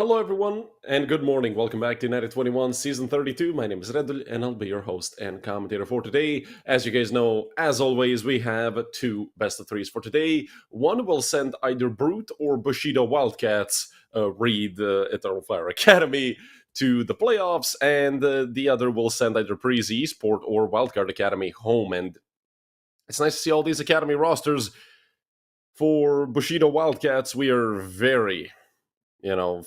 Hello everyone, and good morning. Welcome back to United21 Season 32. My name is Redul, and I'll be your host and commentator for today. As you guys know, as always, we have two best of threes for today. One will send either Brute or Bushido Wildcats, Eternal Fire Academy, to the playoffs, and the other will send either Preasy, Esports, or Wildcard Academy home. And it's nice to see all these Academy rosters. For Bushido Wildcats, we are very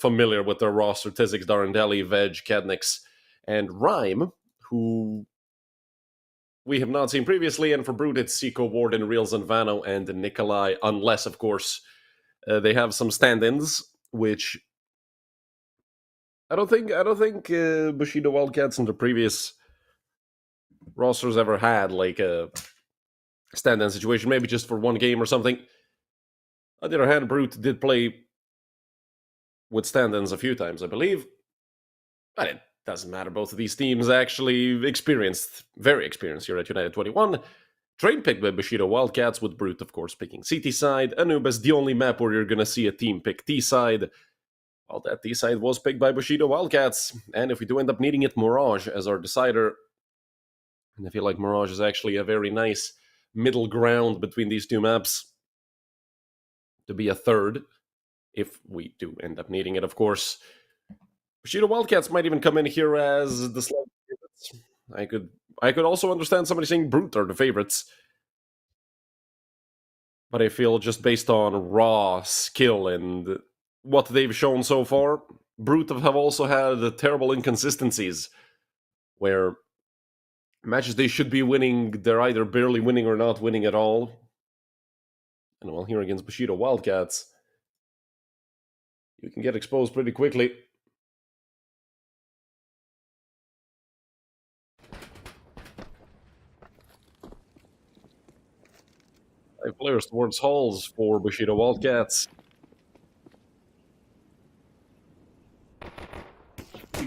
familiar with their roster: Tizix, Darendeli, Veg, Kednix, and Rhyme, who we have not seen previously. And for Brute, it's Seiko, Warden, Reels, and Vano, and Nikolai, unless, of course, they have some stand-ins, which I don't think Bushido Wildcats in the previous rosters ever had, like a stand-in situation, maybe just for one game or something. On the other hand, Brute did play with stand-ins a few times, I believe. But it doesn't matter. Both of these teams actually very experienced here at United21. Train picked by Bushido Wildcats, with Brute, of course, picking CT side. Anubis, the only map where you're going to see a team pick T side. Well, that T side was picked by Bushido Wildcats. And if we do end up needing it, Mirage as our decider. And I feel like Mirage is actually a very nice middle ground between these two maps to be a third, if we do end up needing it, of course. Bushido Wildcats might even come in here as the slight favorites. I could also understand somebody saying Brute are the favorites. But I feel just based on raw skill and what they've shown so far, Brute have also had terrible inconsistencies where matches they should be winning, they're either barely winning or not winning at all. And well, here against Bushido Wildcats, you can get exposed pretty quickly. 5 players towards halls for Bushido Wildcats.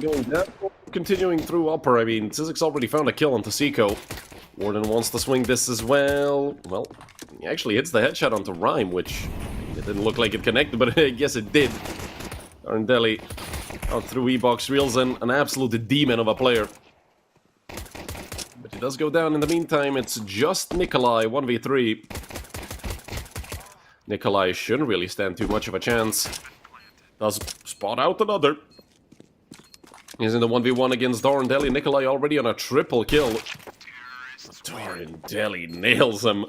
Going down, continuing through upper. I mean, Tizix already found a kill onto Seiko. Warden wants to swing this as well. Well, he actually hits the headshot onto Rhyme, which it didn't look like it connected, but I guess it did. Darendeli out through E-Box, Reels an absolute demon of a player. But he does go down in the meantime. It's just Nikolai, 1v3. Nikolai shouldn't really stand too much of a chance. Does spot out another. He's in the 1v1 against Darendeli. Nikolai already on a triple kill. Darendeli nails him.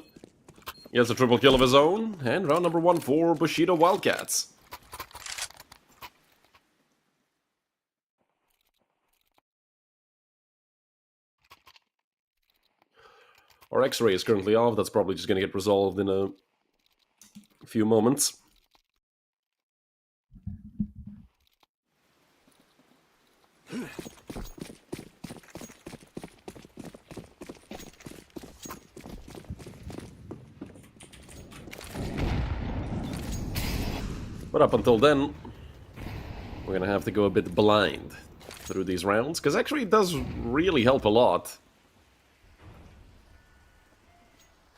He has a triple kill of his own. And round number 1 for Bushido Wildcats. Our X-ray is currently off. That's probably just going to get resolved in a few moments. But up until then, we're going to have to go a bit blind through these rounds, because actually it does really help a lot.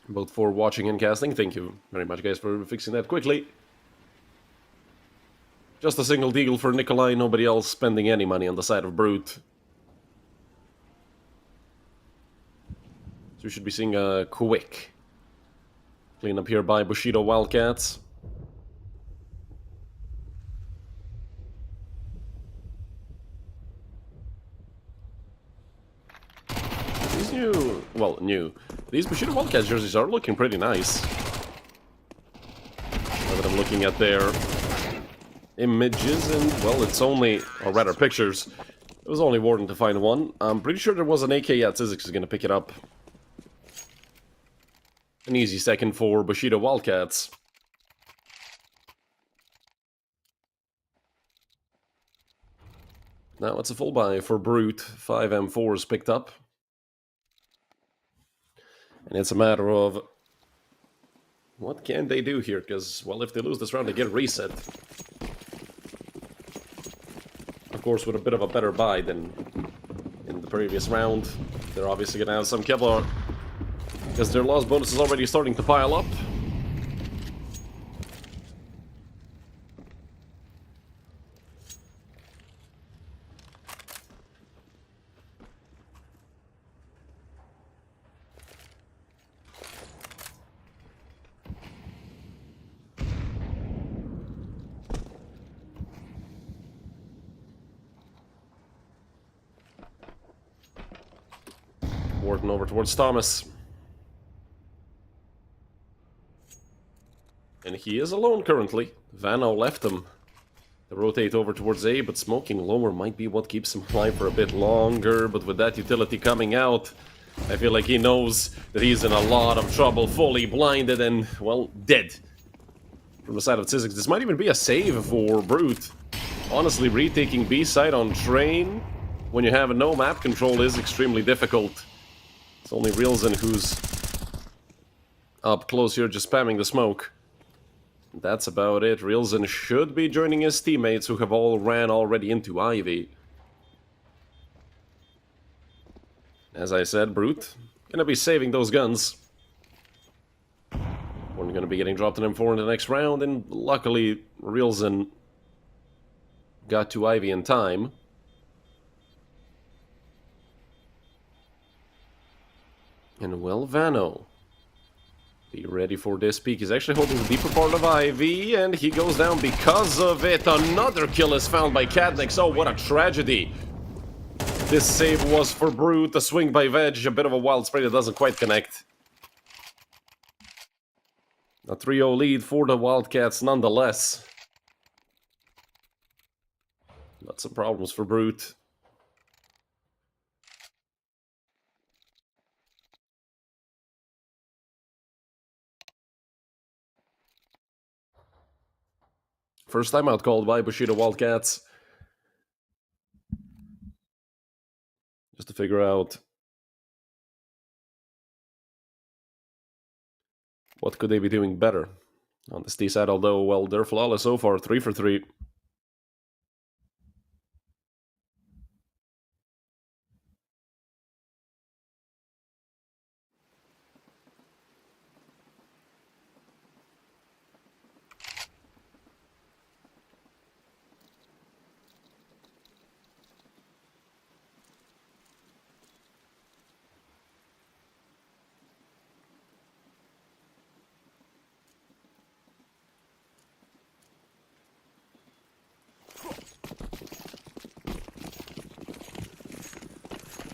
Both for watching and casting. Thank you very much, guys, for fixing that quickly. Just a single deagle for Nikolai, nobody else spending any money on the side of Brute. So we should be seeing a quick cleanup here by Bushido Wildcats. These these Bushido Wildcats jerseys are looking pretty nice. Now that I'm looking at their images, and well, it's only, or rather pictures, it was only Warden to find one. I'm pretty sure there was an AK. Yeah, Tizix is going to pick it up. An easy second for Bushido Wildcats. Now it's a full buy for Brute. 5 M4s picked up. And it's a matter of what can they do here, because, well, if they lose this round, they get reset. Of course, with a bit of a better buy than in the previous round. They're obviously going to have some Kevlar, because their loss bonus is already starting to pile up. Warden over towards Thomas. And he is alone currently. Vano left him. They rotate over towards A, but smoking lower might be what keeps him alive for a bit longer. But with that utility coming out, I feel like he knows that he's in a lot of trouble, fully blinded and, well, dead. From the side of Zyzzyx, this might even be a save for Brute. Honestly, retaking B side on train when you have no map control is extremely difficult. It's only Realzen who's up close here, just spamming the smoke. That's about it. Realzen should be joining his teammates who have all ran already into Ivy. As I said, Brute gonna be saving those guns. We're gonna be getting dropped in M4 in the next round, and luckily Realzen got to Ivy in time. And well, Vano, be ready for this peak. He's actually holding the deeper part of Ivy, and he goes down because of it. Another kill is found by Cadnix. Oh, what a tragedy. This save was for Brute. A swing by Veg, a bit of a wild spray that doesn't quite connect. A 3-0 lead for the Wildcats nonetheless. Lots of problems for Brute. First time out called by Bushido Wildcats. Just to figure out what could they be doing better on this D side, although, well, they're flawless so far, 3 for 3.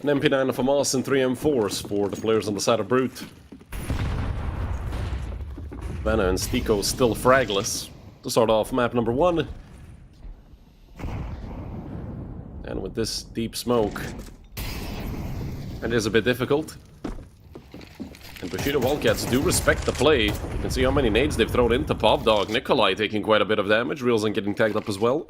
An MP9 of Hamas and 3 M4s for the players on the side of Brute. Vanna and Stiko still fragless to start off map number 1. And with this deep smoke, it is a bit difficult. And Bushido Wildcats do respect the play. You can see how many nades they've thrown into Popdog. Nikolai taking quite a bit of damage. Realzen getting tagged up as well.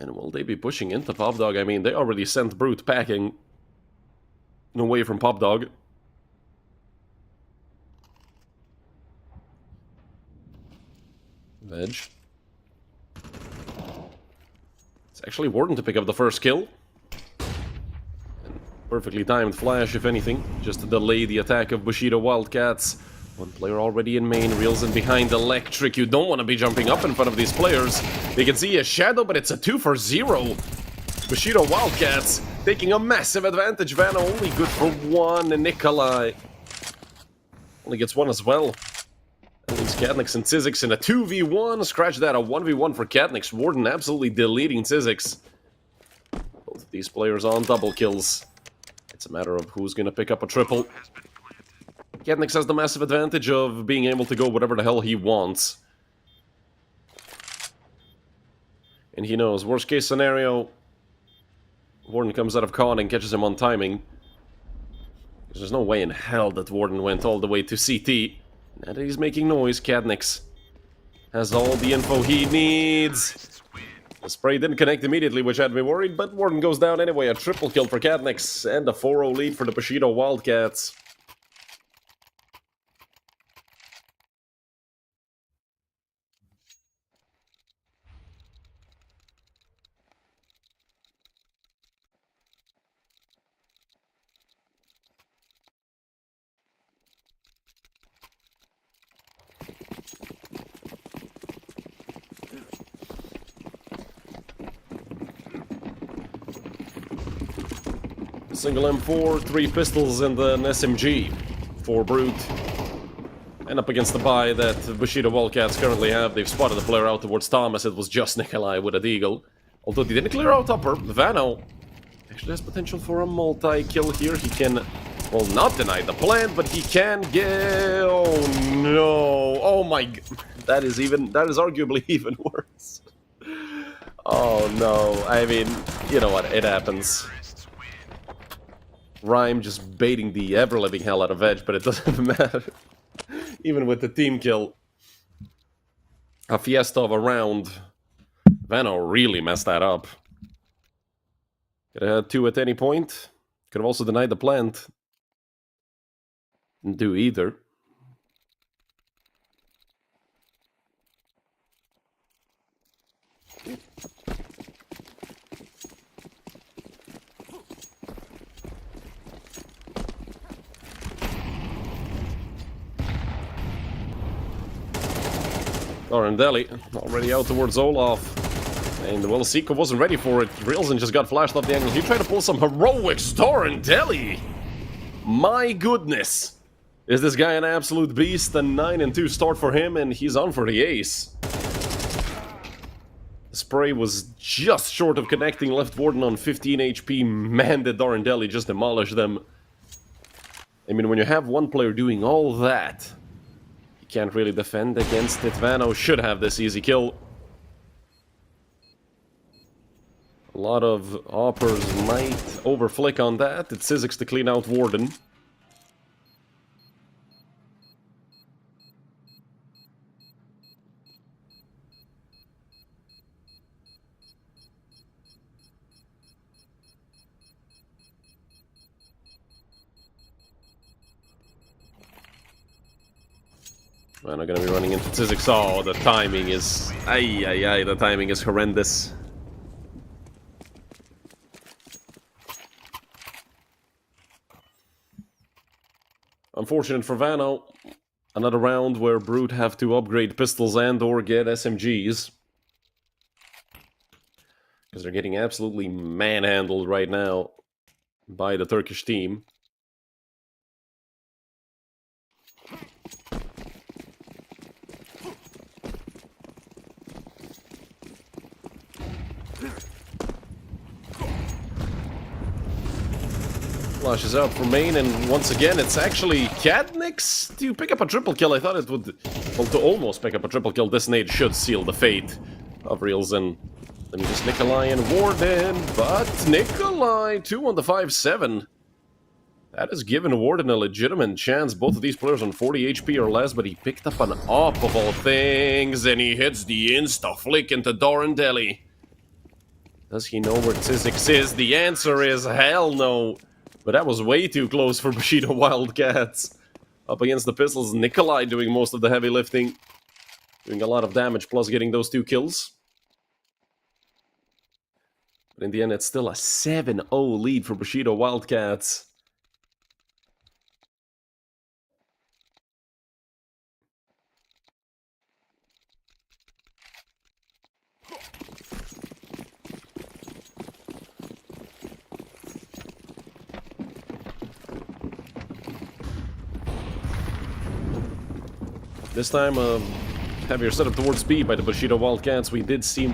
And will they be pushing into Popdog? I mean, they already sent Brute packing away from Popdog. Veg. It's actually Warden to pick up the first kill. And perfectly timed flash, if anything, just to delay the attack of Bushido Wildcats. One player already in main, Realzen behind Electric. You don't want to be jumping up in front of these players. They can see a shadow, but it's a 2 for 0. Bushido Wildcats taking a massive advantage. Vanna only good for 1, and Nikolai only gets 1 as well. At least Cadnix and Zyzzyx in a 2v1. Scratch that, a 1v1 for Cadnix. Warden absolutely deleting Zyzzyx. Both of these players on double kills. It's a matter of who's going to pick up a triple. Cadnix has the massive advantage of being able to go whatever the hell he wants. And he knows, worst case scenario, Warden comes out of con and catches him on timing. There's no way in hell that Warden went all the way to CT. Now that he's making noise, Cadnix has all the info he needs. The spray didn't connect immediately, which had me worried, but Warden goes down anyway. A triple kill for Cadnix and a 4-0 lead for the Bushido Wildcats. Single M4, 3 pistols, and an SMG for Brute. And up against the buy that Bushido Wildcats currently have, they've spotted the player out towards Thomas. It was just Nikolai with a deagle. Although they didn't clear out upper. Vano Actually has potential for a multi-kill here. He can, well, not deny the plant, but he can get... Oh, no. Oh, my... That is arguably even worse. Oh, no. I mean, you know what? It happens. Rhyme just baiting the ever-living hell out of Edge, but it doesn't matter. Even with the team kill. A fiesta of a round. Vano really messed that up. Could have had 2 at any point. Could have also denied the plant. Didn't do either. Deli already out towards Olaf. And well, Seiko wasn't ready for it. Rilzen just got flashed off the angle. He tried to pull some heroics. Deli! My goodness! Is this guy an absolute beast? A 9-2 start for him, and he's on for the ace. The spray was just short of connecting, left Warden on 15 HP. Man, did Deli just demolish them. I mean, when you have one player doing all that, you can't really defend against it. Vano should have this easy kill. A lot of Hoppers might overflick on that. It's Sizzix to clean out Warden. Man, I'm gonna be running into Sizzix. Oh, the timing is... the timing is horrendous. Unfortunate for Vano. Another round where Brute have to upgrade pistols and or get SMGs. Because they're getting absolutely manhandled right now by the Turkish team. Flashes out for main, and once again, it's actually Cadnix to pick up a triple kill. I thought it would... Well, to almost pick up a triple kill, this nade should seal the fate of Rilzen. Let me just Nikolai and Warden, but Nikolai, 2 on the 5-7. That has given Warden a legitimate chance. Both of these players on 40 HP or less, but he picked up an op of all things, and he hits the insta-flick into Deli. Does he know where Sizzix is? The answer is hell no. But that was way too close for Bushido Wildcats. Up against the pistols, Nikolai doing most of the heavy lifting. Doing a lot of damage, plus getting those 2 kills. But in the end, it's still a 7-0 lead for Bushido Wildcats. This time, heavier setup towards B by the Bushido Wildcats. We did see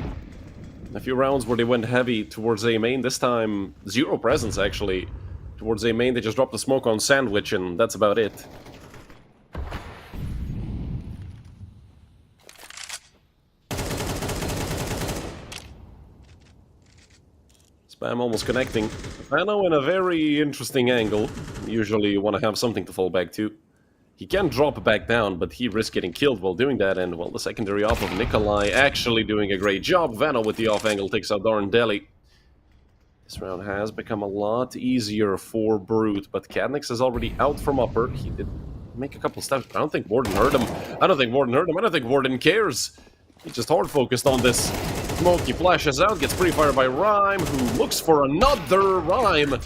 a few rounds where they went heavy towards A main. This time, 0 presence, actually. Towards A main, they just dropped the smoke on Sandwich, and that's about it. Spam almost connecting. Vano in a very interesting angle. Usually you want to have something to fall back to. He can drop back down, but he risks getting killed while doing that, and, well, the secondary off of Nikolai actually doing a great job. Vano with the off angle takes out Deli. This round has become a lot easier for Brute, but Cadnix is already out from upper. He did make a couple steps, but I don't think Warden heard him. I don't think Warden cares. He just hard focused on this smoke. He flashes out, gets pre-fired by Rhyme, who looks for another Rhyme.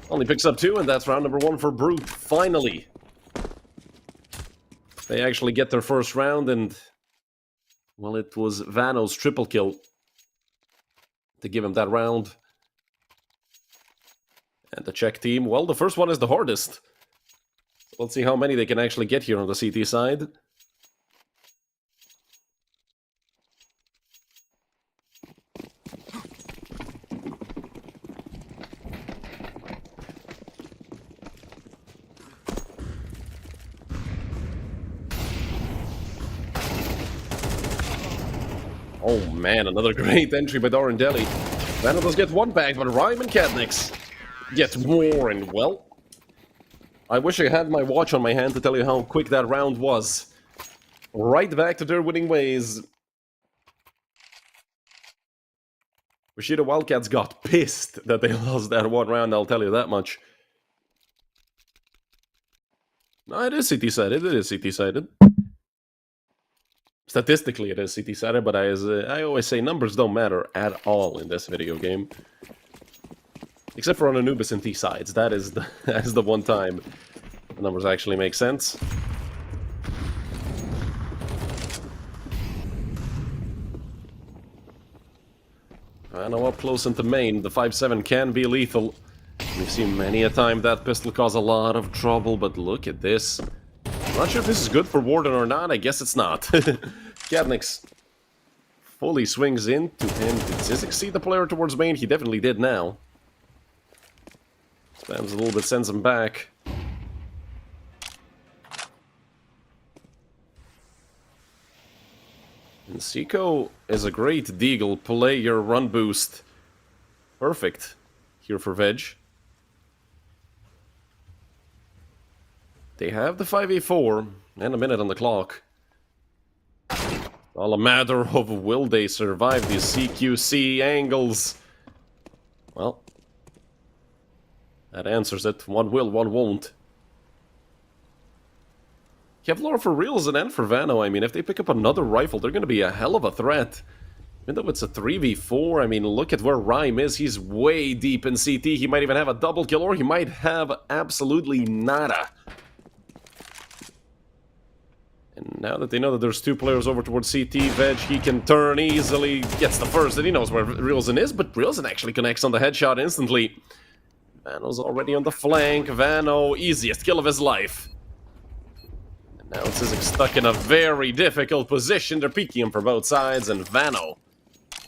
Only picks up 2, and that's round number 1 for Brute, finally. They actually get their first round, and, well, it was Vano's triple kill to give him that round. And the Czech team, well, the first one is the hardest. Let's see how many they can actually get here on the CT side. Oh man, another great entry by Darendeli. Vano does get one back, but Rhyme and Katnix get more, and well, I wish I had my watch on my hand to tell you how quick that round was. Right back to their winning ways. Bushido Wildcats got pissed that they lost that one round, I'll tell you that much. No, it is CT-sided, it is CT-sided. Statistically, it is CT-sided, but as I always say, numbers don't matter at all in this video game. Except for on Anubis and T-sides. That is the one time the numbers actually make sense. I know up close into main, the 5-7 can be lethal. We've seen many a time that pistol cause a lot of trouble, but look at this. I'm not sure if this is good for Warden or not, I guess it's not. Katnix fully swings into him. Did Zizek see the player towards main? He definitely did now. Spams a little bit, sends him back. And Seiko is a great Deagle. Play your run boost. Perfect here for Veg. They have the 5v4 and a minute on the clock. All a matter of will they survive these CQC angles. Well, that answers it. One will, one won't. Kevlar for Reelson and for Vano. I mean, if they pick up another rifle, they're going to be a hell of a threat. Even though it's a 3v4, I mean, look at where Rhyme is. He's way deep in CT. He might even have a double kill, or he might have absolutely nada. And now that they know that there's two players over towards CT, Veg, he can turn easily, gets the first, and he knows where Reelson is, but Reelson actually connects on the headshot instantly. Vano's already on the flank. Vano, easiest kill of his life. And now Zizek stuck in a very difficult position. They're peeking him from both sides, and Vano,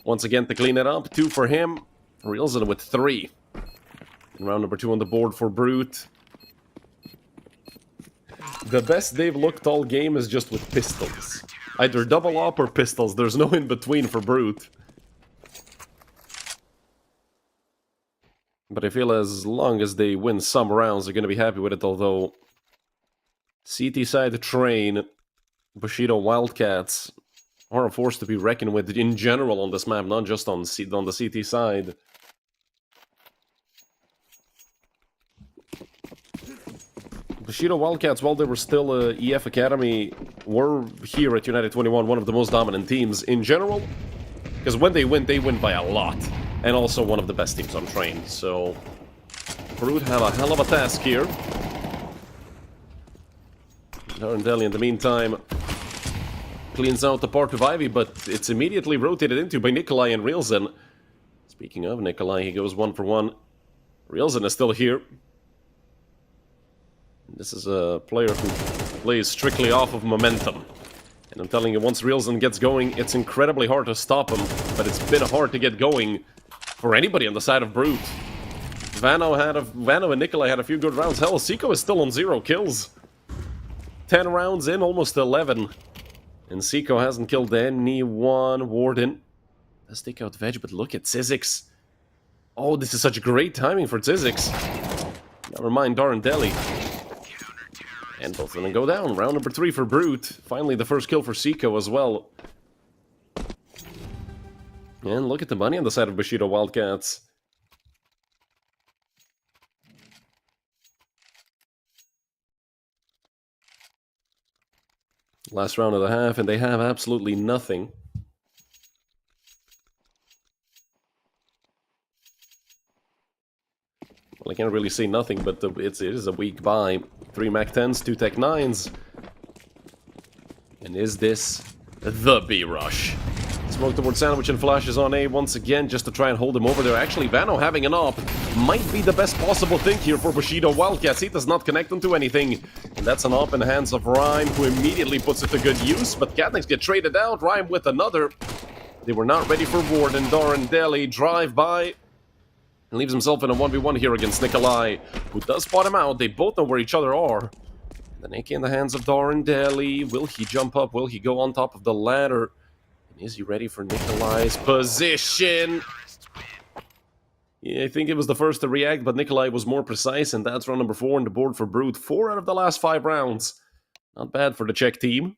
once again to clean it up. 2 for him. Reelson with 3. And round number 2 on the board for Brute. The best they've looked all game is just with pistols. Either double up or pistols. There's no in between for Brute. But I feel as long as they win some rounds, they're going to be happy with it, although CT side train, Bushido Wildcats are a force to be reckoned with in general on this map, not just on the CT side. Bushido Wildcats, while they were still EF Academy, were here at United21 one of the most dominant teams in general. Because when they win by a lot. And also one of the best teams on train. So, Brute have a hell of a task here. Darendeli, in the meantime, cleans out the part of Ivy, but it's immediately rotated into by Nikolai and Reelson. Speaking of Nikolai, he goes 1 for 1. Reelson is still here. This is a player who plays strictly off of momentum. And I'm telling you, once Reelson gets going, it's incredibly hard to stop him. But it's been hard to get going for anybody on the side of Brute. Vano and Nikolai had a few good rounds. Hell, Seiko is still on 0 kills. 10 rounds in, almost 11. And Seiko hasn't killed anyone. Warden does take out Veg, but look at Zizix. Oh, this is such great timing for Zizix. Never mind Darendeli. And both of them go down. Round number 3 for Brute. Finally, the first kill for Seiko as well. And look at the money on the side of Bushido Wildcats. Last round of the half, and they have absolutely nothing. Well, I can't really say nothing, but it is a weak buy. 3 Mac-10s, 2 Tech-9s. And is this the B-Rush? Smoke towards Sandwich and flashes on A once again just to try and hold him over there. Actually, Vano having an op might be the best possible thing here for Bushido Wildcats. He does not connect them to anything. And that's an op in the hands of Rhyme, who immediately puts it to good use. But Katnix get traded out. Rhyme with another. They were not ready for Warden. Darendeli drive by. And leaves himself in a 1v1 here against Nikolai, who does spot him out. They both know where each other are. The AK in the hands of Darendeli. Will he jump up? Will he go on top of the ladder? Is he ready for Nikolai's position? Yeah, I think it was the first to react, but Nikolai was more precise, and that's round number 4 on the board for Brute. 4 out of the last 5 rounds. Not bad for the Czech team.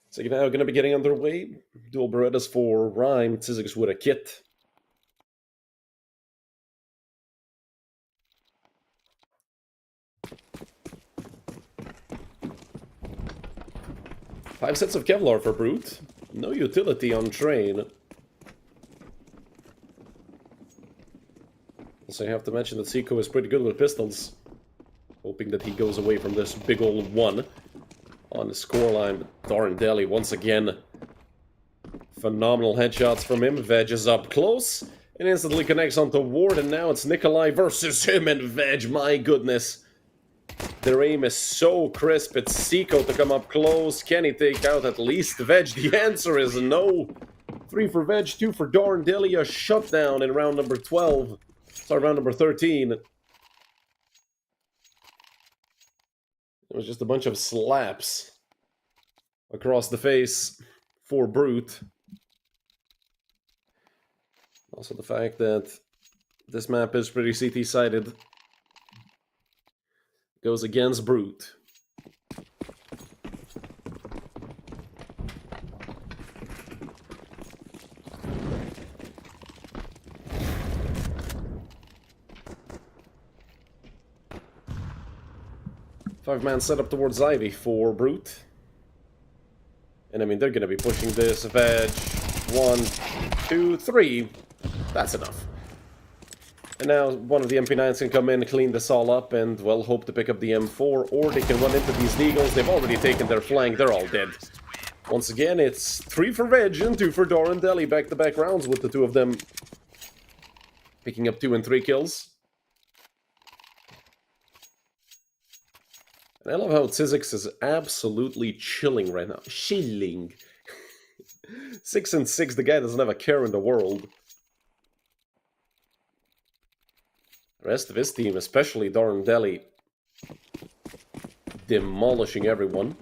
So now going to be getting underway. Dual Berettas for Rhyme. Tsiziks with a kit. Five sets of Kevlar for Brute. No utility on Train. Also, I have to mention that Seiko is pretty good with pistols. Hoping that he goes away from this big old 1 on the scoreline. But darn Deli, once again, phenomenal headshots from him. Veg is up close and instantly connects onto Ward, and now it's Nikolai versus him and Veg. My goodness. Their aim is so crisp. It's Seiko to come up close. Can he take out at least Veg? The answer is no. 3 for Veg, 2 for Darn Deli. A shutdown in round number 12. Sorry, round number 13. It was just a bunch of slaps across the face for Brute. Also the fact that this map is pretty CT-sided goes against Brute. Five-man setup towards Ivy for Brute. And I mean, they're going to be pushing this. Veg. 1, 2, 3. That's enough. And now one of the MP9s can come in, clean this all up, and, well, hope to pick up the M4, or they can run into these Deagles. They've already taken their flank. They're all dead. Once again, it's 3 for Veg and 2 for Doran Deli. Back-to-back rounds with the 2 of them picking up 2 and 3 kills. And I love how Tsiziks is absolutely chilling right now. Chilling. 6 and 6, the guy doesn't have a care in the world. The rest of his team, especially Darn Deli, demolishing everyone.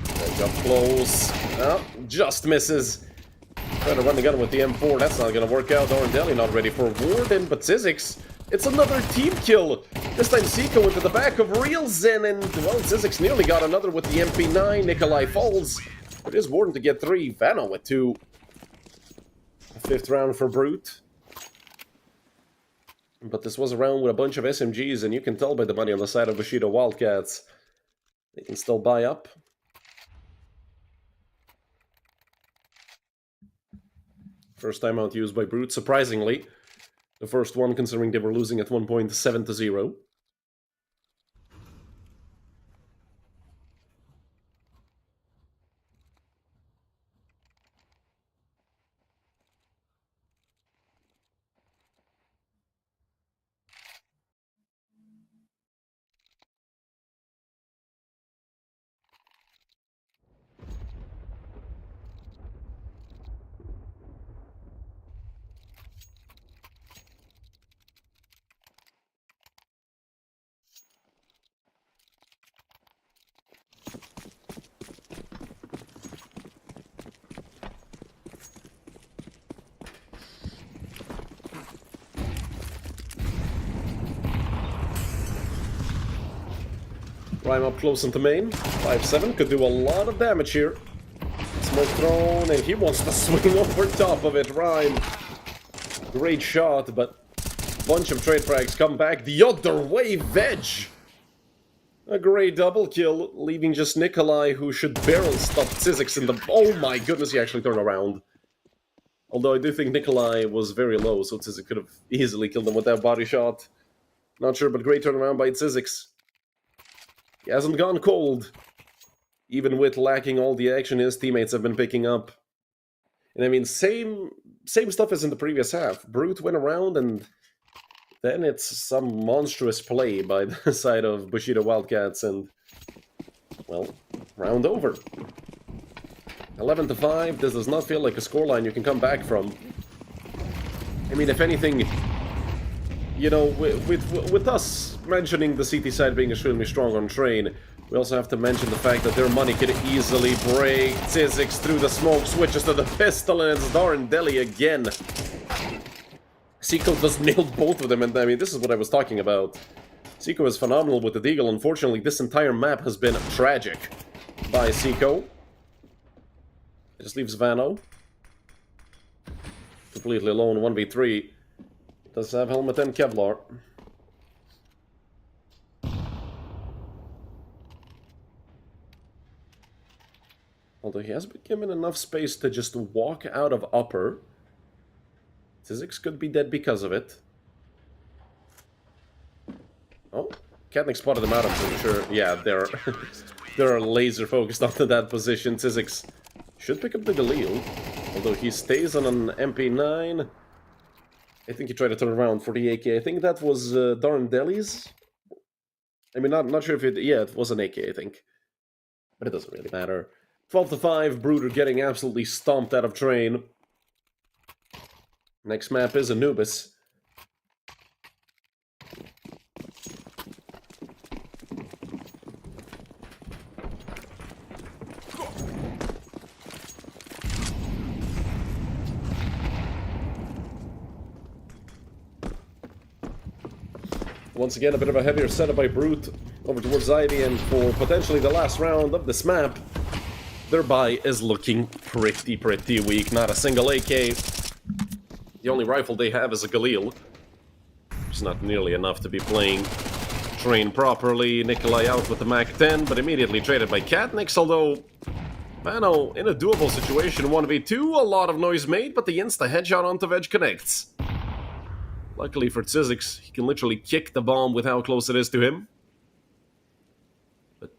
Veg up close. Oh, just misses. Trying to run the gun with the M4, that's not going to work out. Darn Deli not ready for Warden, but Tsiziks, it's another team kill. This time Seiko into the back of Real Zen, and, well, Tsiziks nearly got another with the MP9. Nikolai falls. It is Warden to get 3. Vano with 2. A 5th round for Brute. But this was a round with a bunch of SMGs, and you can tell by the money on the side of Bushido Wildcats. They can still buy up. First timeout used by Brute, surprisingly. The first one, considering they were losing at 1.7-0. Rhyme up close into main. 5-7 could do a lot of damage here. Smoke thrown, and he wants to swing over top of it. Rhyme. Great shot, but bunch of trade frags come back the other way. Veg. A great double kill, leaving just Nikolai, who should barrel stop Zyzzyx in the... Oh my goodness, he actually turned around. Although I do think Nikolai was very low, so Zyzzyx could have easily killed him with that body shot. Not sure, but great turnaround by Zyzzyx. He hasn't gone cold. Even with lacking all the action his teammates have been picking up. And I mean, same stuff as in the previous half. Brute went around, and then it's some monstrous play by the side of Bushido Wildcats, and, well, round over. 11-5, this does not feel like a scoreline you can come back from. I mean, if anything, you know, with us mentioning the CT side being extremely strong on Train, we also have to mention the fact that their money could easily break. Zyzzyx through the smoke, switches to the pistol, and it's Darren Deli again. Seiko just nailed both of them, and I mean, this is what I was talking about. Seiko is phenomenal with the Deagle. Unfortunately, this entire map has been tragic by Seiko. It just leaves Vano completely alone, 1v3. Does have helmet and Kevlar. Although he has been given enough space to just walk out of upper. Zyzzyx could be dead because of it. Oh, Katnick spotted him out, I'm pretty sure. Yeah, they're laser focused onto that position. Zyzzyx should pick up the Galil, although he stays on an MP9. I think he tried to turn around for the AK. I think that was Darren Deli's. I mean, not sure if it... Yeah, it was an AK, I think. But it doesn't really matter. 12-5, Bruder getting absolutely stomped out of Train. Next map is Anubis. Once again, a bit of a heavier setup by Brute over towards Ivy, and for potentially the last round of this map, their buy is looking pretty weak. Not a single AK. The only rifle they have is a Galil. It's not nearly enough to be playing Train properly. Nikolai out with the Mac-10, but immediately traded by Katnick, although Vano in a doable situation, 1v2, a lot of noise made, but the insta-headshot onto Veg connects. Luckily for Zyzzyx, he can literally kick the bomb with how close it is to him. But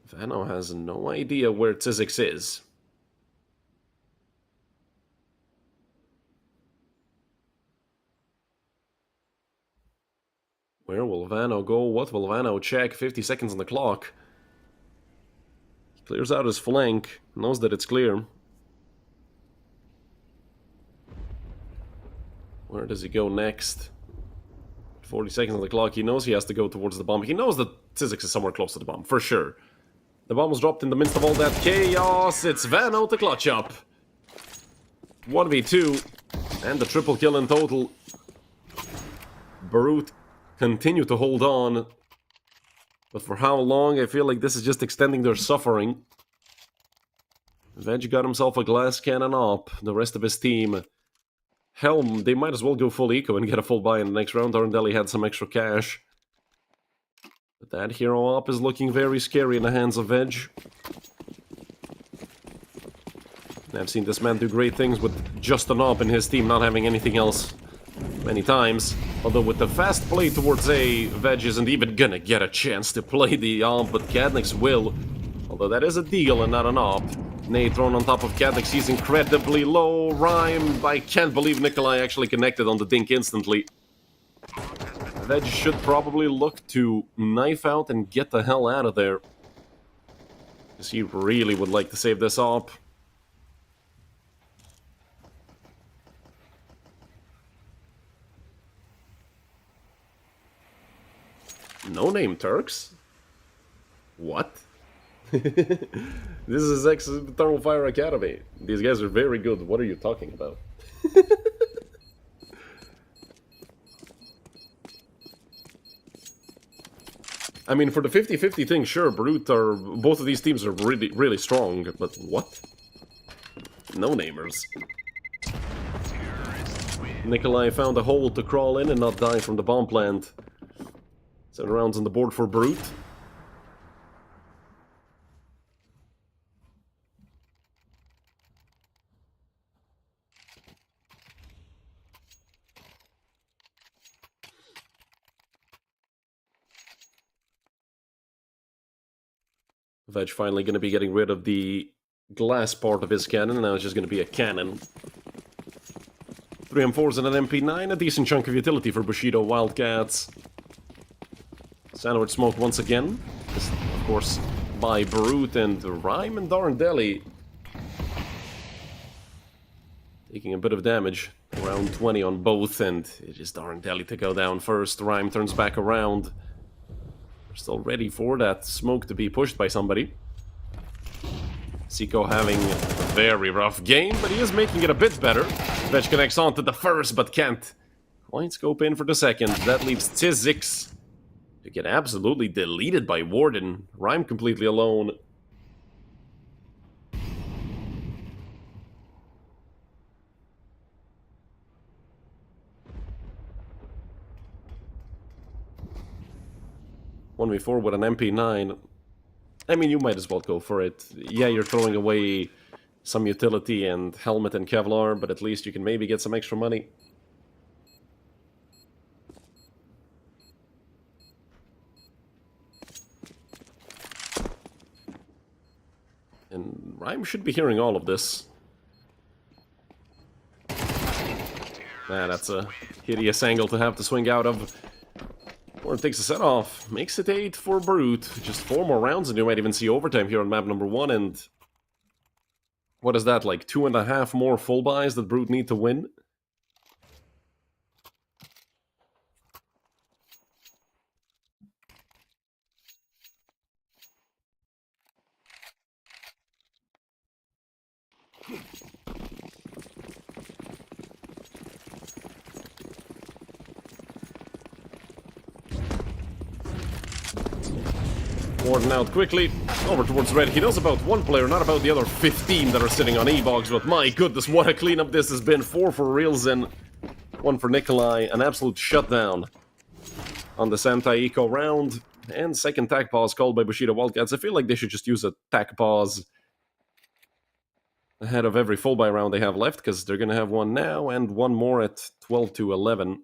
Vano has no idea where Zyzzyx is. Where will Vano go? What will Vano check? 50 seconds on the clock. He clears out his flank, knows that it's clear. Where does he go next? 40 seconds on the clock. He knows he has to go towards the bomb. He knows that Zyzzyx is somewhere close to the bomb, for sure. The bomb was dropped in the midst of all that chaos. It's Vano to clutch up. 1v2. And the triple kill in total. Brute continue to hold on. But for how long? I feel like this is just extending their suffering. Veg got himself a glass cannon op. The rest of his team... Helm, they might as well go full eco and get a full buy in the next round. Darndelli had some extra cash. But that hero op is looking very scary in the hands of Veg. I've seen this man do great things with just an op in his team, not having anything else many times. Although with the fast play towards A, Veg isn't even gonna get a chance to play the op, but Katnick's will. Although that is a deal and not an op. Nade thrown on top of Katnick, he's incredibly low. Rhyme, I can't believe Nikolai actually connected on the dink instantly. Veg should probably look to knife out and get the hell out of there. Because he really would like to save this op. No name Turks? What? This is ex-Thermal Fire Academy. These guys are very good. What are you talking about? I mean, for the 50-50 thing, sure, both of these teams are really, really strong, but what? No-namers. Nikolai found a hole to crawl in and not die from the bomb plant. 7 rounds on the board for Brute. Veg finally going to be getting rid of the glass part of his cannon, and now it's just going to be a cannon. 3 M4s and an MP9, a decent chunk of utility for Bushido Wildcats. Sandwich smoke once again. This, of course, by Brute and Rhyme and Darndeli. Taking a bit of damage. Around 20 on both, and it is Darndeli to go down first. Rhyme turns back around. They're still ready for that smoke to be pushed by somebody. Seiko having a very rough game, but he is making it a bit better. Veg connects onto the first, but can't quite scope in for the second. That leaves Tizix to get absolutely deleted by Warden. Rhyme completely alone. One before with an MP9. I mean, you might as well go for it. Yeah, you're throwing away some utility and helmet and Kevlar, but at least you can maybe get some extra money. And Rhyme should be hearing all of this. That's a hideous angle to have to swing out of. Warren takes a set off, makes it 8 for Brute. Just 4 more rounds and you might even see overtime here on map number 1, and... what is that, like 2.5 more full buys that Brute need to win? Warden out quickly, over towards red. He knows about one player, not about the other 15 that are sitting on E-box, but my goodness, what a cleanup this has been. 4 for Reelzen, 1 for Nikolai, an absolute shutdown on this anti-eco round. And second tac pause called by Bushido Wildcats. I feel like they should just use a tac pause ahead of every full buy round they have left, because they're going to have one now and one more at 12 to 11.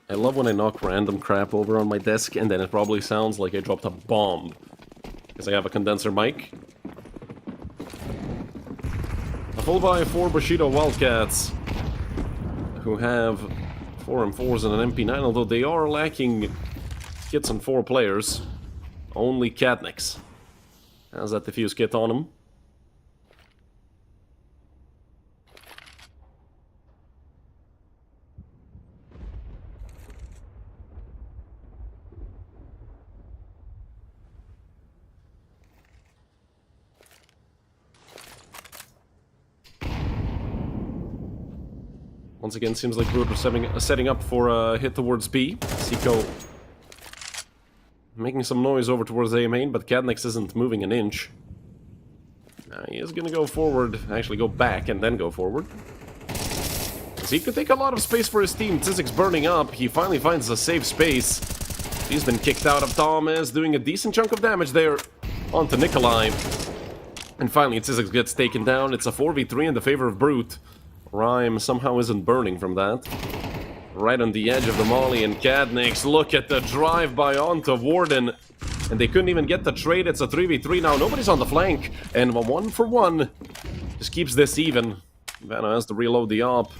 I love when I knock random crap over on my desk and then it probably sounds like I dropped a bomb. Because I have a condenser mic. A full buy for Bushido Wildcats, who have 4 M4s and an MP9, although they are lacking kits and 4 players. Only Katniks has that diffuse kit on him. Once again, seems like Brute are setting up for a hit towards B. Seiko making some noise over towards A main, but Katniks isn't moving an inch. Now he is going to go forward, actually go back and then go forward. He could take a lot of space for his team. Tizik's burning up. He finally finds a safe space. He's been kicked out of Thomas, doing a decent chunk of damage there onto Nikolai. And finally, Tizik gets taken down. It's a 4v3 in the favor of Brute. Rhyme somehow isn't burning from that. Right on the edge of the molly, and Katniks, look at the drive-by onto Warden. And they couldn't even get the trade. It's a 3v3 now. Nobody's on the flank. And 1 for 1 just keeps this even. Vanna has to reload the op.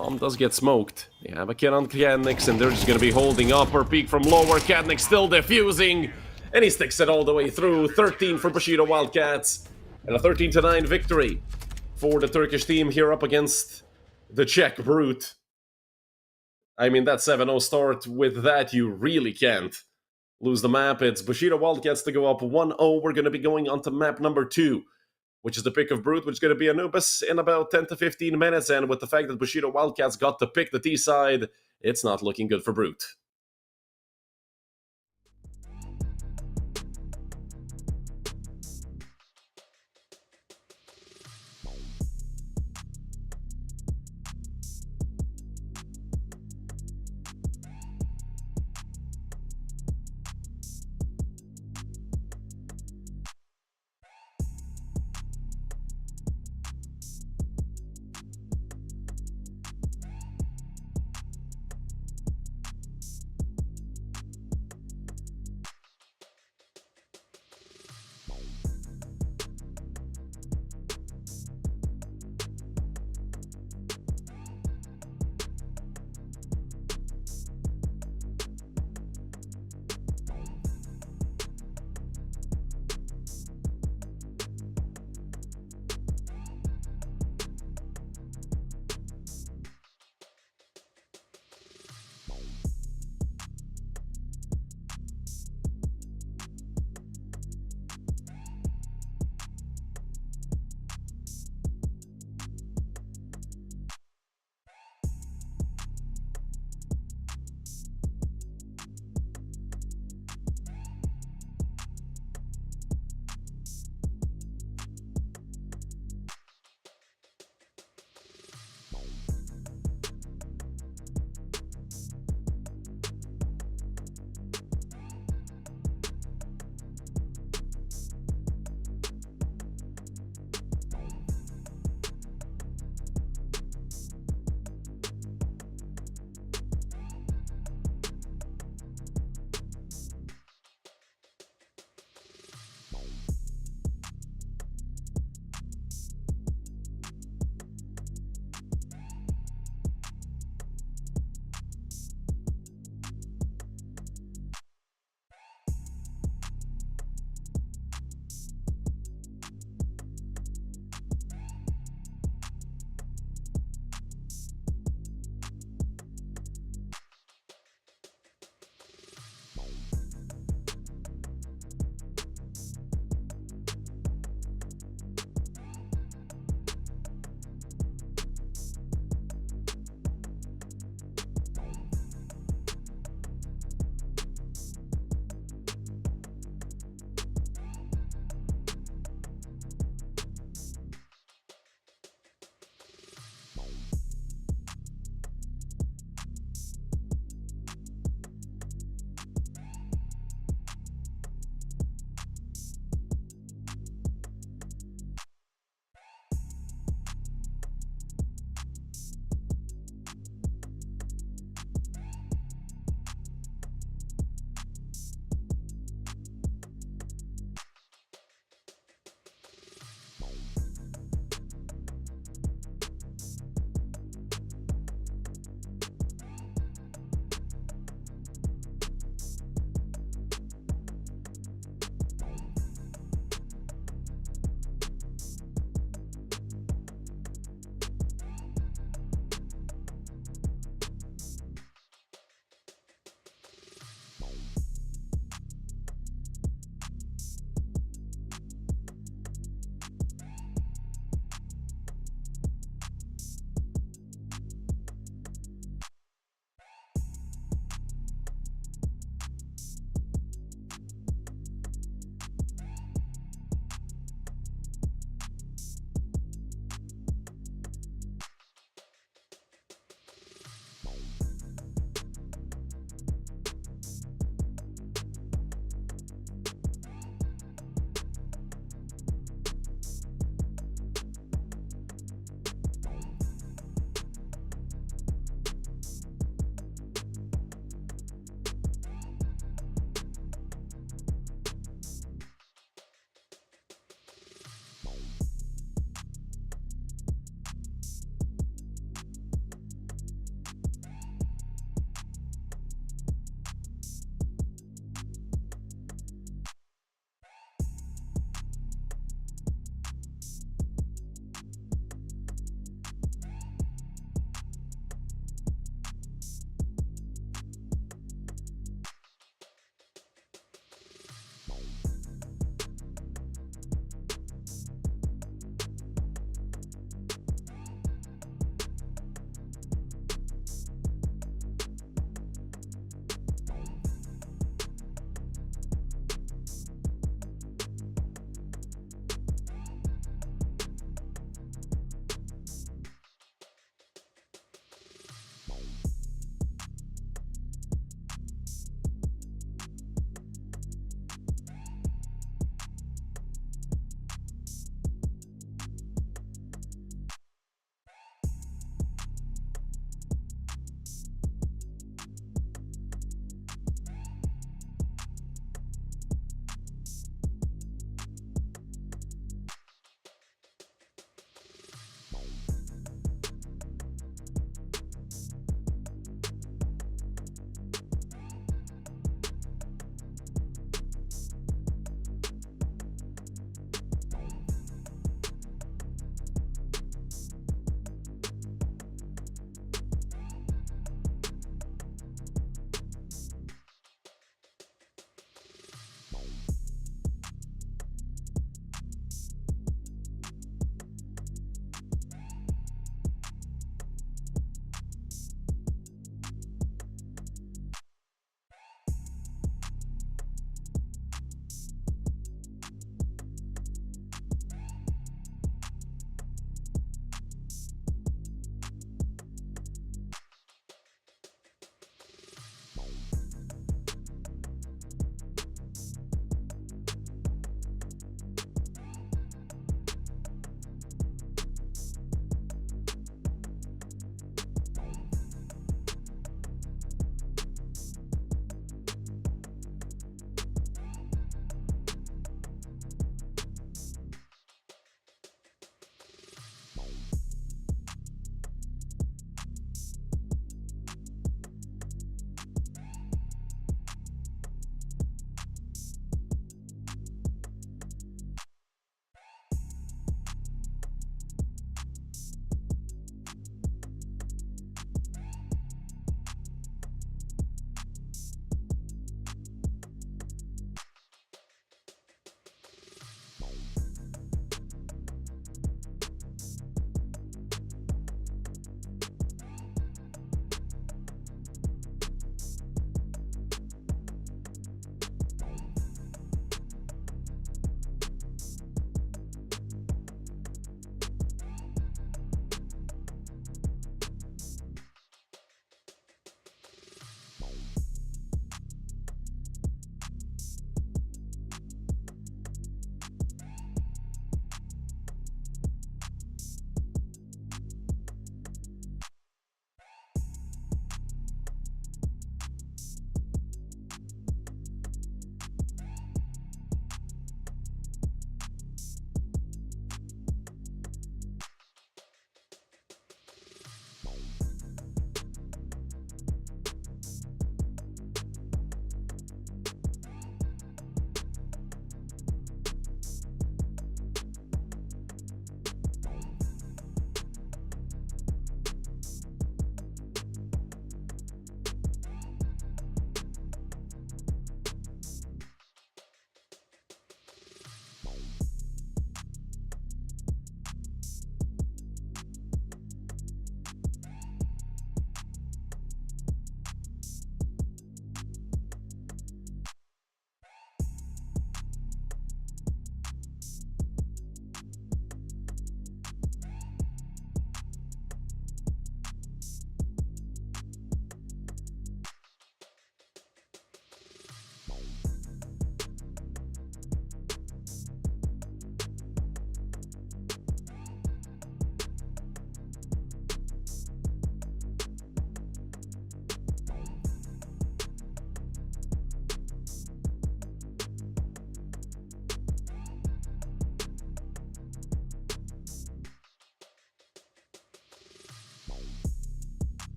Bomb does get smoked. They have a kid on Kadnix, and they're just going to be holding upper peak from lower. Kadnix still defusing, and he sticks it all the way through. 13 for Bushido Wildcats, and a 13-9 victory for the Turkish team here up against the Czech Brute. I mean, that 7-0 start, with that, you really can't lose the map. It's Bushido Wildcats to go up 1-0. We're going to be going on to map number 2, which is the pick of Brute, which is going to be Anubis in about 10 to 15 minutes. And with the fact that Bushido Wildcats got to pick the T side, it's not looking good for Brute.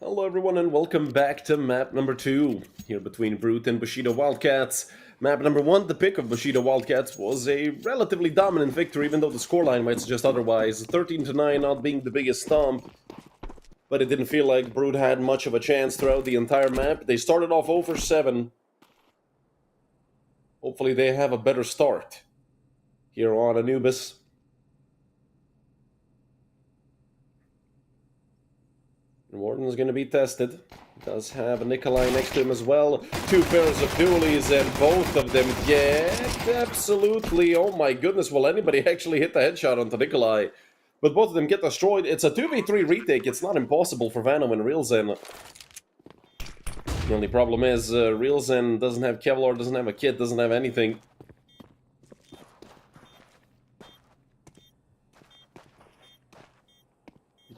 Hello everyone and welcome back to map number 2, here between Brute and Bushido Wildcats. Map number 1, the pick of Bushido Wildcats, was a relatively dominant victory, even though the scoreline might suggest otherwise. 13-9 not being the biggest stomp, but it didn't feel like Brute had much of a chance throughout the entire map. They started off 0 for 7. Hopefully they have a better start here on Anubis. Warden is going to be tested. Does have a Nikolai next to him as well. 2 pairs of dualies and both of them get absolutely... Oh my goodness, will anybody actually hit the headshot onto Nikolai? But both of them get destroyed. It's a 2v3 retake. It's not impossible for Vano and Realzen. The only problem is Realzen doesn't have Kevlar, doesn't have a kit, doesn't have anything.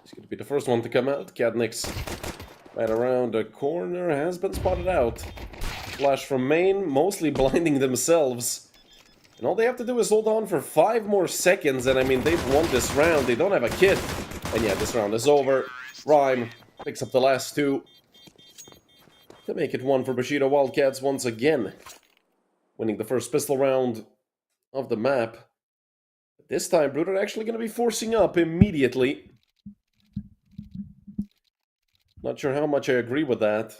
He's going to be the first one to come out. Kadnik's right around the corner, has been spotted out. Flash from main, mostly blinding themselves. And all they have to do is hold on for 5 more seconds, and I mean, they've won this round. They don't have a kit. And yeah, this round is over. Rhyme picks up the last 2 to make it 1 for Bushido Wildcats once again. Winning the first pistol round of the map. This time, Brute are actually going to be forcing up immediately. Not sure how much I agree with that.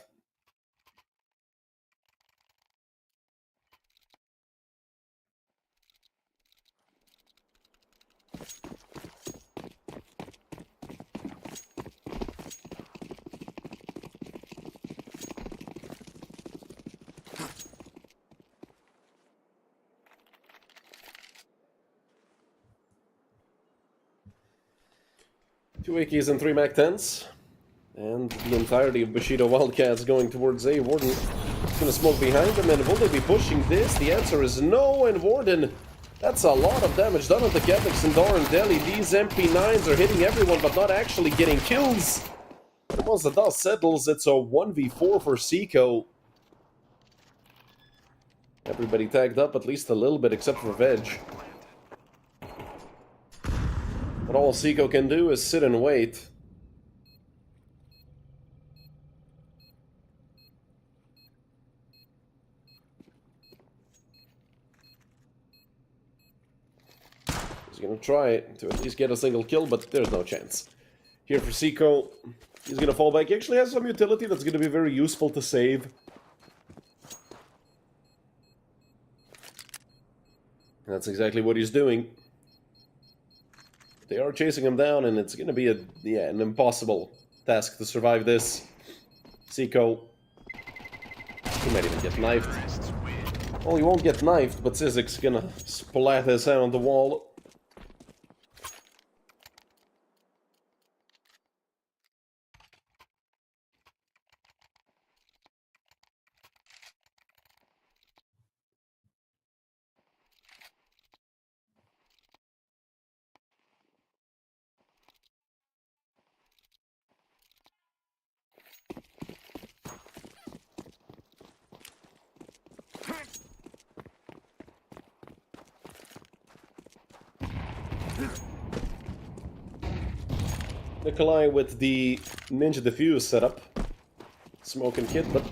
Two AKs and 3 MAC-10s. And the entirety of Bushido Wildcats going towards A. Warden is going to smoke behind them, and will they be pushing this? The answer is no, and Warden, that's a lot of damage done on the Kadniks and Dar and Delhi. These MP9s are hitting everyone, but not actually getting kills. And once the dust settles, it's a 1v4 for Seiko. Everybody tagged up at least a little bit, except for Veg. But all Seiko can do is sit and wait. He's gonna try to at least get a single kill, but there's no chance. Here for Seiko, he's gonna fall back. He actually has some utility that's gonna be very useful to save. That's exactly what he's doing. They are chasing him down, and it's gonna be an impossible task to survive this. Seiko, he might even get knifed. Well, he won't get knifed, but Zizek's gonna splat his head on the wall. Nikolai with the Ninja Diffuse setup. Smoke and kit, but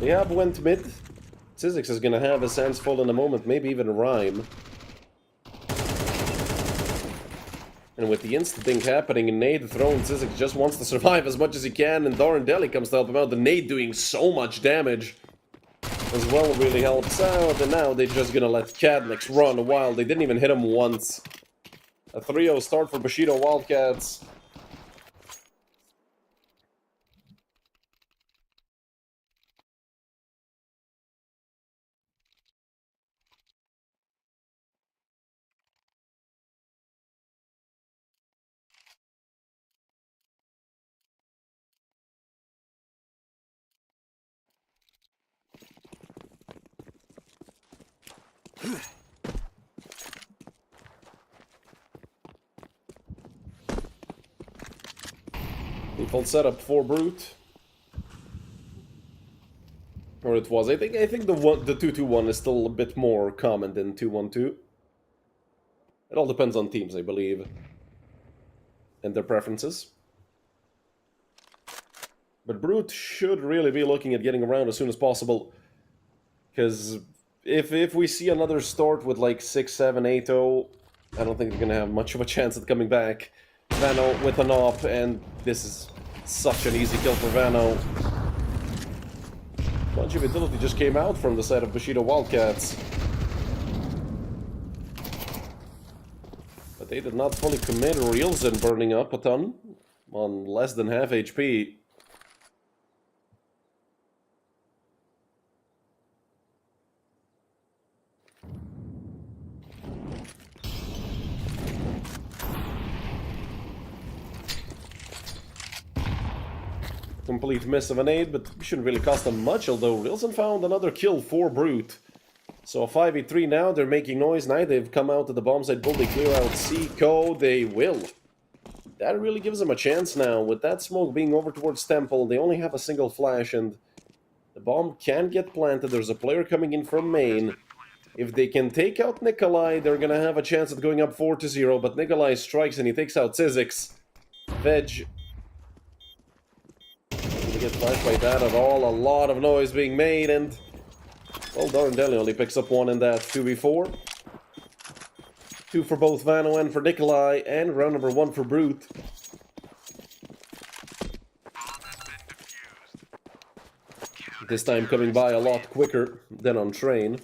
they have went mid. Zizix is gonna have his hands full in a moment, maybe even Rhyme. And with the instant thing happening in nade thrown, Zizix just wants to survive as much as he can, and Doran Deli comes to help him out. The nade doing so much damage as well really helps out, and now they're just gonna let Kadniks run wild. They didn't even hit him once. A 3-0 start for Bushido Wildcats. Default setup for Brute. Or it was. I think the 2-2-1 is still a bit more common than 2-1-2. It all depends on teams, I believe, and their preferences. But Brute should really be looking at getting around as soon as possible. Because if we see another start with like 6-7, 8-0, I don't think they're going to have much of a chance at coming back. Vano with an op, and this is such an easy kill for Vano. Bunch of utility just came out from the side of Bushido Wildcats. But they did not fully commit. Reelson burning up a ton on less than half HP. Complete miss of an aid, but shouldn't really cost them much, although Reelson found another kill for Brute. So a 5v3 now, they're making noise now. They've come out to the bomb site bull, they clear out Seco, they will. That really gives them a chance now. With that smoke being over towards Temple, they only have a single flash, and the bomb can get planted. There's a player coming in from main. If they can take out Nikolai, they're gonna have a chance at going up 4-0, but Nikolai strikes and he takes out Sizix. Veg get flashed by that at all. A lot of noise being made, and well, Darndelli only picks up one in that 2v4. 2 for both Vano and for Nikolai, and round number 1 for Brute. This time coming by a lot quicker than on train.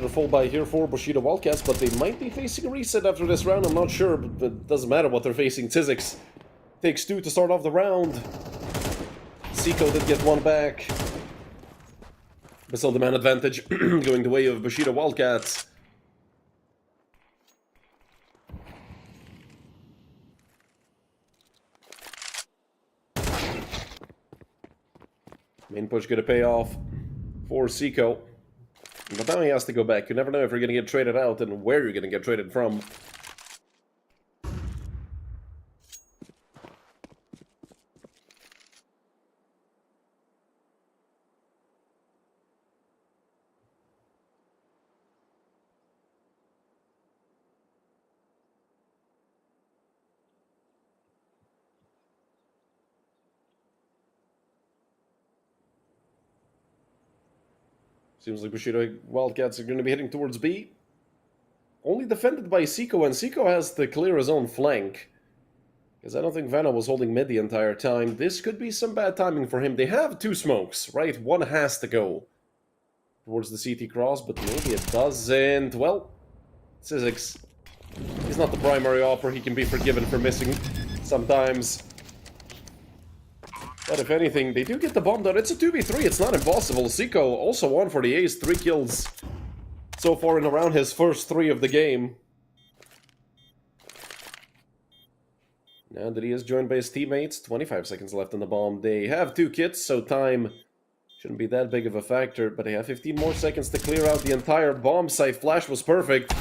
A full buy here for Bushido Wildcats, but they might be facing a reset after this round. I'm not sure, but it doesn't matter what they're facing. Sizix takes 2 to start off the round. Seco did get 1 back. But still the man advantage going the way of Bushido Wildcats. Main push gonna pay off for Seco. But now he has to go back. You never know if you're going to get traded out and where you're going to get traded from. Seems like Bushido Wildcats are going to be heading towards B. Only defended by Seco, and Seco has to clear his own flank. Because I don't think Vano was holding mid the entire time. This could be some bad timing for him. They have 2 smokes, right? One has to go towards the CT cross, but maybe it doesn't. Well, Sizix, he's not the primary offer. He can be forgiven for missing sometimes. But if anything, they do get the bomb down. It's a 2v3, it's not impossible. Seco also won for the ace, 3 kills so far in around his first 3 of the game. Now that he is joined by his teammates, 25 seconds left in the bomb. They have 2 kits, so time shouldn't be that big of a factor, but they have 15 more seconds to clear out the entire bomb site. Flash was perfect.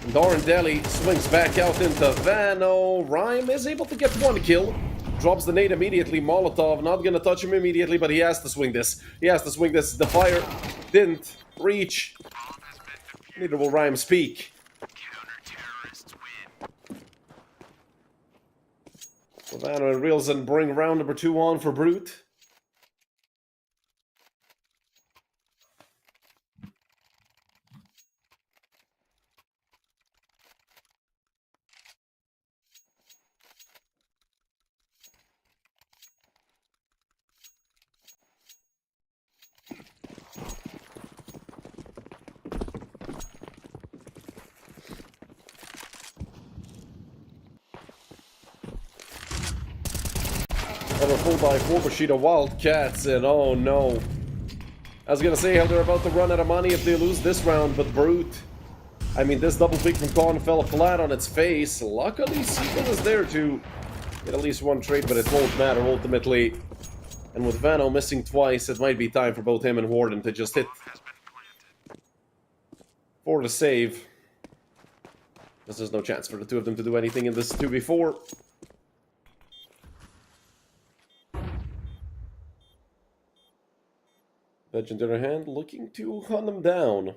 Darndelli swings back out into Vano. Rhyme is able to get 1 kill. Drops the nade immediately. Molotov not gonna touch him immediately, but he has to swing this. He has to swing this. The fire didn't reach. Neither will Rhyme speak. Vano and Reelson bring round number 2 on for Brute. Another full buy for Bushido Wildcats, and oh no. I was gonna say how they're about to run out of money if they lose this round, but Brute I mean, this double pick from Khan fell flat on its face. Luckily, Seagull is there to get at least one trade, but it won't matter ultimately. And with Vano missing twice, it might be time for both him and Warden to just hit for the save. Because there's no chance for the two of them to do anything in this 2v4. Veg, on the other hand, looking to hunt them down.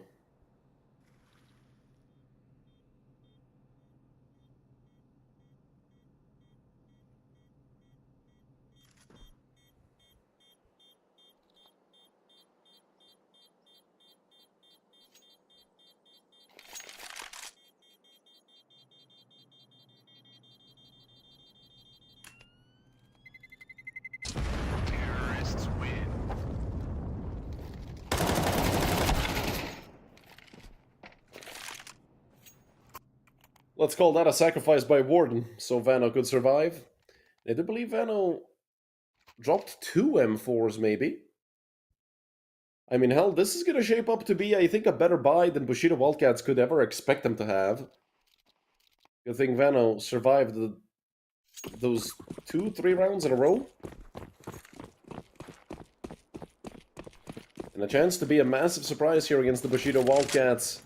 Let's call that a sacrifice by Warden, so Vano could survive. I do believe Vano dropped 2 M4s, maybe. I mean, hell, this is going to shape up to be, I think, a better buy than Bushido Wildcats could ever expect them to have. Good thing Vano survived those 2-3 rounds in a row. And a chance to be a massive surprise here against the Bushido Wildcats.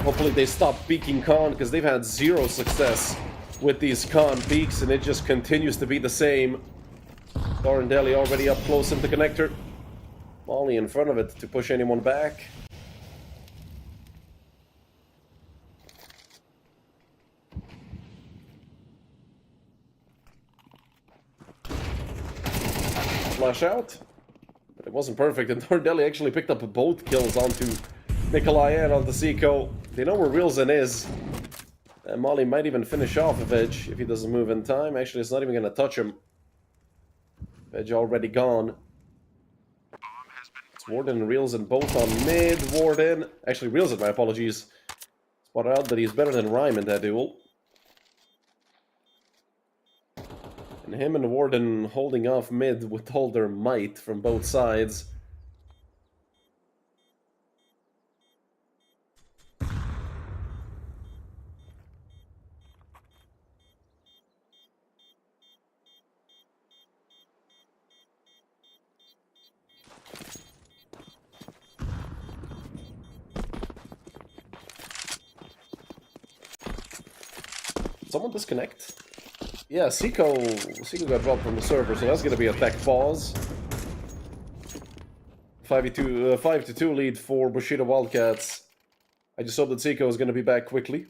Hopefully they stop peeking Khan, because they've had 0 success with these Khan peaks, and it just continues to be the same. Thorndelli already up close into connector. Molly in front of it to push anyone back. Flash out. But it wasn't perfect, and Thorndelli actually picked up both kills onto Nikolai and onto Zico. They know where Reelson is. And Molly might even finish off a Veg if he doesn't move in time. Actually, it's not even going to touch him. Veg already gone. It's Warden and Reelson both on mid. Warden. Actually, Reelson, my apologies. Spotted out that he's better than Rhyme in that duel. And him and Warden holding off mid with all their might from both sides. Someone disconnect? Yeah, Seiko got dropped from the server, so that's going to be a tech pause. 5-2 lead for Bushido Wildcats. I just hope that Seiko is going to be back quickly.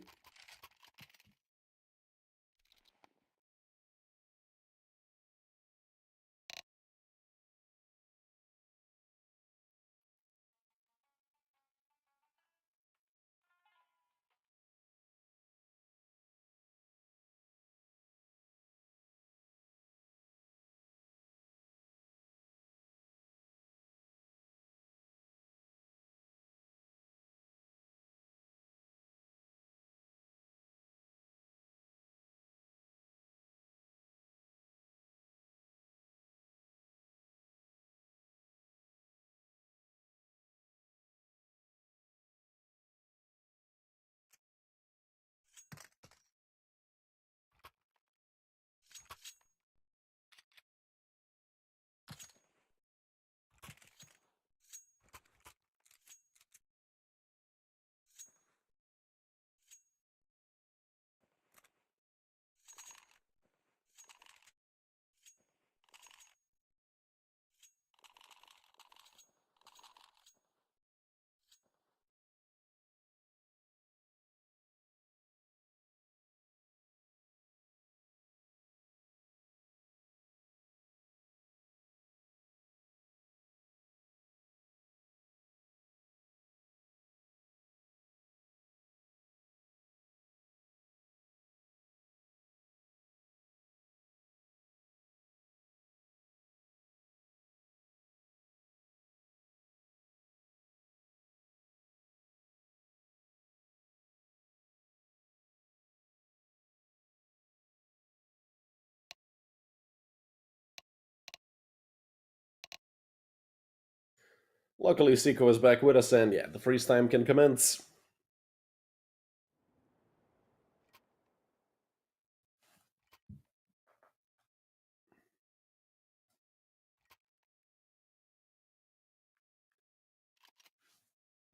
Luckily, Seiko is back with us, and yeah, the freeze time can commence.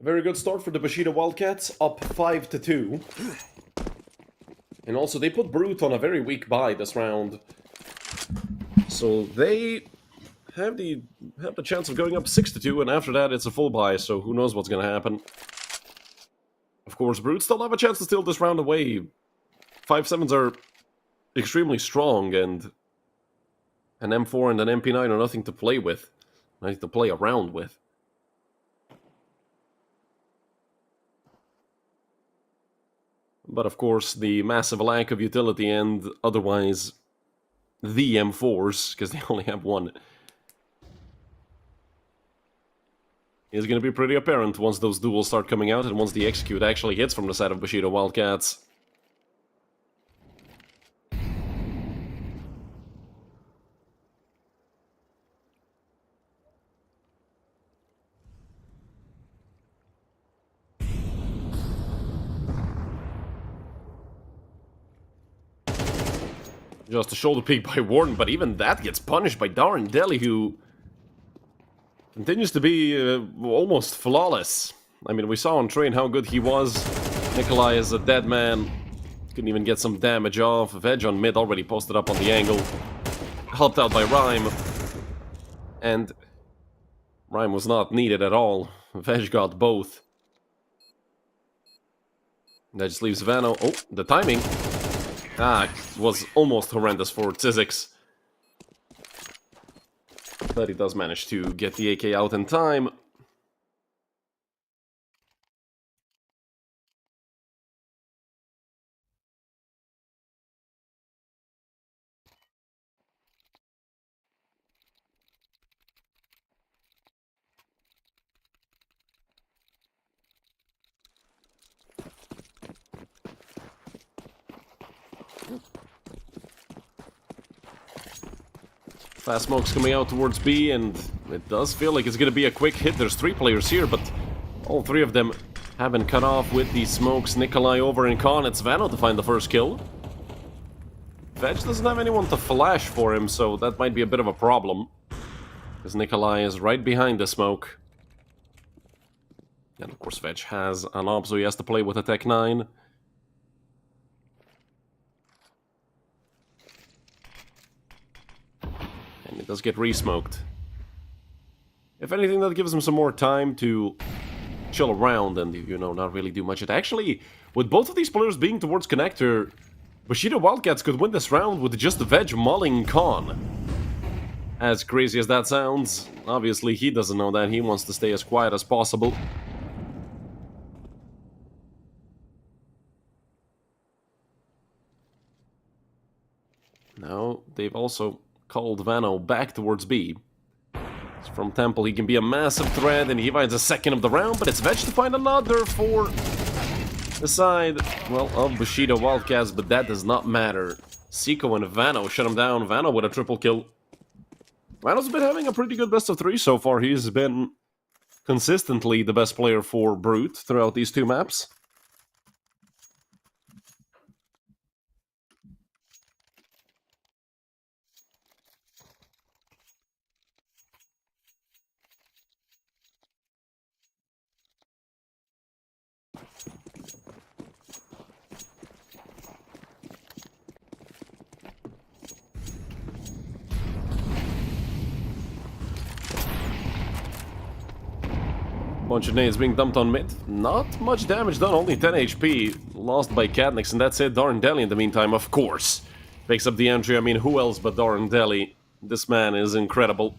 A very good start for the Bushido Wildcats, up 5-2. And also, they put Brute on a very weak bye this round. So they have the chance of going up 6-2, and after that it's a full bye, so who knows what's going to happen. Of course, Brute still have a chance to steal this round away. 5-7s are extremely strong, and an M4 and an MP9 are nothing to play with. Nothing to play around with. But of course, the massive lack of utility and otherwise the M4s, because they only have one, is going to be pretty apparent once those duels start coming out and once the execute actually hits from the side of Bushido Wildcats. Just a shoulder peek by Warden, but even that gets punished by Darren Deli, who continues to be almost flawless. I mean, we saw on train how good he was. Nikolai is a dead man. Couldn't even get some damage off. Veg on mid already posted up on the angle. Helped out by Rhyme. And Rhyme was not needed at all. Veg got both. That just leaves Vano. Oh, the timing. Ah, it was almost horrendous for Tzizix. But he does manage to get the AK out in time. Fast smokes coming out towards B, and it does feel like it's going to be a quick hit. There's 3 players here, but all 3 of them have been cut off with the smokes. Nikolai over in Con. It's Vano to find the first kill. Veg doesn't have anyone to flash for him, so that might be a bit of a problem. Because Nikolai is right behind the smoke. And of course Veg has an op, so he has to play with a Tech 9. And it does get re-smoked. If anything, that gives him some more time to chill around and, you know, not really do much. It actually, with both of these players being towards connector, Bushido Wildcats could win this round with just Veg mulling Con. As crazy as that sounds, obviously he doesn't know that. He wants to stay as quiet as possible. Now, they've also called Vano back towards B. From Temple, he can be a massive threat, and he finds a second of the round, but it's Veg to find another for the side, well, of Bushido Wildcats, but that does not matter. Seiko and Vano shut him down. Vano with a triple kill. Vano's been having a pretty good best of 3 so far. He's been consistently the best player for Brute throughout these 2 maps. Bunch of nades being dumped on mid. Not much damage done, only 10 HP. Lost by Katnix, and that's it. Darren Deli in the meantime, of course, picks up the entry. I mean, who else but Darren Deli? This man is incredible.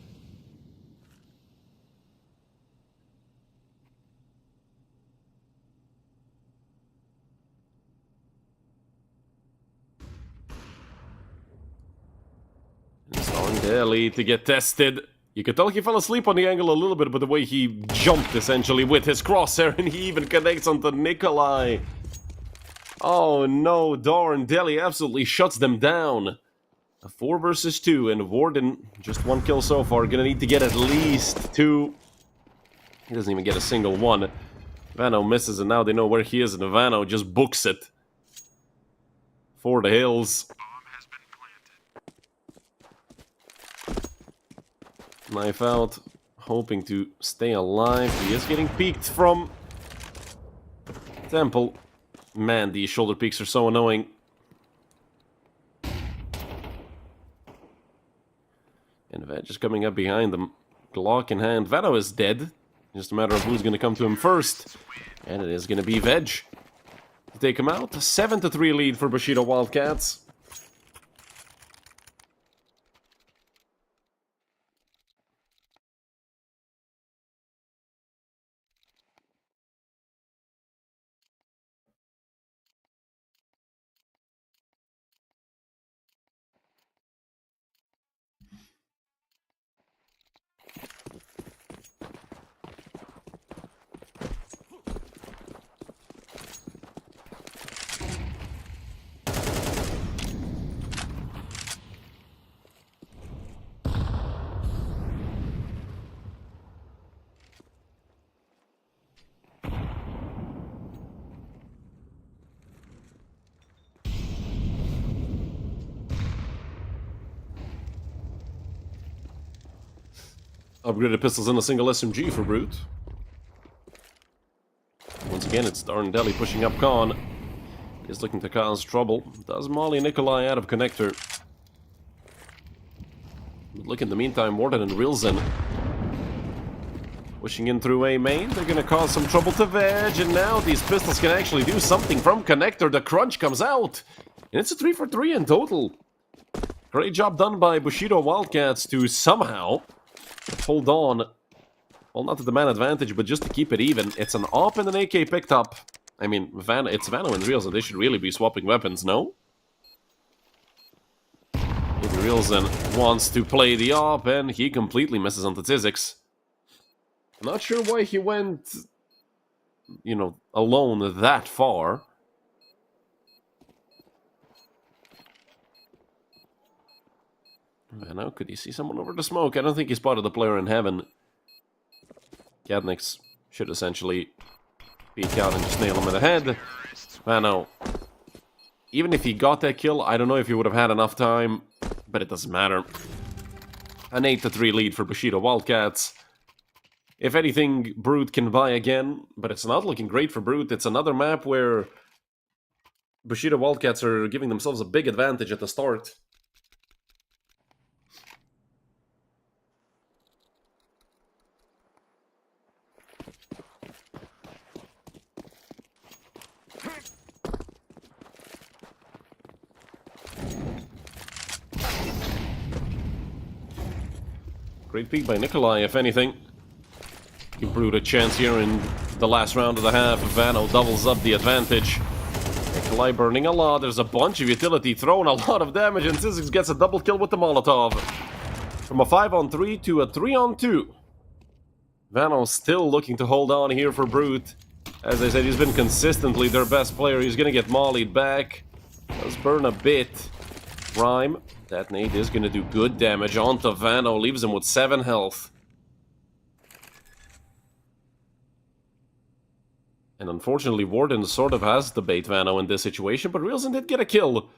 Darren Deli to get tested. You could tell he fell asleep on the angle a little bit, but the way he jumped, essentially, with his crosshair, and he even connects onto Nikolai. Oh no, Darren Deli absolutely shuts them down. A 4 versus 2, and Warden, just 1 kill so far, gonna need to get at least 2. He doesn't even get a single one. Vano misses, and now they know where he is, and Vano just books it for the hills. Knife out, hoping to stay alive. He is getting peeked from Temple. Man, these shoulder peeks are so annoying. And Veg is coming up behind them. Glock in hand. Vano is dead. Just a matter of who's going to come to him first. And it is going to be Veg to take him out. 7-3 lead for Bushido Wildcats. Upgraded pistols and a single SMG for Brute. Once again, it's Darndelli pushing up Khan. He's looking to cause trouble. Does Molly Nikolai out of connector. But look, in the meantime, Warden and Rilzen pushing in through A main. They're going to cause some trouble to Veg, and now these pistols can actually do something from connector. The crunch comes out, and it's a 3 for 3 in total. Great job done by Bushido Wildcats to somehow hold on. Well, not to the man advantage, but just to keep it even. It's an AWP and an AK picked up. I mean, it's Vano and Real, so they should really be swapping weapons, no? Realzen wants to play the AWP, and he completely misses onto Tizix. Not sure why he went, you know, alone that far. Vano, could he see someone over the smoke? I don't think he spotted the player in heaven. Gadnix should essentially peek out and just nail him in the head. Vano, even if he got that kill, I don't know if he would have had enough time, but it doesn't matter. An 8-3 lead for Bushido Wildcats. If anything, Brute can buy again, but it's not looking great for Brute. It's another map where Bushido Wildcats are giving themselves a big advantage at the start. Great peek by Nikolai, if anything. Give Brute a chance here in the last round of the half. Vano doubles up the advantage. Nikolai burning a lot. There's a bunch of utility throwing a lot of damage, and Zizix gets a double kill with the Molotov. From a 5-on-3 to a 3-on-2. Vano still looking to hold on here for Brute. As I said, he's been consistently their best player. He's gonna get mollied back. Does burn a bit. Rhyme. That nade is gonna do good damage onto Vano. Leaves him with 7 health. And unfortunately, Warden sort of has the bait Vano in this situation, but Reelson did get a kill.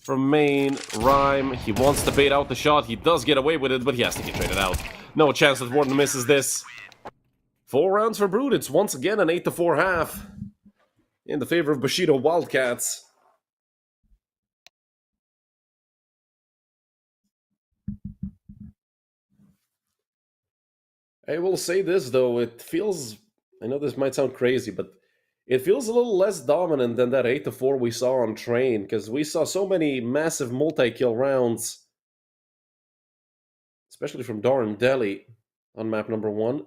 From main, Rhyme, he wants to bait out the shot. He does get away with it, but he has to get traded out. No chance that Warden misses this. 4 rounds for Brute. It's once again an 8-4 half in the favor of Bushido Wildcats. I will say this, though, it feels... I know this might sound crazy, but it feels a little less dominant than that 8-4 we saw on Train, because we saw so many massive multi-kill rounds, especially from Darndelli on map number 1.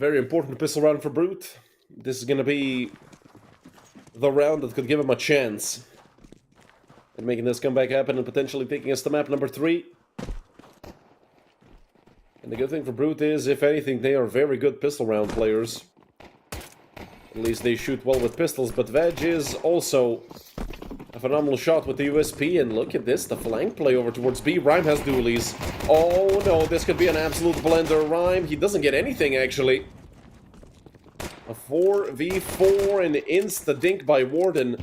very important pistol round for Brute. This is going to be the round that could give him a chance at making this comeback happen and potentially taking us to map number 3. And the good thing for Brute is, if anything, they are very good pistol round players. At least they shoot well with pistols, but Veg is also a phenomenal shot with the USP, and look at this, the flank play over towards B. Rhyme has dualies. Oh no, this could be an absolute blender. Rhyme, he doesn't get anything actually. A 4v4 and insta-dink by Warden.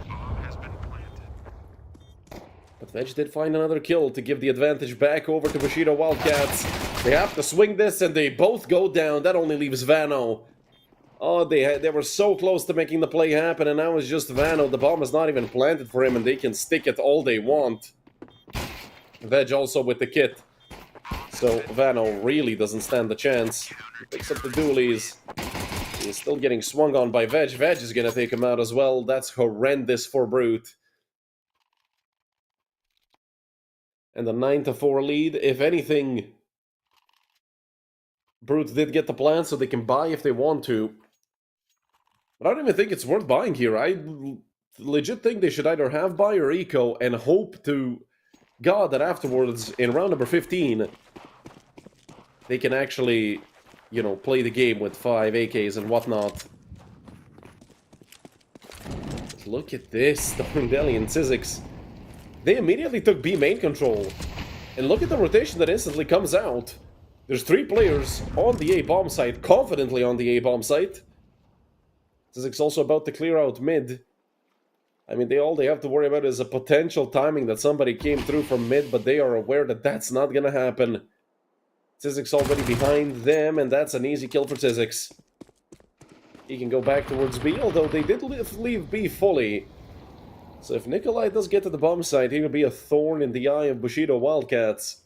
But Veg did find another kill to give the advantage back over to Bushido Wildcats. They have to swing this and they both go down. That only leaves Vano. Oh, they were so close to making the play happen, and now it's just Vano. The bomb is not even planted for him, and they can stick it all they want. Veg also with the kit. So Vano really doesn't stand the chance. He picks up the dualies. He's still getting swung on by Veg. Veg is gonna take him out as well. That's horrendous for Brute. And the 9-4 lead, if anything, Brute did get the plan so they can buy if they want to. But I don't even think it's worth buying here. I legit think they should either have buy or eco and hope to God that afterwards, in round number 15, they can actually, you know, play the game with 5 AKs and whatnot. But look at this, Darndelli and Sizzix. They immediately took B main control. And look at the rotation that instantly comes out. There's 3 players on the A bomb site, confidently on the A bomb site. Sizzix also about to clear out mid. I mean, all they have to worry about is a potential timing that somebody came through from mid, but they are aware that that's not gonna happen. Sizzix already behind them, and that's an easy kill for Sizzix. He can go back towards B, although they did leave B fully. So if Nikolai does get to the bomb site, he will be a thorn in the eye of Bushido Wildcats.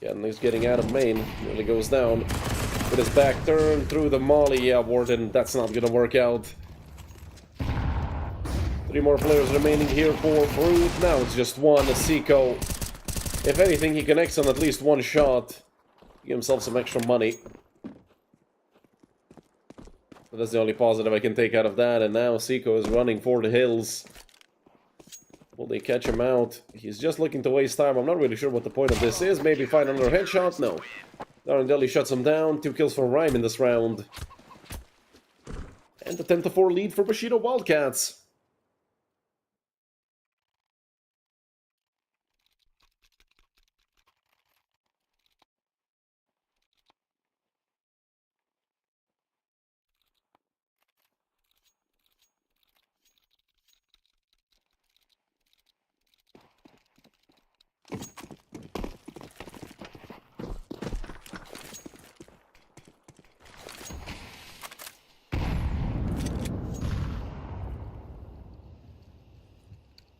Yeah, and he's getting out of main. Nearly goes down. With his back turned through the molly. Yeah, Warden, that's not gonna work out. 3 more players remaining here for Brute. Now it's just one, Seiko. If anything, he connects on at least 1 shot. Give himself some extra money. But that's the only positive I can take out of that. And now Seiko is running for the hills. Will they catch him out? He's just looking to waste time. I'm not really sure what the point of this is. Maybe find another headshot? No. Darndelli shuts him down. 2 kills for Rhyme in this round. And the 10-4 lead for Bushido Wildcats.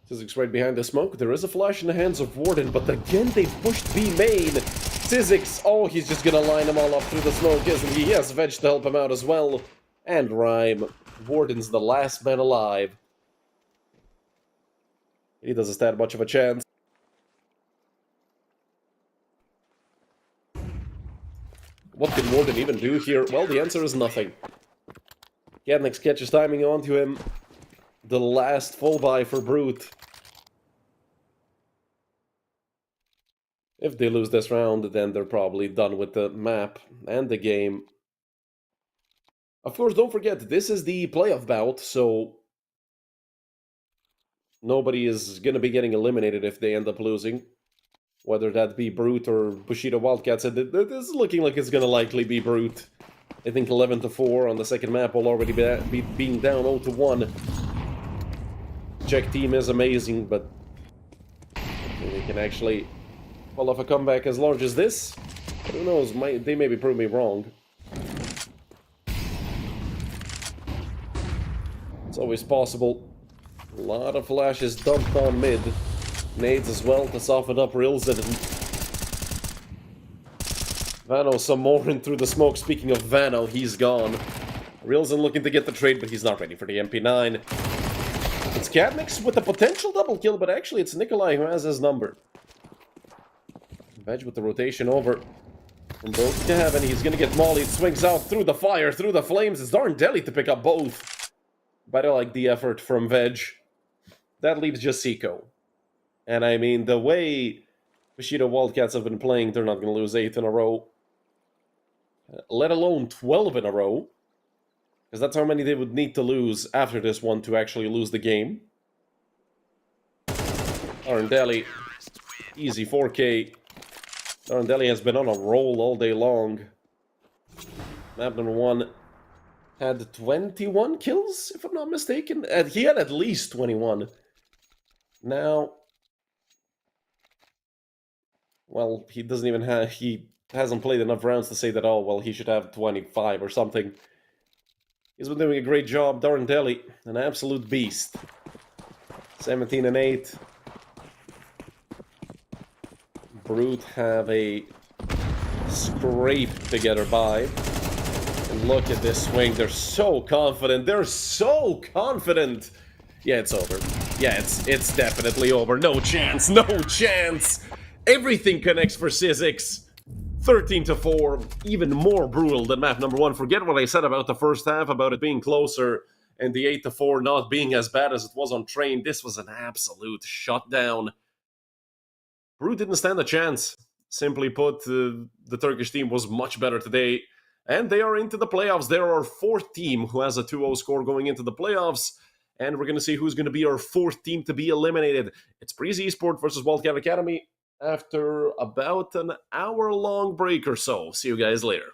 Sizzix right behind the smoke. There is a flash in the hands of Warden, but again they've pushed B main. Sizzix, oh, he's just gonna line them all up through the smoke, isn't he? He has Veg to help him out as well. And Rhyme. Warden's the last man alive. He doesn't stand much of a chance. What can Warden even do here? Well, the answer is nothing. Gadnix catches timing onto him. The last full buy for Brute. If they lose this round, then they're probably done with the map and the game. Of course, don't forget, this is the playoff bout, so nobody is going to be getting eliminated if they end up losing. Whether that be Brute or Bushido Wildcats, this is looking like it's going to likely be Brute. I think 11-4 on the second map will already be being down 0-1. Czech team is amazing, but they can actually pull off a comeback as large as this. Who knows, they maybe prove me wrong. It's always possible. A lot of flashes dumped on mid. Nades as well to soften up Rilzen. Vano some more in through the smoke. Speaking of Vano, he's gone. Rilzen looking to get the trade, but he's not ready for the MP9. It's Gadnix with a potential double kill, but actually it's Nikolai who has his number. Veg with the rotation over from both Cav, and he's gonna get mollied. Swings out through the fire, through the flames. It's darn Deli to pick up both. But I like the effort from Veg. That leaves just Seiko. And I mean, the way Bushido Wildcats have been playing, they're not gonna lose 8 in a row. Let alone 12 in a row. Because that's how many they would need to lose after this one to actually lose the game. Arndeli, easy 4K. Arndeli has been on a roll all day long. Map number 1 had 21 kills, if I'm not mistaken. He had at least 21. Now, well, he doesn't even have... He hasn't played enough rounds to say that, oh, well, he should have 25 or something. He's been doing a great job. Darndeli, an absolute beast. 17 and 8. Brute have a scrape to get her by. And look at this swing. They're so confident. They're so confident. Yeah, it's over. Yeah, it's definitely over. No chance. No chance. Everything connects for Sizzix. 13-4, even more brutal than map number 1. Forget what I said about the first half, about it being closer, and the 8-4 not being as bad as it was on Train. This was an absolute shutdown. Brute didn't stand a chance. Simply put, the Turkish team was much better today, and they are into the playoffs. They're our 4th team who has a 2-0 score going into the playoffs, and we're going to see who's going to be our 4th team to be eliminated. It's Preasy Esports versus Wildcard Academy. After about an hour-long break or so. See you guys later.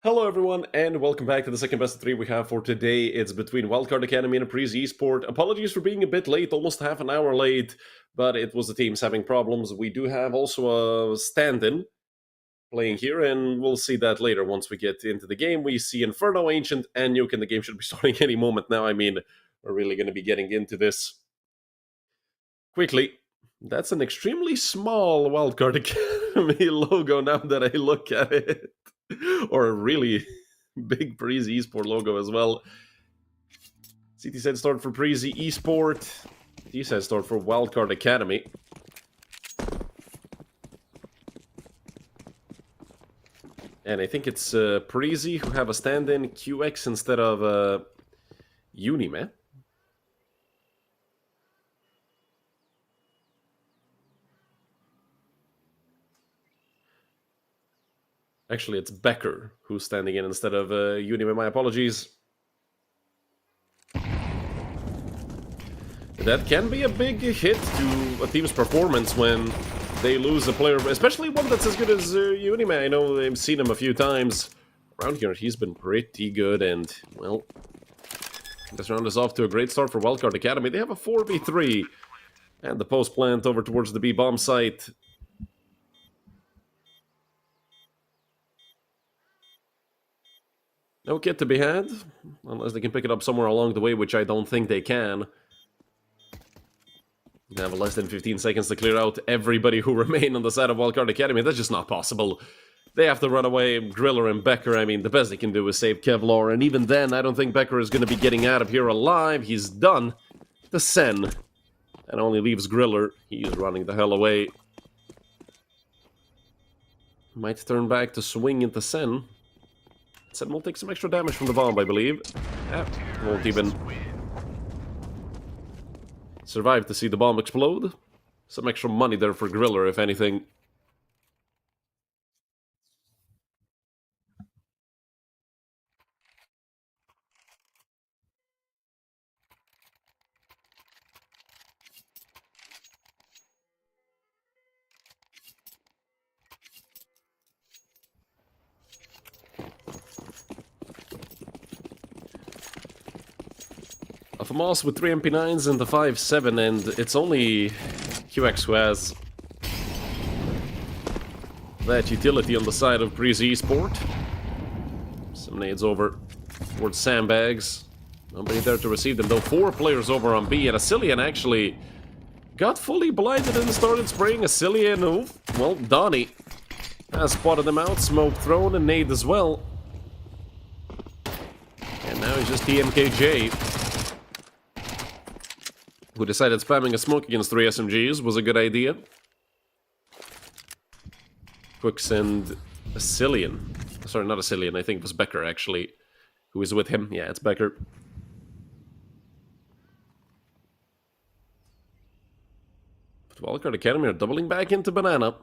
Hello, everyone, and welcome back to the second best of three we have for today. It's between Wildcard Academy and Preasy Esports. Apologies for being a bit late, almost half an hour late, but it was the teams having problems. We do have also a stand-in playing here, and we'll see that later once we get into the game. We see Inferno, Ancient, and Nuke, and the game should be starting any moment now. I mean, we're really going to be getting into this quickly. That's an extremely small Wildcard Academy logo now that I look at it. Or a really big Preasy Esport logo as well. CT said start for Preasy Esport. He said start for Wildcard Academy. And I think it's Preasy who have a stand-in QX instead of Unime. Actually, it's Becker who's standing in instead of Unime. My apologies. That can be a big hit to a team's performance when they lose a player, especially one that's as good as Unime. I know I've seen him a few times around here. He's been pretty good, and, well, this round is off to a great start for Wildcard Academy. They have a 4v3, and the post plant over towards the B-bomb site. No kit to be had, unless they can pick it up somewhere along the way, which I don't think they can. They have less than 15 seconds to clear out everybody who remain on the side of Wildcard Academy. That's just not possible. They have to run away. Griller and Becker, I mean, the best they can do is save Kevlar, and even then, I don't think Becker is going to be getting out of here alive. He's done to Sen, and only leaves Griller. He's running the hell away. Might turn back to swing into Sen. Sen will take some extra damage from the bomb, I believe. Yeah, won't even survive to see the bomb explode. Some extra money there for Griller, if anything. A FAMAS with 3 MP9s and the 5.7, and it's only QX who has that utility on the side of Preasy Esport. Some nades over towards sandbags. Nobody there to receive them, though. 4 players over on B, and Asilian actually got fully blinded and started spraying. Asilian, well, Donnie has spotted them out. Smoke thrown and nade as well. And now he's just TMKJ, who decided spamming a smoke against 3 SMGs was a good idea. Quick send Asilian. Sorry, not Asilian, I think it was Becker, actually, who is with him. Yeah, it's Becker. But Wildcard Academy are doubling back into Banana.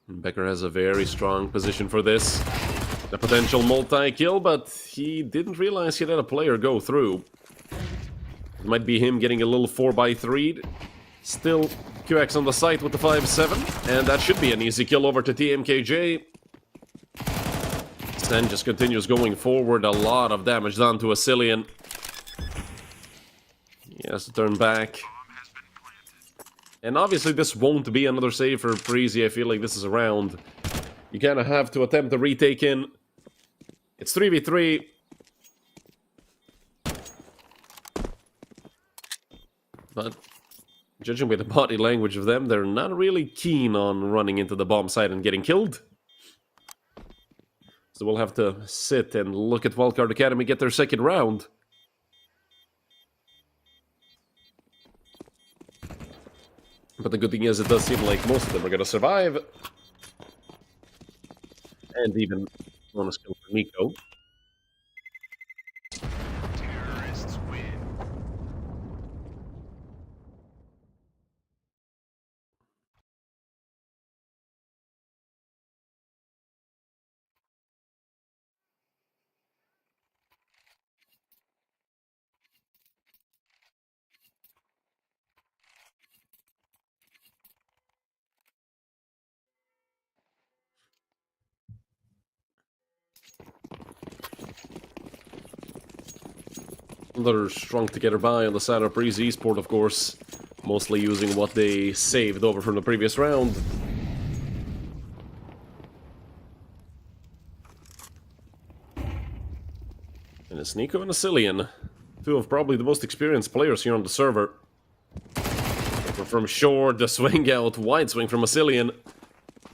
Becker has a very strong position for this. A potential multi-kill, but he didn't realize he let a player go through. It might be him getting a little 4x3. Still, QX on the site with the 5.7, and that should be an easy kill over to TMKJ. Sen just continues going forward, a lot of damage done to Asilian. He has to turn back. And obviously this won't be another save for Preasy. I feel like this is a round you kind of have to attempt a retake in. It's 3v3. But judging by the body language of them, they're not really keen on running into the bomb site and getting killed. So we'll have to sit and look at Wildcard Academy get their second round. But the good thing is, it does seem like most of them are going to survive. And even bonus kill for Nico. Terrorists win. They're strung together by on the side of Preasy Esports, of course. Mostly using what they saved over from the previous round. And it's Nico and Asilian. Two of probably the most experienced players here on the server. From short, the swing out, wide swing from Asilian.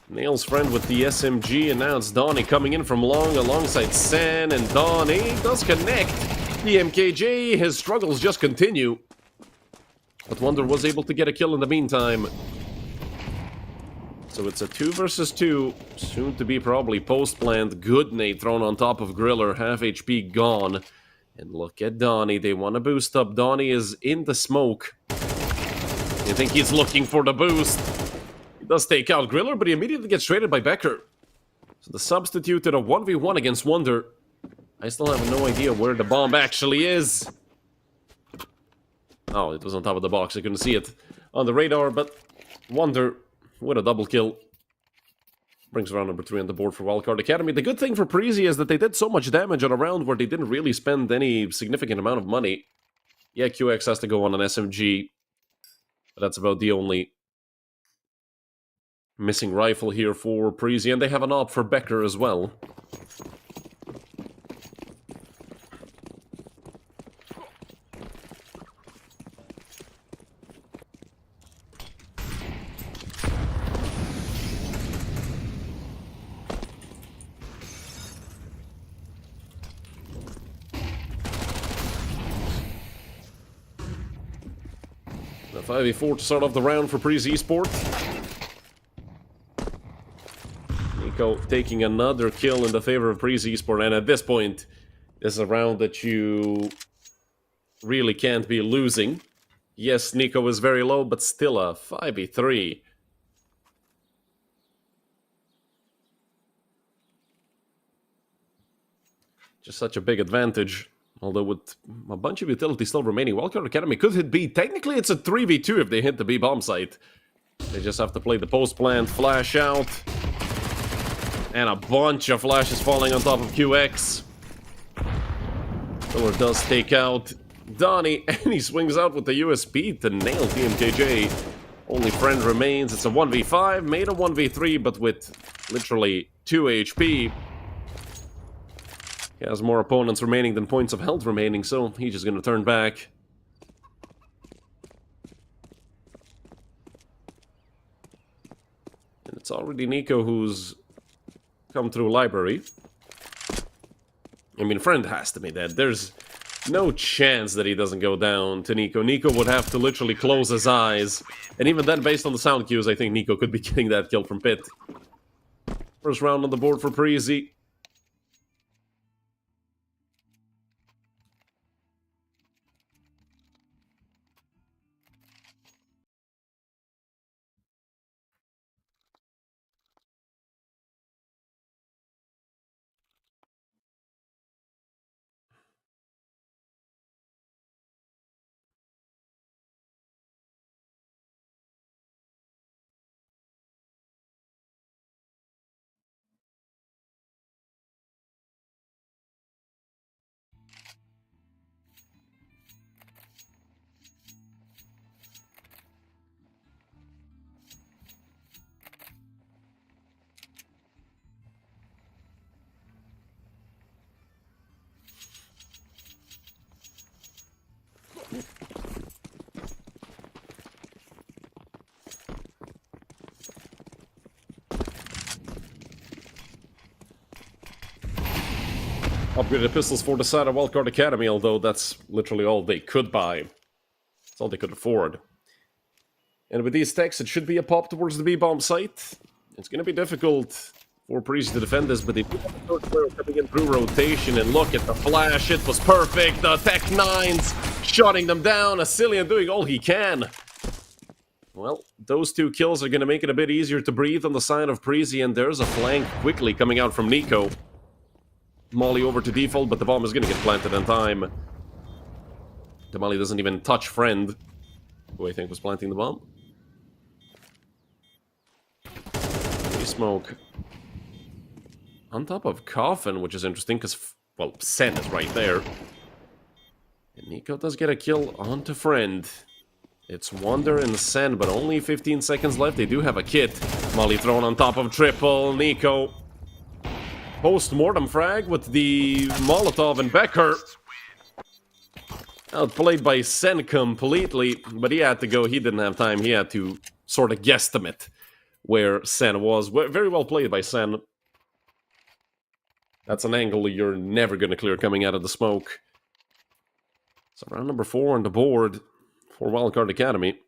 Nails friend with the SMG, and now it's Donnie coming in from long alongside San, and Donnie does connect. The MKJ, his struggles just continue. But Wonder was able to get a kill in the meantime. So it's a 2 versus 2, soon to be probably post-plant. Good nade thrown on top of Griller, half HP gone. And look at Donnie, they want to boost up. Donnie is in the smoke. You think he's looking for the boost. He does take out Griller, but he immediately gets traded by Becker. So the substitute at a 1v1 against Wonder. I still have no idea where the bomb actually is. Oh, it was on top of the box. I couldn't see it on the radar, but Wonder with a double kill. Brings round number 3 on the board for Wildcard Academy. The good thing for Preasy is that they did so much damage on a round where they didn't really spend any significant amount of money. Yeah, QX has to go on an SMG, but that's about the only missing rifle here for Preasy, and they have an op for Becker as well. The 5v4 to start off the round for Preasy Esports. Nico taking another kill in the favor of Preasy Esports, and at this point, this is a round that you really can't be losing. Yes, Nico is very low, but still a 5v3. Just such a big advantage. Although with a bunch of utilities still remaining, Wildcard Academy could hit B. Technically, it's a 3v2 if they hit the B bomb site. They just have to play the post plant, flash out. And a bunch of flashes falling on top of QX. Miller does take out Donnie, and he swings out with the USP to nail TMKJ. Only friend remains. It's a 1v5, made a 1v3, but with literally 2 HP. He has more opponents remaining than points of health remaining, so he's just going to turn back. And it's already Nico who's come through library. I mean, friend has to be dead. There's no chance that he doesn't go down to Nico. Nico would have to literally close his eyes. And even then, based on the sound cues, I think Nico could be getting that kill from Pit. First round on the board for Preasy. Upgraded pistols for the side of Wildcard Academy, although that's literally all they could buy. That's all they could afford. And with these techs, it should be a pop towards the B-bomb site. It's going to be difficult for Preasy to defend this, but they do have a third player coming in through rotation, and look at the flash, it was perfect! The Tech 9s shutting them down, Asilian doing all he can. Well, those 2 kills are going to make it a bit easier to breathe on the side of Preasy, and there's a flank quickly coming out from Nico. Molly over to default, but the bomb is going to get planted in time. Molly doesn't even touch friend, who I think was planting the bomb. Smoke on top of Coffin, which is interesting because, well, Sen is right there. And Nico does get a kill onto Friend. It's Wonder and Sen, but only 15 seconds left. They do have a kit. Molly thrown on top of triple. Nico. Post-mortem frag with the Molotov and Becker. Outplayed by Sen completely, but he had to go. He didn't have time. He had to sort of guesstimate where Sen was. Very well played by Sen. That's an angle you're never going to clear coming out of the smoke. So round number 4 on the board for Wildcard Academy.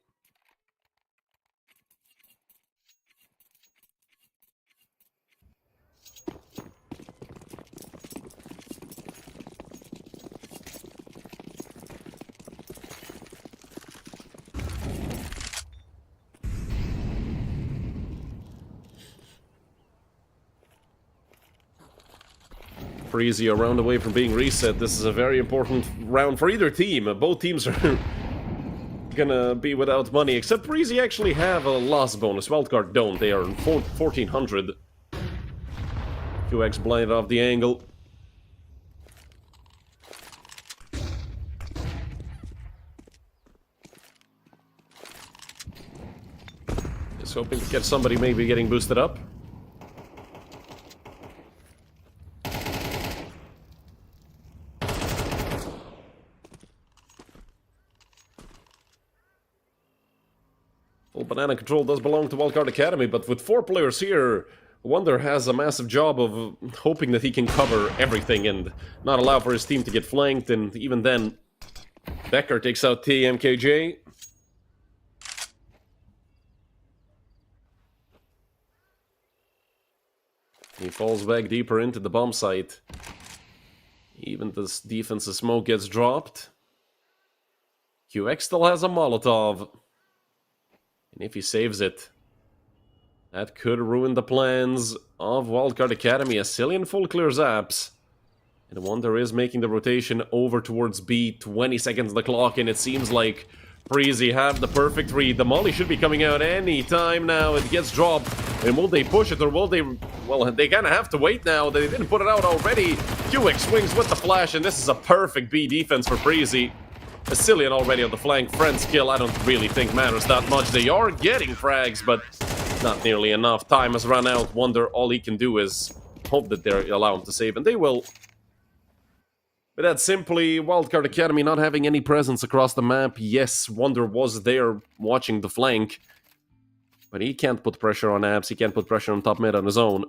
Preasy a round away from being reset. This is a very important round for either team. Both teams are gonna be without money, except Preasy actually have a loss bonus. Wildcard don't. They are in 1400. QX blinded off the angle. Just hoping to get somebody maybe getting boosted up. Well, banana control does belong to Wildcard Academy, but with 4 players here, Wonder has a massive job of hoping that he can cover everything and not allow for his team to get flanked, and even then, Becker takes out TMKJ. He falls back deeper into the bomb site. Even this defensive smoke gets dropped. QX still has a Molotov. And if he saves it, that could ruin the plans of Wildcard Academy. A Cillian full clears apps. And Wonder is making the rotation over towards B. 20 seconds on the clock, and it seems like Preasy have the perfect read. The molly should be coming out any time now. It gets dropped. And will they push it, or will they... Well, they kind of have to wait now. They didn't put it out already. QX swings with the flash, and this is a perfect B defense for Preasy. A Cillian already on the flank. Friend's kill, I don't really think matters that much. They are getting frags, but not nearly enough. Time has run out. Wonder all he can do is hope that they allow him to save, and they will. But that's simply Wildcard Academy not having any presence across the map. Yes, Wonder was there watching the flank, but he can't put pressure on apps. He can't put pressure on top mid on his own.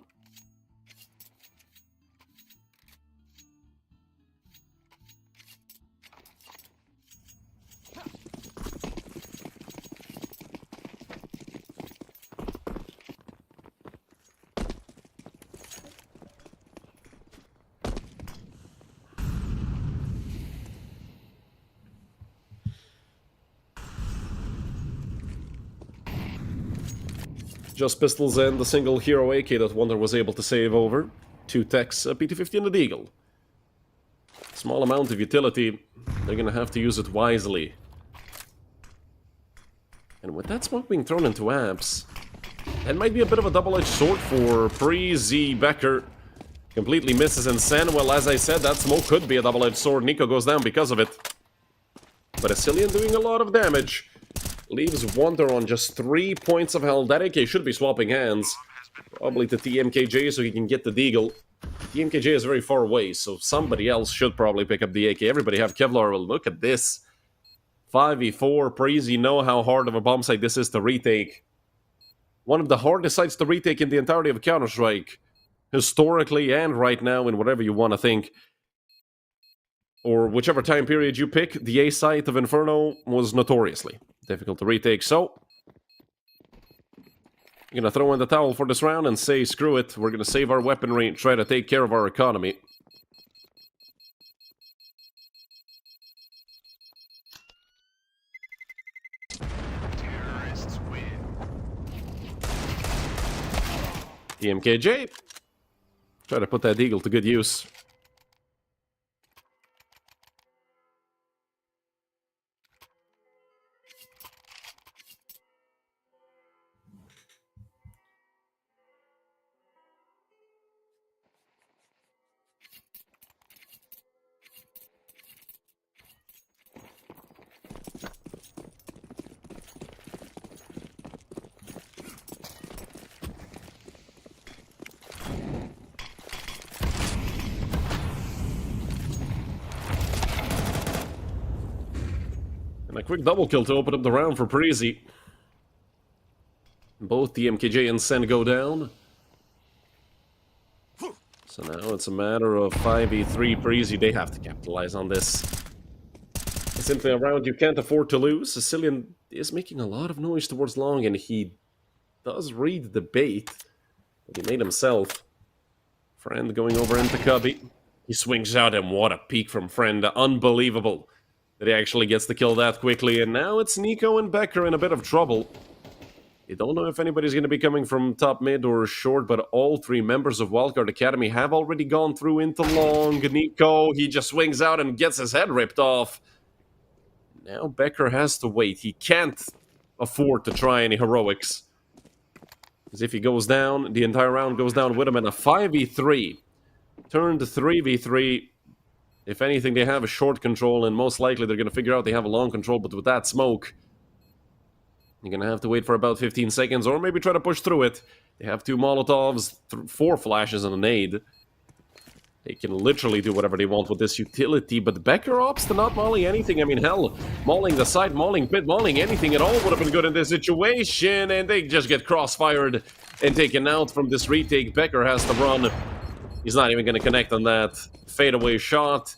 Just pistols and the single hero AK that Wonder was able to save over. 2 techs, a PT-50 and a Deagle. Small amount of utility. They're gonna have to use it wisely. And with that smoke being thrown into apps, that might be a bit of a double-edged sword for Preasy. Becker completely misses, and Sen, well, as I said, that smoke could be a double-edged sword. Nico goes down because of it. But a Cillian doing a lot of damage. Leaves Wonder on just 3 points of health. That AK should be swapping hands. Probably to TMKJ so he can get the Deagle. TMKJ is very far away, so somebody else should probably pick up the AK. Everybody have Kevlar. Well, look at this. 5v4. Preasy know how hard of a bomb site this is to retake. One of the hardest sites to retake in the entirety of Counter-Strike. Historically and right now, in whatever you want to think. Or whichever time period you pick, the A site of Inferno was notoriously difficult to retake, so I'm gonna throw in the towel for this round and say, screw it, we're gonna save our weaponry and try to take care of our economy. Terrorists win. TMKJ. Try to put that Deagle to good use. And a quick double kill to open up the round for Preasy. Both the MKJ and Sen go down. So now it's a matter of 5v3 Preasy. They have to capitalize on this. It's simply a round you can't afford to lose. Sicilian is making a lot of noise towards long, and he does read the bait that he made himself. Friend going over into Cubby. He swings out, and what a peek from Friend. Unbelievable that he actually gets the kill that quickly. And now it's Nico and Becker in a bit of trouble. You don't know if anybody's going to be coming from top mid or short, but all three members of Wildcard Academy have already gone through into long. Nico, he just swings out and gets his head ripped off. Now Becker has to wait. He can't afford to try any heroics. Because if he goes down, the entire round goes down with him in a 5v3. Turned to 3v3. If anything, they have a short control, and most likely they're going to figure out they have a long control, but with that smoke, you're going to have to wait for about 15 seconds, or maybe try to push through it. They have 2 Molotovs, 4 flashes, and a nade. They can literally do whatever they want with this utility, but Becker opts to not molly anything. I mean, hell, mauling the side, mauling pit, mauling anything at all would have been good in this situation, and they just get crossfired and taken out from this retake. Becker has to run. He's not even going to connect on that fadeaway shot.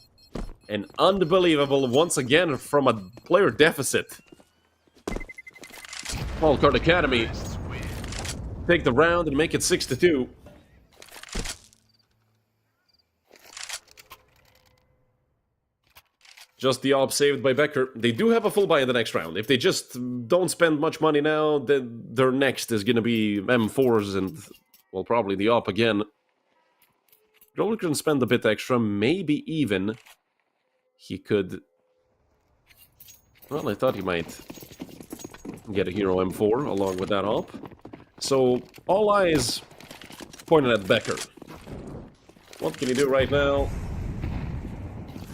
And unbelievable, once again, from a player deficit. Wildcard Academy take the round and make it 6-2. Just the op saved by Becker. They do have a full buy in the next round. If they just don't spend much money now, then their next is going to be M4s and, well, probably the op again. Roller can spend a bit extra, maybe even he could... Well, I thought he might get a hero M4 along with that op. So, all eyes pointed at Becker. What can he do right now?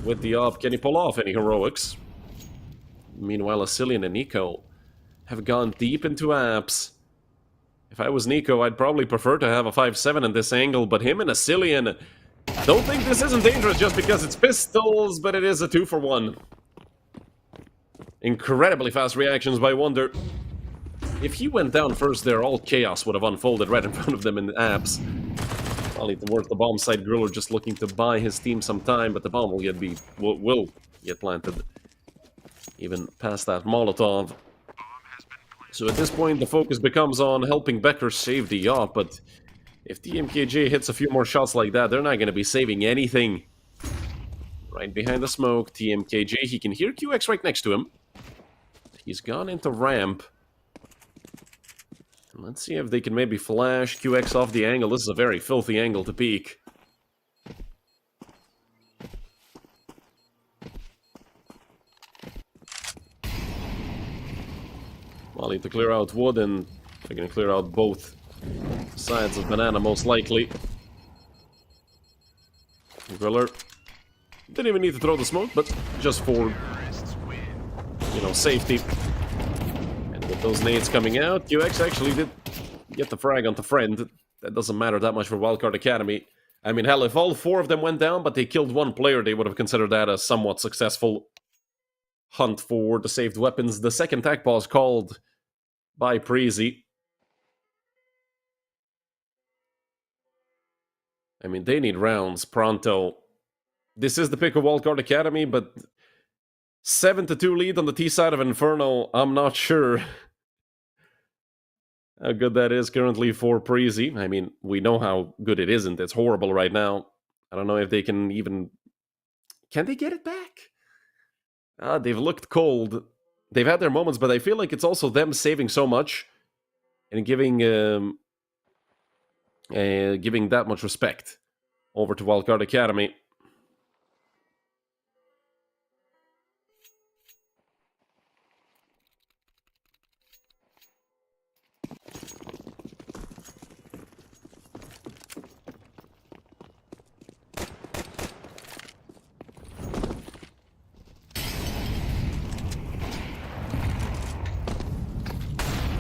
With the op, can he pull off any heroics? Meanwhile, Asilian and Nico have gone deep into apps. If I was Nico, I'd probably prefer to have a 5-7 in this angle, but him and Asilian don't think this isn't dangerous just because it's pistols, but it is a 2-for-1. Incredibly fast reactions by Wonder. If he went down first there, all chaos would have unfolded right in front of them in the apps. Probably towards the bomb site, Griller just looking to buy his team some time, but the bomb will get planted. Even past that Molotov. So at this point, the focus becomes on helping Becker save the op, but if the MKJ hits a few more shots like that, they're not going to be saving anything. Right behind the smoke, TMKJ, he can hear QX right next to him. He's gone into ramp. Let's see if they can maybe flash QX off the angle. This is a very filthy angle to peek. I'll need to clear out wood, and they're going to clear out both sides of banana, most likely. Griller didn't even need to throw the smoke, but just for, you know, safety. And with those nades coming out, QX actually did get the frag onto Friend. That doesn't matter that much for Wildcard Academy. I mean, hell, if all 4 of them went down, but they killed 1 player, they would have considered that a somewhat successful hunt for the saved weapons. The second tac pause called by Preasy. I mean, they need rounds pronto. This is the pick of Wildcard Academy, but 7-2 lead on the T side of Inferno. I'm not sure how good that is currently for Preasy. I mean, we know how good it isn't. It's horrible right now. I don't know if they can even... Can they get it back? They've looked cold. They've had their moments, but I feel like it's also them saving so much and giving that much respect over to Wildcard Academy.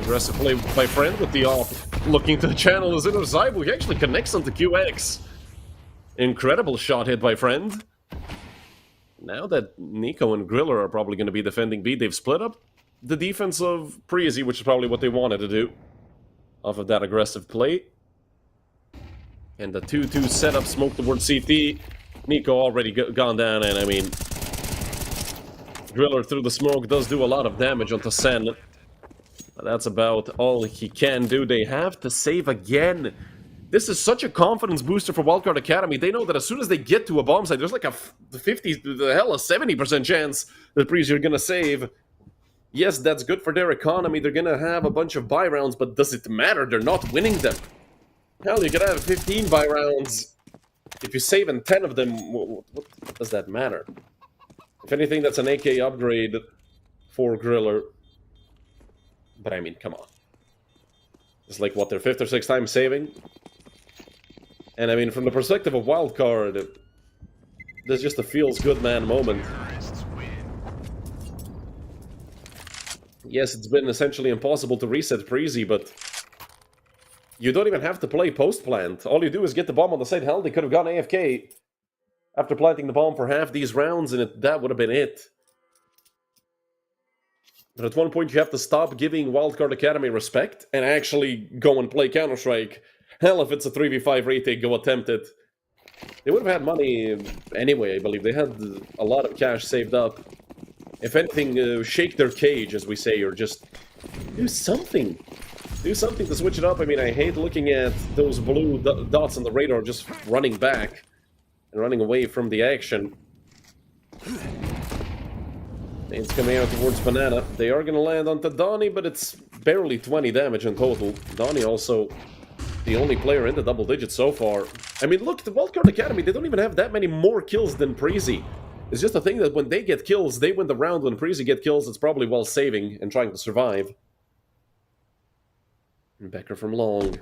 Aggressive play by Friend with the op, looking to channel his inner side. He actually connects onto QX. Incredible shot hit by Friend. Now that Nico and Griller are probably going to be defending B, they've split up the defense of Preasy, which is probably what they wanted to do off of that aggressive play. And the 2-2 setup, smoke towards CT. Nico already gone down, and I mean, Driller through the smoke does do a lot of damage onto Sen. But that's about all he can do. They have to save again. This is such a confidence booster for Wildcard Academy. They know that as soon as they get to a bomb site, there's like a 50, the hell, a 70% chance that Preasy are gonna save. Yes, that's good for their economy. They're gonna have a bunch of buy rounds, but does it matter? They're not winning them. Hell, you could have 15 buy rounds. If you save in 10 of them, what does that matter? If anything, that's an AK upgrade for Griller. But I mean, come on. It's like, what, their 5th or 6th time saving? And I mean, from the perspective of Wildcard, there's just a feels-good man moment. Terrorists win. Yes, it's been essentially impossible to reset Preasy, but you don't even have to play post-plant. All you do is get the bomb on the side. Hell, they could have gone AFK after planting the bomb for half these rounds, and that would have been it. But at one point, you have to stop giving Wildcard Academy respect and actually go and play Counter-Strike. Hell, if it's a 3v5 retake, go attempt it. They would have had money anyway, I believe. They had a lot of cash saved up. If anything, shake their cage, as we say, or just do something. Do something to switch it up. I mean, I hate looking at those blue dots on the radar just running back and running away from the action. It's coming out towards Banana. They are going to land onto Donnie, but it's barely 20 damage in total. Donnie also the only player in the double digits so far. I mean, look, the Wildcard Academy, they don't even have that many more kills than Preasy. It's just a thing that when they get kills, they win the round. When Preasy get kills, it's probably while saving and trying to survive. Becker from long.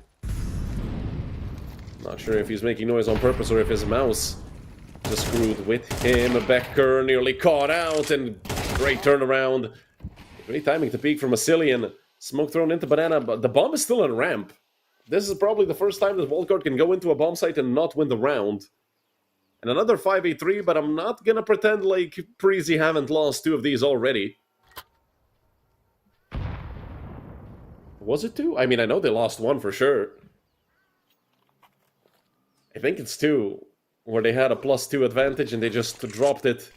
Not sure if he's making noise on purpose or if his mouse just screwed with him. Becker nearly caught out, and great turnaround. Great timing to peek from Asilian. Smoke thrown into Banana, but the bomb is still on ramp. This is probably the first time that Wildcard can go into a bomb site and not win the round. And another 5v3, but I'm not gonna pretend like Preasy haven't lost 2 of these already. Was it 2? I mean, I know they lost 1 for sure. I think it's 2, where they had a +2 advantage and they just dropped it.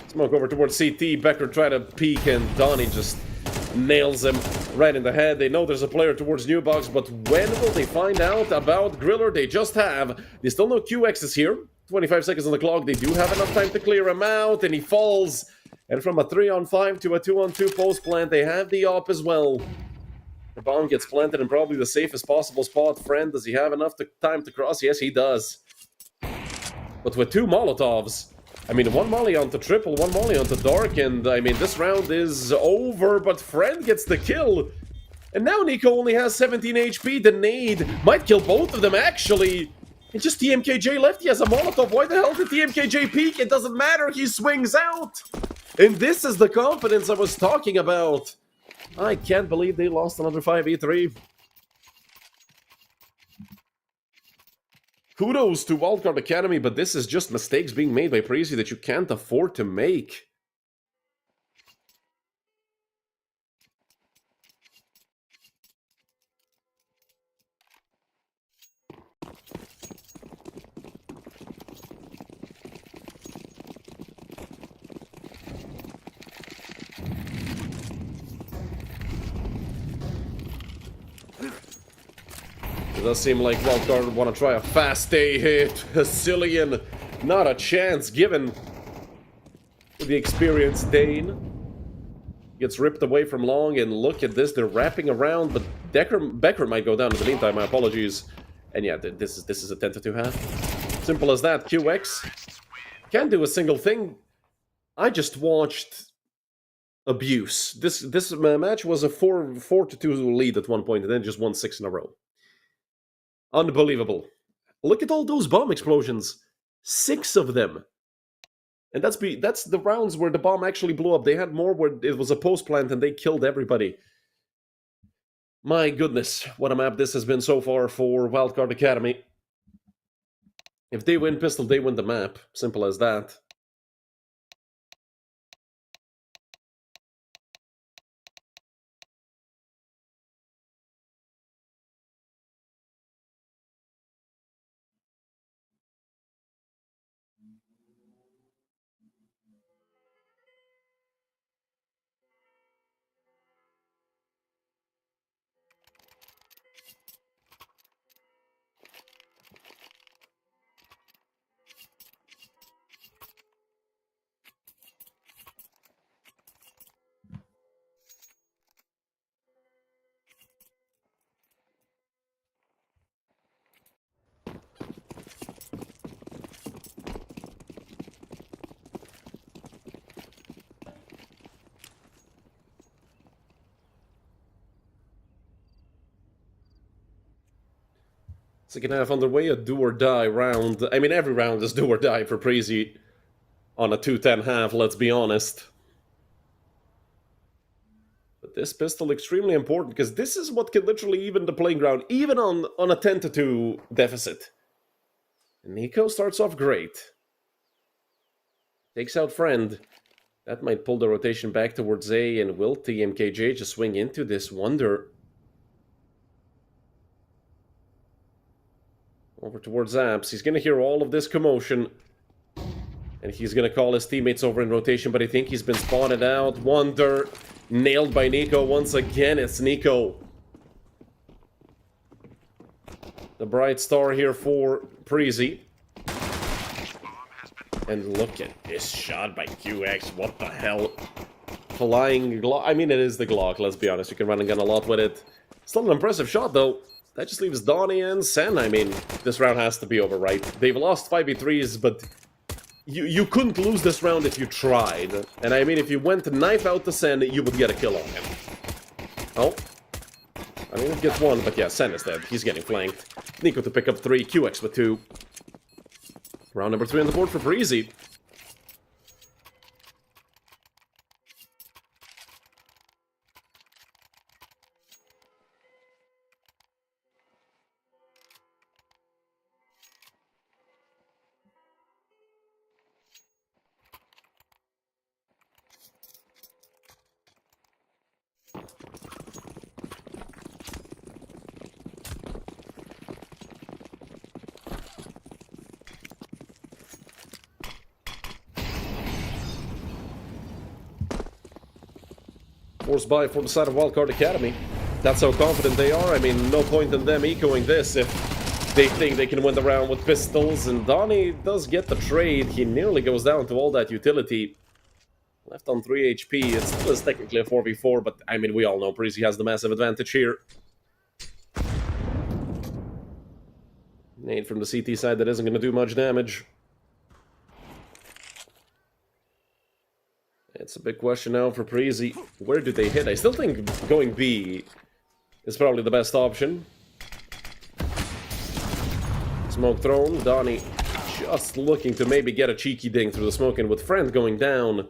Smoke over towards CT, Becker tried to peek and Donnie just nails him right in the head. They know there's a player towards New Box, but when will they find out about Griller? They just have. They still know QX is here. 25 seconds on the clock. They do have enough time to clear him out, and he falls. And from a 3-on-5 to a 2-on-2 post plant, they have the op as well. The bomb gets planted in probably the safest possible spot. Friend, does he have enough time to cross? Yes, he does. But with 2 Molotovs, I mean, 1 molly onto triple, 1 molly onto dark, and I mean, this round is over, but Friend gets the kill. And now Nico only has 17 HP. The nade might kill both of them, actually. It's just TMKJ left. He has a Molotov. Why the hell did TMKJ peek? It doesn't matter. He swings out. And this is the confidence I was talking about. I can't believe they lost another 5v3. Kudos to Wildcard Academy, but this is just mistakes being made by Preasy that you can't afford to make. It does seem like Wildcard want to try a fast day hit. Cillian, not a chance given the experienced Dane. Gets ripped away from long, and look at this, they're wrapping around, but Becker might go down in the meantime, my apologies. And yeah, this is a 10-2 half. Simple as that. QX can't do a single thing. I just watched abuse. This match was a 4-2 lead at one point, and then just won 6 in a row. Unbelievable. Look at all those bomb explosions. 6 of them. And that's the rounds where the bomb actually blew up. They had more where it was a post plant and they killed everybody. My goodness, what a map this has been so far for Wildcard Academy. If they win Pistol, they win the map. Simple as that. Second half underway, a do-or-die round. I mean, every round is do-or-die for Preasy on a 2-10 half, let's be honest. But this pistol extremely important, because this is what can literally even the playing ground, even on a 10-2 deficit. And Nico starts off great. Takes out Friend. That might pull the rotation back towards A, and will TMKJ just swing into this Wonder? Over towards Apps. He's going to hear all of this commotion. And he's going to call his teammates over in rotation, but I think he's been spotted out. Wonder nailed by Nico once again. It's Nico. The bright star here for Preasy. And look at this shot by QX. What the hell? Flying Glock. I mean, it is the Glock, let's be honest. You can run and gun a lot with it. Still an impressive shot, though. That just leaves Donnie and Sen. I mean, this round has to be over, right? They've lost 5v3s, but you couldn't lose this round if you tried. And I mean, if you went to knife out to Sen, you would get a kill on him. Oh. I mean, it gets one, but yeah, Sen is dead. He's getting flanked. Nico to pick up 3, QX with 2. Round number 3 on the board for Preasy. Force buy for the side of Wildcard Academy. That's how confident they are. I mean, no point in them echoing this if they think they can win the round with pistols. And Donnie does get the trade. He nearly goes down to all that utility. Left on 3 HP. It still is technically a 4v4, but I mean, we all know Preasy has the massive advantage here. Nade from the CT side that isn't going to do much damage. It's a big question now for Preasy. Where do they hit? I still think going B is probably the best option. Smoke thrown. Donnie just looking to maybe get a cheeky ding through the smoke, and with Friend going down,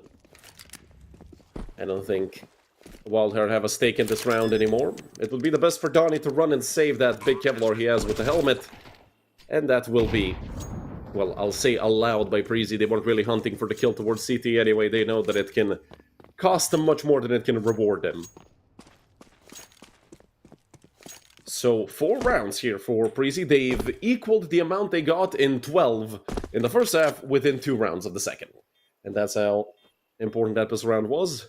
I don't think Wildcard have a stake in this round anymore. It would be the best for Donnie to run and save that big Kevlar he has with the helmet. And that will be, well, I'll say allowed by Preasy. They weren't really hunting for the kill towards CT anyway. They know that it can cost them much more than it can reward them. So 4 rounds here for Preasy. They've equaled the amount they got in 12 in the first half within 2 rounds of the second. And that's how important that this round was.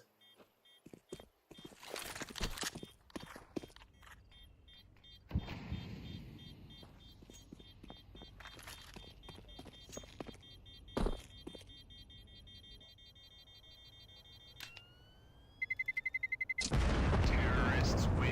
Terrorists win.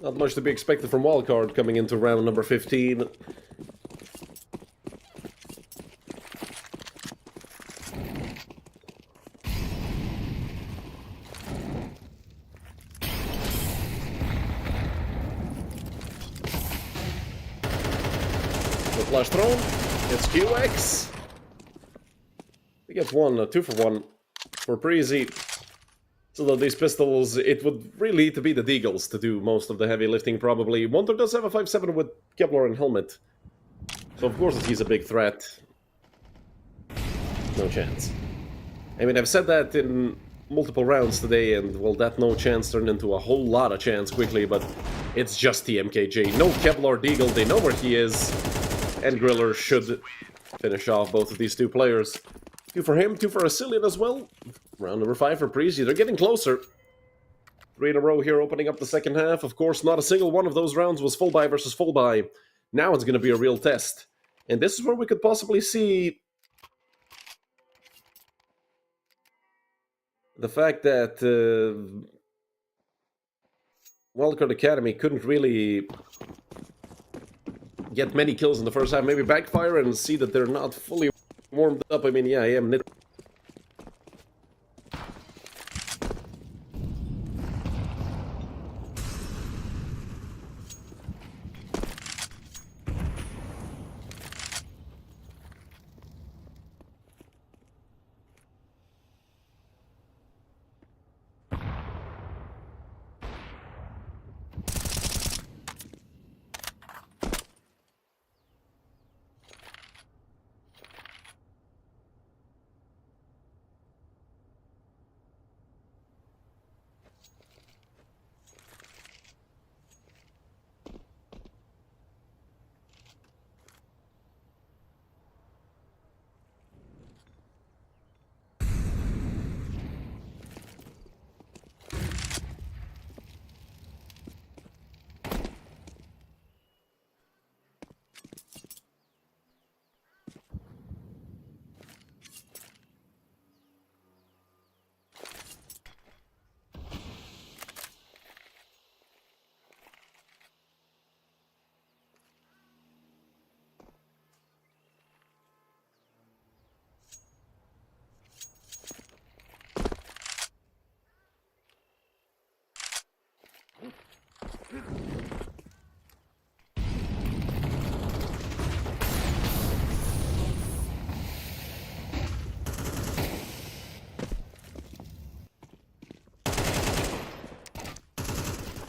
Not much to be expected from Wildcard coming into round number 15. The flash thrown. It's QX. We get 1, 2 for 1 for Preasy. So that these pistols, it would really need to be the Deagles to do most of the heavy lifting, probably. Wonder does have a 5.7 with Kevlar and helmet. So of course he's a big threat. No chance. I mean, I've said that in multiple rounds today, and well, that no chance turned into a whole lot of chance quickly, but it's just TMKJ. No Kevlar Deagle, they know where he is. And Griller should finish off both of these 2 players. 2 for him, 2 for Asilian as well. Round number 5 for Preasy. They're getting closer. 3 in a row here opening up the second half. Of course, not a single one of those rounds was full buy versus full buy. Now it's going to be a real test. And this is where we could possibly see the fact that Wildcard Academy couldn't really get many kills in the first half, maybe backfire and see that they're not fully warmed up. I mean, yeah, I am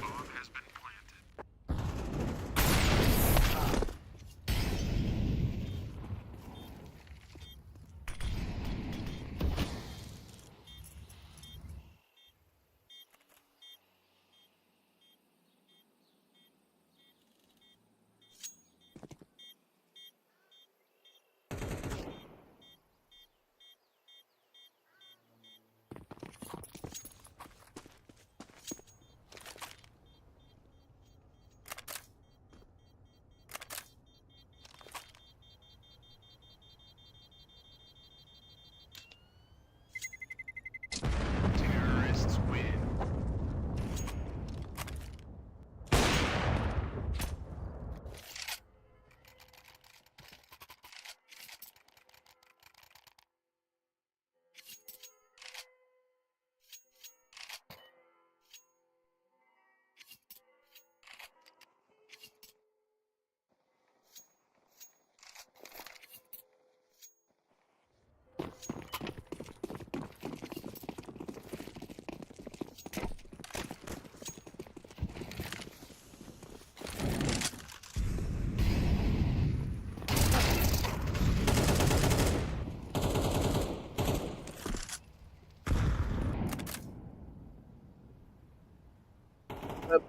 Bomb has been planted. Terrorists win.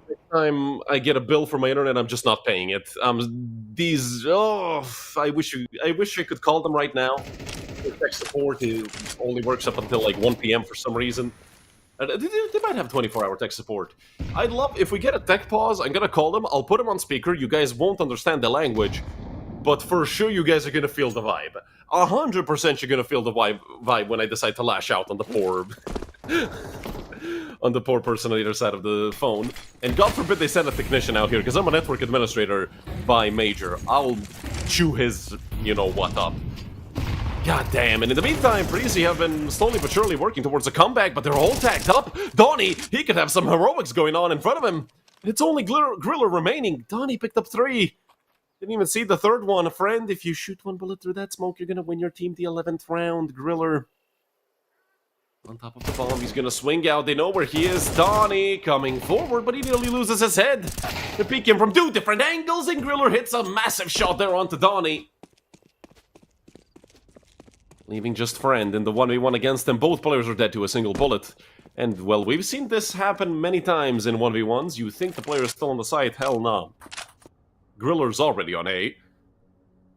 next time I get a bill for my internet, I'm just not paying it. I wish I could call them right now. Their tech support only works up until like 1 p.m. for some reason. They might have 24-hour tech support. I'd love if we get a tech pause. I'm gonna call them. I'll put them on speaker. You guys won't understand the language, but for sure you guys are gonna feel the vibe. 100% you're gonna feel the vibe when I decide to lash out on the poor on the poor person on the other side of the phone. And God forbid they send a technician out here, because I'm a network administrator by major. I'll chew his you-know-what up. God damn, and in the meantime, Preasy have been slowly but surely working towards a comeback, but they're all tagged up. Donnie, he could have some heroics going on in front of him. It's only Griller remaining. Donnie picked up 3. Didn't even see the third one. Friend, if you shoot 1 bullet through that smoke, you're gonna win your team the 11th round. Griller on top of the bomb, he's gonna swing out. They know where he is. Donnie coming forward, but he nearly loses his head. They peek him from 2 different angles, and Griller hits a massive shot there onto Donnie. Leaving just Friend in the 1v1 against them. Both players are dead to a single bullet. And, well, we've seen this happen many times in 1v1s. You think the player is still on the site? Hell no. Griller's already on A.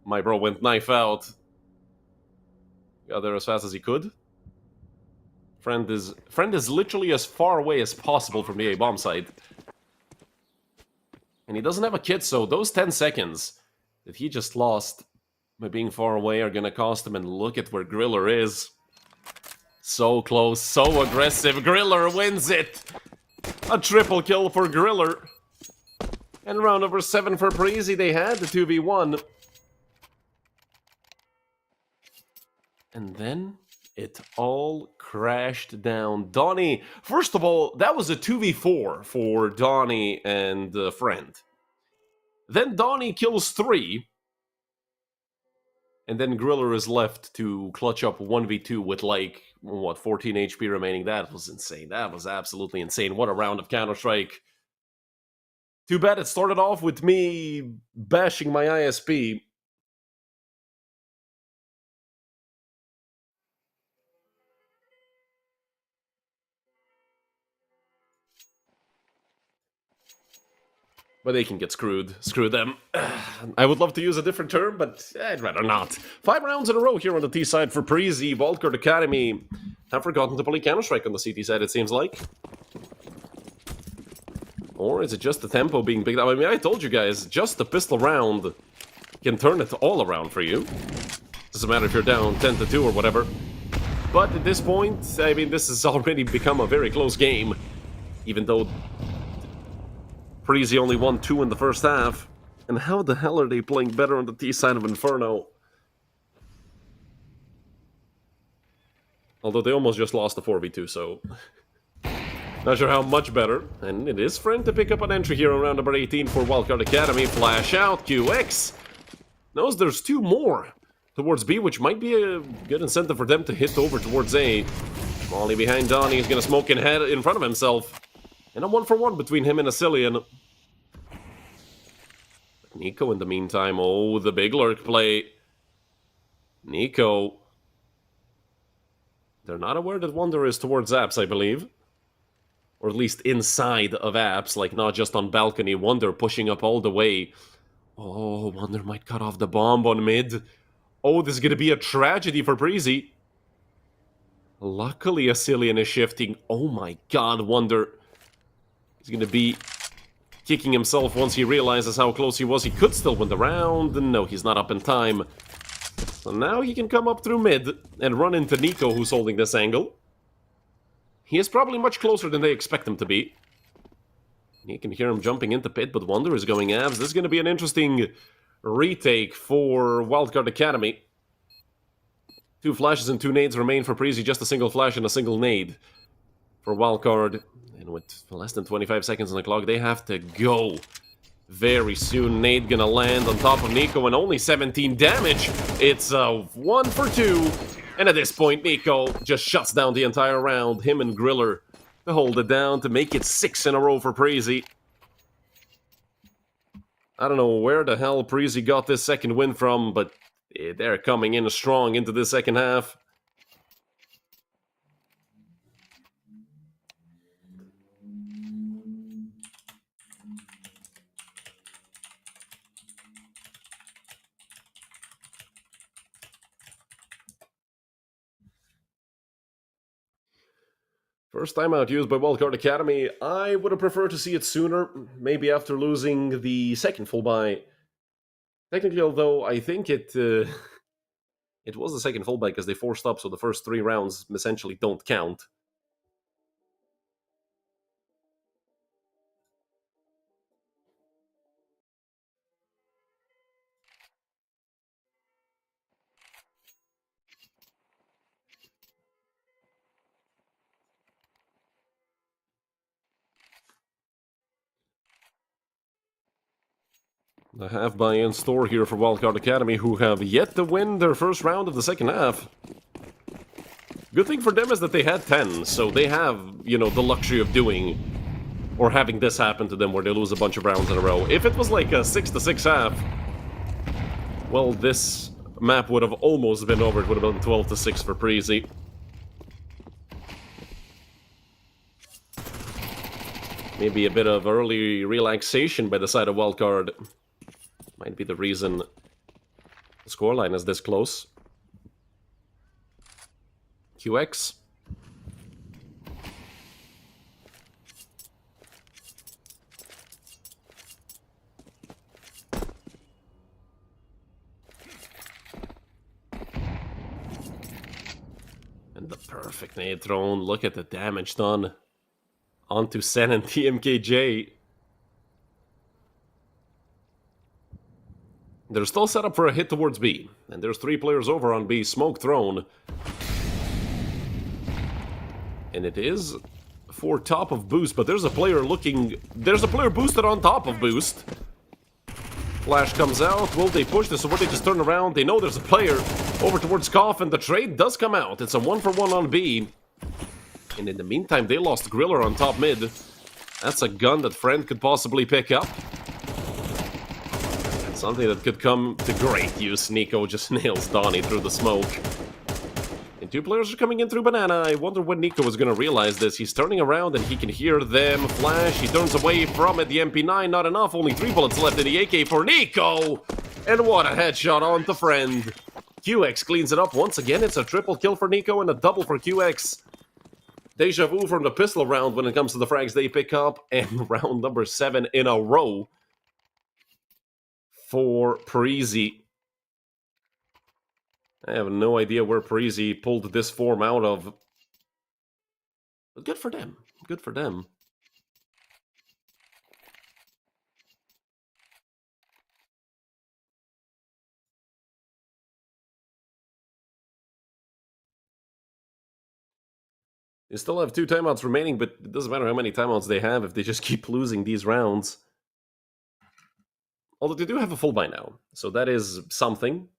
My bro went knife out. Got there as fast as he could. Friend is literally as far away as possible from the A bomb site. And he doesn't have a kit, so those 10 seconds that he just lost by being far away are gonna cost him, and look at where Griller is. So close, so aggressive. Griller wins it. A triple kill for Griller. And round number 7 for Preasy. They had the 2v1. And then it all crashed down. Donnie, first of all, that was a 2v4 for Donnie and a friend. Then Donnie kills 3. And then Griller is left to clutch up 1v2 with like, what, 14 HP remaining. That was insane. That was absolutely insane. What a round of Counter-Strike. Too bad it started off with me bashing my ISP. But they can get screwed. Screw them. I would love to use a different term, but I'd rather not. 5 rounds in a row here on the T side for Preasy. Wildcard Academy have forgotten to play Counter-Strike on the CT side, it seems like. Or is it just the tempo being picked up? I mean, I told you guys, just the pistol round can turn it all around for you. Doesn't matter if you're down 10-2 or whatever. But at this point, I mean, this has already become a very close game. Even though Preasy only won 2 in the first half. And how the hell are they playing better on the T side of Inferno? Although they almost just lost the 4v2, so not sure how much better. And it is friend to pick up an entry here on round number 18 for Wildcard Academy. Flash out, QX. Knows there's 2 more towards B, which might be a good incentive for them to hit over towards A. Molly behind Donnie is going to smoke in front of himself. And a 1-for-1 between him and Asilian. Nico in the meantime, oh, the big lurk play. Nico. They're not aware that Wonder is towards Apps, I believe. Or at least inside of Apps, like not just on balcony. Wonder pushing up all the way. Oh, Wonder might cut off the bomb on mid. Oh, this is going to be a tragedy for Preasy. Luckily, Asilian is shifting. Oh my god, Wonder. He's going to be kicking himself once he realizes how close he was. He could still win the round. No, he's not up in time. So now he can come up through mid and run into Nico, who's holding this angle. He is probably much closer than they expect him to be. You can hear him jumping into pit, but Wonder is going abs. This is going to be an interesting retake for Wildcard Academy. 2 flashes and 2 nades remain for Preasy. Just a single flash and a single nade for Wildcard. And with less than 25 seconds on the clock, they have to go very soon. Nade gonna land on top of Nico and only 17 damage. It's a 1 for 2. And at this point, Nico just shuts down the entire round. Him and Griller to hold it down to make it 6 in a row for Preasy. I don't know where the hell Preasy got this second win from, but they're coming in strong into the second half. First timeout used by Wildcard Academy. I would have preferred to see it sooner, maybe after losing the second full buy. Technically, although, I think it was the second full buy because they forced up, so the first 3 rounds essentially don't count. The half buy in store here for Wildcard Academy, who have yet to win their first round of the second half. Good thing for them is that they had 10, so they have, you know, the luxury of doing, or having this happen to them where they lose a bunch of rounds in a row. If it was like a 6-6 half, well, this map would have almost been over. It would have been 12-6 for Preasy. Maybe a bit of early relaxation by the side of Wildcard might be the reason the scoreline is this close. QX. And the perfect nade thrown. Look at the damage done onto Sen and TMKJ. They're still set up for a hit towards B. And there's 3 players over on B. Smoke thrown. And it is for top of boost, but there's a player looking... There's a player boosted on top of boost. Flash comes out. Will they push this, or will they just turn around? They know there's a player over towards Coffin. The trade does come out. It's a 1-for-1 on B. And in the meantime, they lost Griller on top mid. That's a gun that Friend could possibly pick up. Something that could come to great use. Nico just nails Donnie through the smoke. And 2 players are coming in through Banana. I wonder when Nico is going to realize this. He's turning around and he can hear them. Flash, he turns away from it. The MP9, not enough. Only 3 bullets left in the AK for Nico. And what a headshot on the Friend. QX cleans it up once again. It's a triple kill for Nico and a double for QX. Deja vu from the pistol round when it comes to the frags they pick up. And round number 7 in a row for Preasy. I have no idea where Preasy pulled this form out of. But good for them. Good for them. They still have 2 timeouts remaining, but it doesn't matter how many timeouts they have if they just keep losing these rounds. Although they do have a full buy now, so that is something.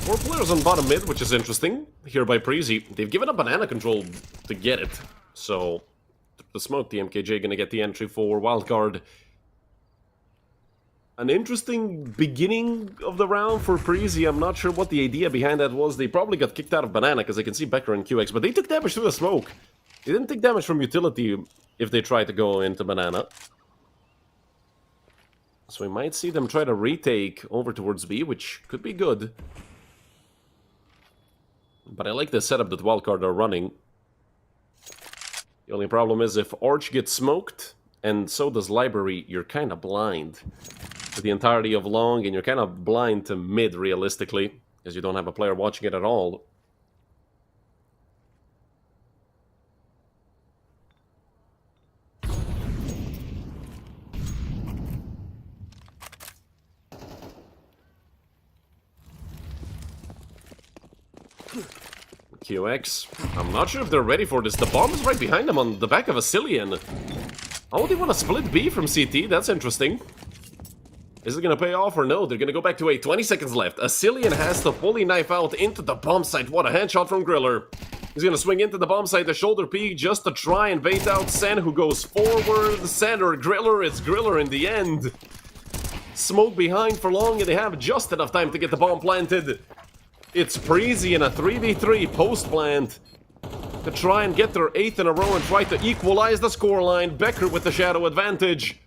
Four players on bottom mid, which is interesting. Here by Preasy. They've given up banana control to get it. So, the smoke, the MKJ gonna get the entry for Wildcard. An interesting beginning of the round for Preasy. I'm not sure what the idea behind that was. They probably got kicked out of banana because they can see Becker and QX, but they took damage through the smoke. They didn't take damage from utility if they tried to go into banana. So we might see them try to retake over towards B, which could be good. But I like the setup that Wildcard are running. The only problem is if Arch gets smoked, and so does Library, you're kind of blind to the entirety of long, and you're kind of blind to mid, realistically, because you don't have a player watching it at all. QX. I'm not sure if they're ready for this. The bomb is right behind them on the back of a Cillian. Oh, they want to split B from CT. That's interesting. Is it going to pay off or no? They're going to go back to A. 20 seconds left. A Cillian has to fully knife out into the bomb site. What a headshot from Griller. He's going to swing into the bomb site, the shoulder peek, just to try and bait out Sen, who goes forward. Sen or Griller. It's Griller in the end. Smoke behind for long, and they have just enough time to get the bomb planted. It's Preasy in a 3v3 post-plant to try and get their 8th in a row and try to equalize the scoreline. Becker with the shadow advantage.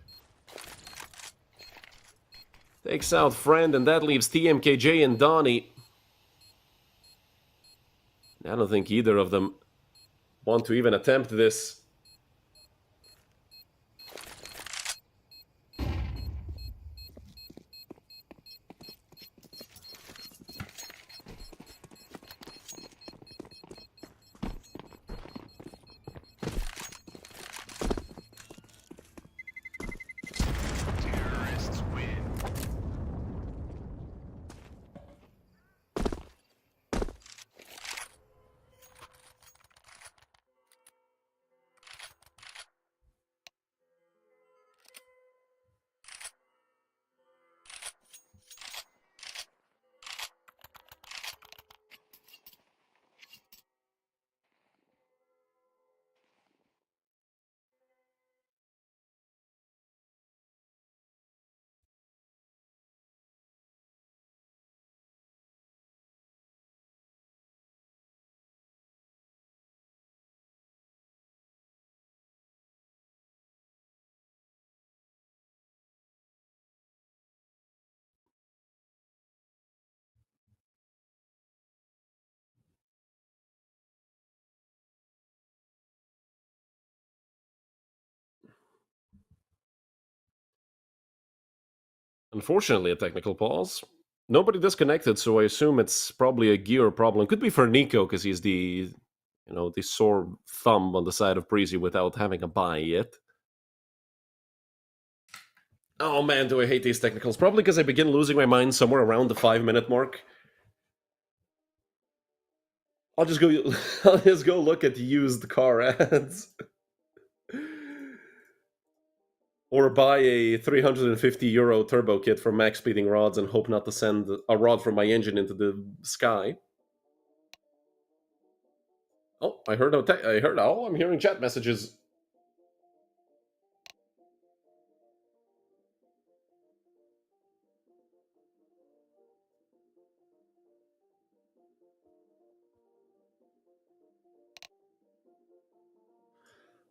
Takes out Friend, and that leaves TMKJ and Donnie. I don't think either of them want to even attempt this. Terrorists win. Unfortunately, a technical pause. Nobody disconnected, so I assume it's probably a gear problem. Could be for Nico because he's the sore thumb on the side of Preasy without having a buy yet. Oh man, do I hate these technicals. Probably because I begin losing my mind somewhere around the 5-minute mark. I'll just go look at used car ads. Or buy a 350 euro turbo kit from Max Speeding Rods and hope not to send a rod from my engine into the sky. Oh, I'm hearing chat messages.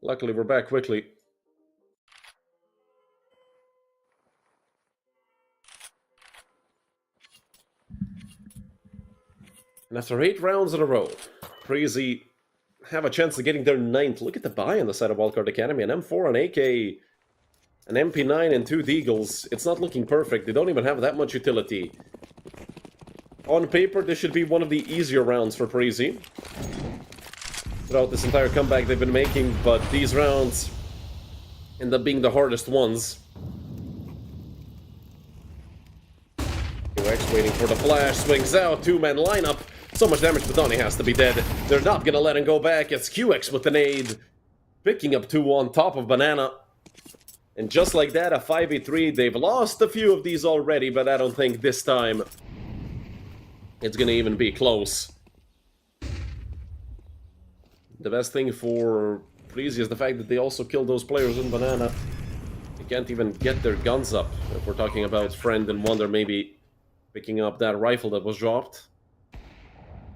Luckily, we're back quickly. And after 8 rounds in a row, Preasy have a chance of getting their 9th. Look at the buy on the side of Wildcard Academy. An M4, an AK, an MP9, and 2 Deagles. It's not looking perfect. They don't even have that much utility. On paper, this should be one of the easier rounds for Preasy throughout this entire comeback they've been making, but these rounds end up being the hardest ones. QX waiting for the flash, swings out, 2-man lineup. So much damage, but Donnie has to be dead. They're not gonna let him go back. It's QX with the nade, picking up 2 on top of Banana. And just like that, a 5v3. They've lost a few of these already, but I don't think this time it's gonna even be close. The best thing for Preasy is the fact that they also killed those players in Banana. They can't even get their guns up. If we're talking about Friend and Wonder maybe picking up that rifle that was dropped.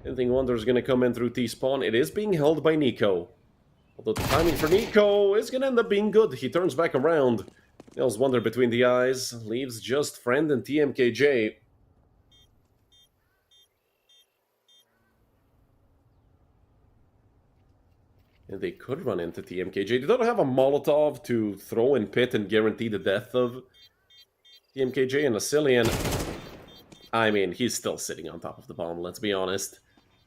I think Wonder is going to come in through T-spawn. It is being held by Nico. Although the timing for Nico is going to end up being good. He turns back around. Nails Wonder between the eyes. Leaves just Friend and TMKJ. And they could run into TMKJ. They don't have a Molotov to throw in pit and guarantee the death of TMKJ and Asilian. I mean, he's still sitting on top of the bomb, let's be honest.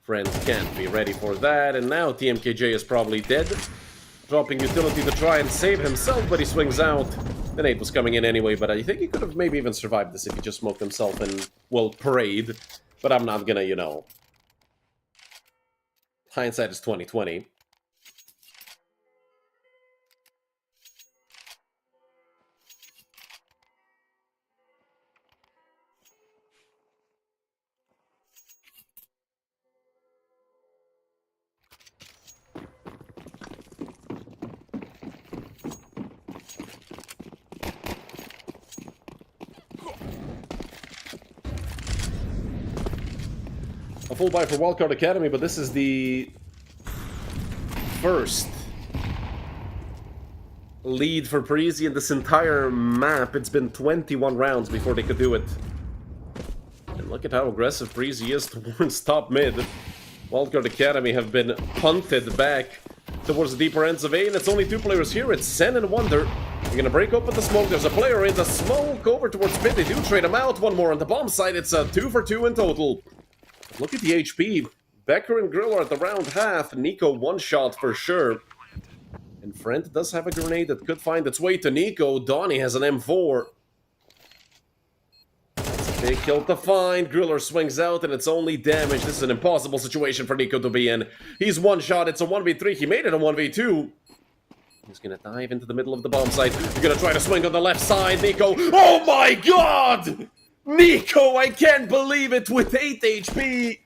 Friend can't be ready for that, and now TMKJ is probably dead. Dropping utility to try and save himself, but he swings out. The nade was coming in anyway, but I think he could have maybe even survived this if he just smoked himself and, well, parade. But I'm not gonna, hindsight is 20/20. A full buy for Wildcard Academy, but this is the first lead for Preasy in this entire map. It's been 21 rounds before they could do it. And look at how aggressive Preasy is towards top mid. Wildcard Academy have been punted back towards the deeper ends of A, and it's only 2 players here. It's Sen and Wonder. They're gonna break open the smoke. There's a player in the smoke over towards mid. They do trade him out. One more on the bomb side. It's a 2 for 2 in total. Look at the HP. Becker and Grill are at the round half. Nico 1 shot for sure. And Friend does have a grenade that could find its way to Nico. Donnie has an M4. That's a big kill to find. Griller swings out and it's only damage. This is an impossible situation for Nico to be in. He's 1 shot. It's a 1v3. He made it a 1v2. He's gonna dive into the middle of the bomb site. He's gonna try to swing on the left side. Nico. Oh my god! Nico, I can't believe it, with 8 HP!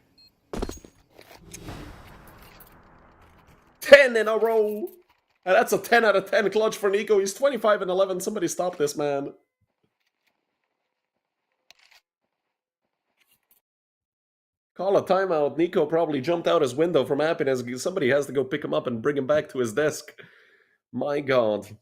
10 in a row! And that's a 10 out of 10 clutch for Nico. He's 25 and 11. Somebody stop this man. Call a timeout. Nico probably jumped out his window from happiness. Somebody has to go pick him up and bring him back to his desk. My god.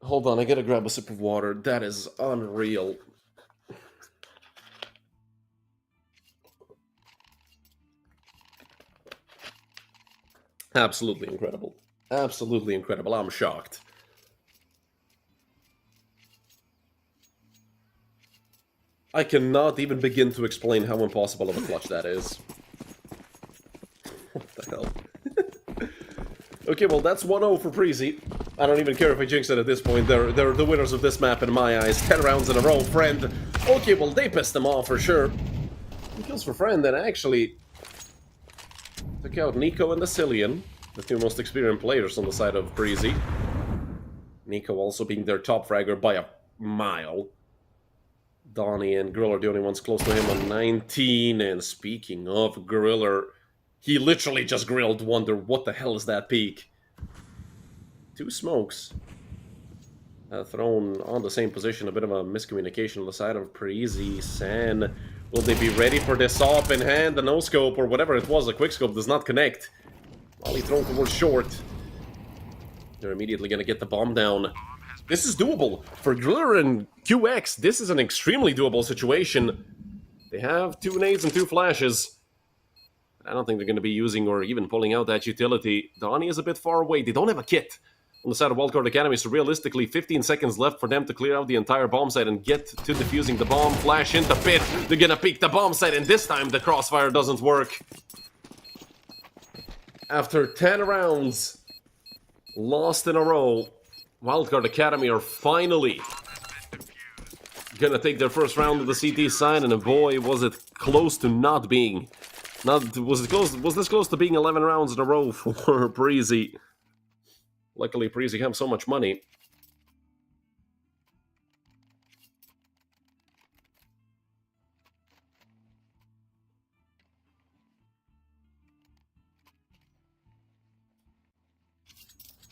Hold on, I gotta grab a sip of water. That is unreal. Absolutely incredible. Absolutely incredible. I'm shocked. I cannot even begin to explain how impossible of a clutch that is. What the hell? Okay, well, that's 1-0 for Preasy. I don't even care if I jinx it at this point. They're the winners of this map in my eyes. 10 rounds in a row, friend. Okay, well, they pissed them off for sure. Kills for friend, and actually took out Nico and the Cillian, the two most experienced players on the side of Preasy. Nico also being their top fragger by a mile. Donnie and Grill are the only ones close to him on 19. And speaking of Griller, he literally just grilled Wonder. What the hell is that peak? Two smokes. Thrown on the same position. A bit of a miscommunication on the side of Preasy. San, will they be ready for this op in hand? The no-scope or whatever it was, the quickscope does not connect. Volley thrown towards short. They're immediately going to get the bomb down. This is doable. For Griller and QX, this is an extremely doable situation. They have 2 nades and 2 flashes. I don't think they're going to be using or even pulling out that utility. Donnie is a bit far away. They don't have a kit on the side of Wildcard Academy, so realistically, 15 seconds left for them to clear out the entire bomb site and get to defusing the bomb. Flash into pit. They're going to peek the bomb site, and this time the crossfire doesn't work. After 10 rounds lost in a row, Wildcard Academy are finally gonna take their first round of the CT side, and boy, was it close to not being. Was this close to being 11 rounds in a row for Preasy? Luckily, Preasy have so much money.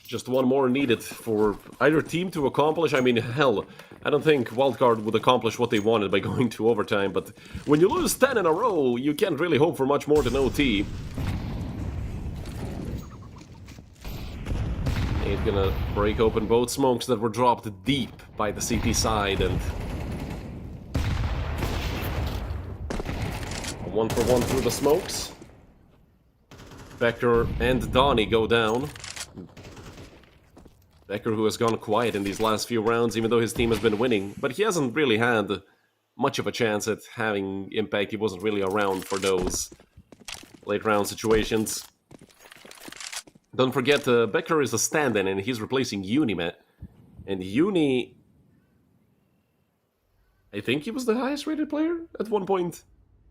Just one more needed for either team to accomplish. I mean, hell, I don't think Wildcard would accomplish what they wanted by going to overtime, but when you lose 10 in a row, you can't really hope for much more than OT. He's gonna break open both smokes that were dropped deep by the CT side, and a 1-for-1 through the smokes. Becker and Donnie go down. Becker, who has gone quiet in these last few rounds, even though his team has been winning, but he hasn't really had much of a chance at having impact. He wasn't really around for those late round situations. Don't forget, Becker is a stand-in, and he's replacing Unimet. And Uni, I think he was the highest rated player at one point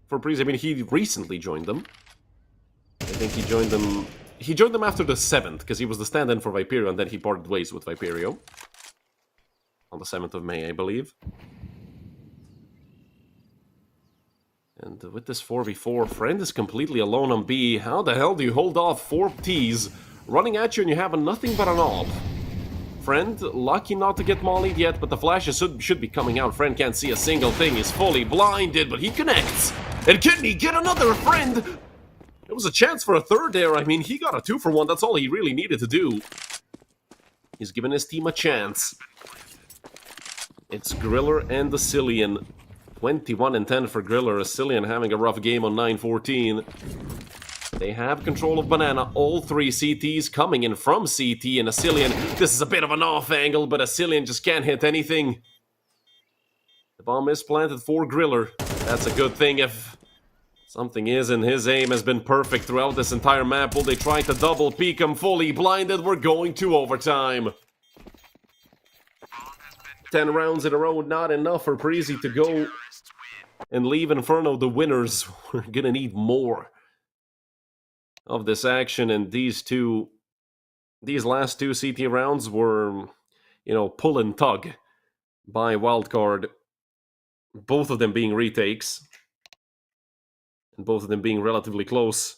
for Preasy. I mean, he recently joined them. I think he joined them. He joined them after the 7th, because he was the stand-in for Viperio, and then he parted ways with Viperio. On the 7th of May, I believe. And with this 4v4, Friend is completely alone on B. How the hell do you hold off 4 Ts running at you and you have nothing but an AWP? Friend, lucky not to get mollied yet, but the flashes should be coming out. Friend can't see a single thing. He's fully blinded, but he connects. And can he get another? Friend? There was a chance for a third there. I mean, he got a 2-for-1. That's all he really needed to do. He's given his team a chance. It's Griller and the Cillian. 21 and 10 for Griller. A Cillian having a rough game on 9-14. They have control of Banana. All 3 CTs coming in from CT, and a Cillian. This is a bit of an off angle, but a Cillian just can't hit anything. The bomb is planted for Griller. That's a good thing if something is, and his aim has been perfect throughout this entire map. Will they try to double peek him? Fully blinded. We're going to overtime. 10 rounds in a row, not enough for Preasy to go and leave Inferno the winners. We're gonna need more of this action, and these last 2 CT rounds were, you know, pull and tug by Wildcard. Both of them being retakes. And both of them being relatively close.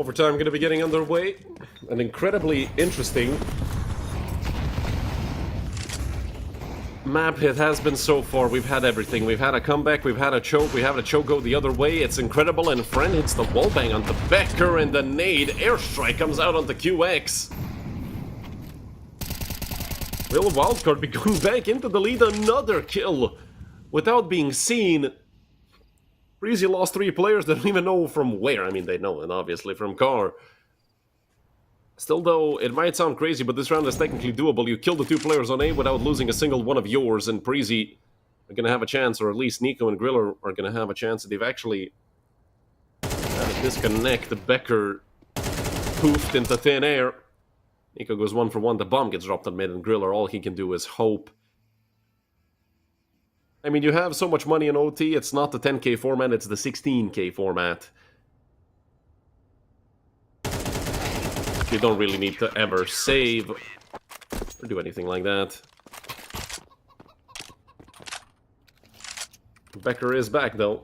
Overtime going to be getting underway. An incredibly interesting map it has been so far. We've had everything. We've had a comeback, we've had a choke, we have a choke go the other way. It's incredible, and Friend hits the wallbang onto Becker, and the nade airstrike comes out onto QX. Will Wildcard be going back into the lead? Another kill without being seen. Preasy lost 3 players. They don't even know from where. I mean, they know, and obviously from Car. Still, though, it might sound crazy, but this round is technically doable. You kill the 2 players on A without losing a single one of yours, and Preasy are going to have a chance, or at least Nico and Griller are going to have a chance. They've actually had a disconnect. The Becker poofed into thin air. Nico goes 1 for 1. The bomb gets dropped on mid, and Griller, all he can do is hope. I mean, you have so much money in OT, it's not the 10k format, it's the 16k format. You don't really need to ever save or do anything like that. Becker is back, though.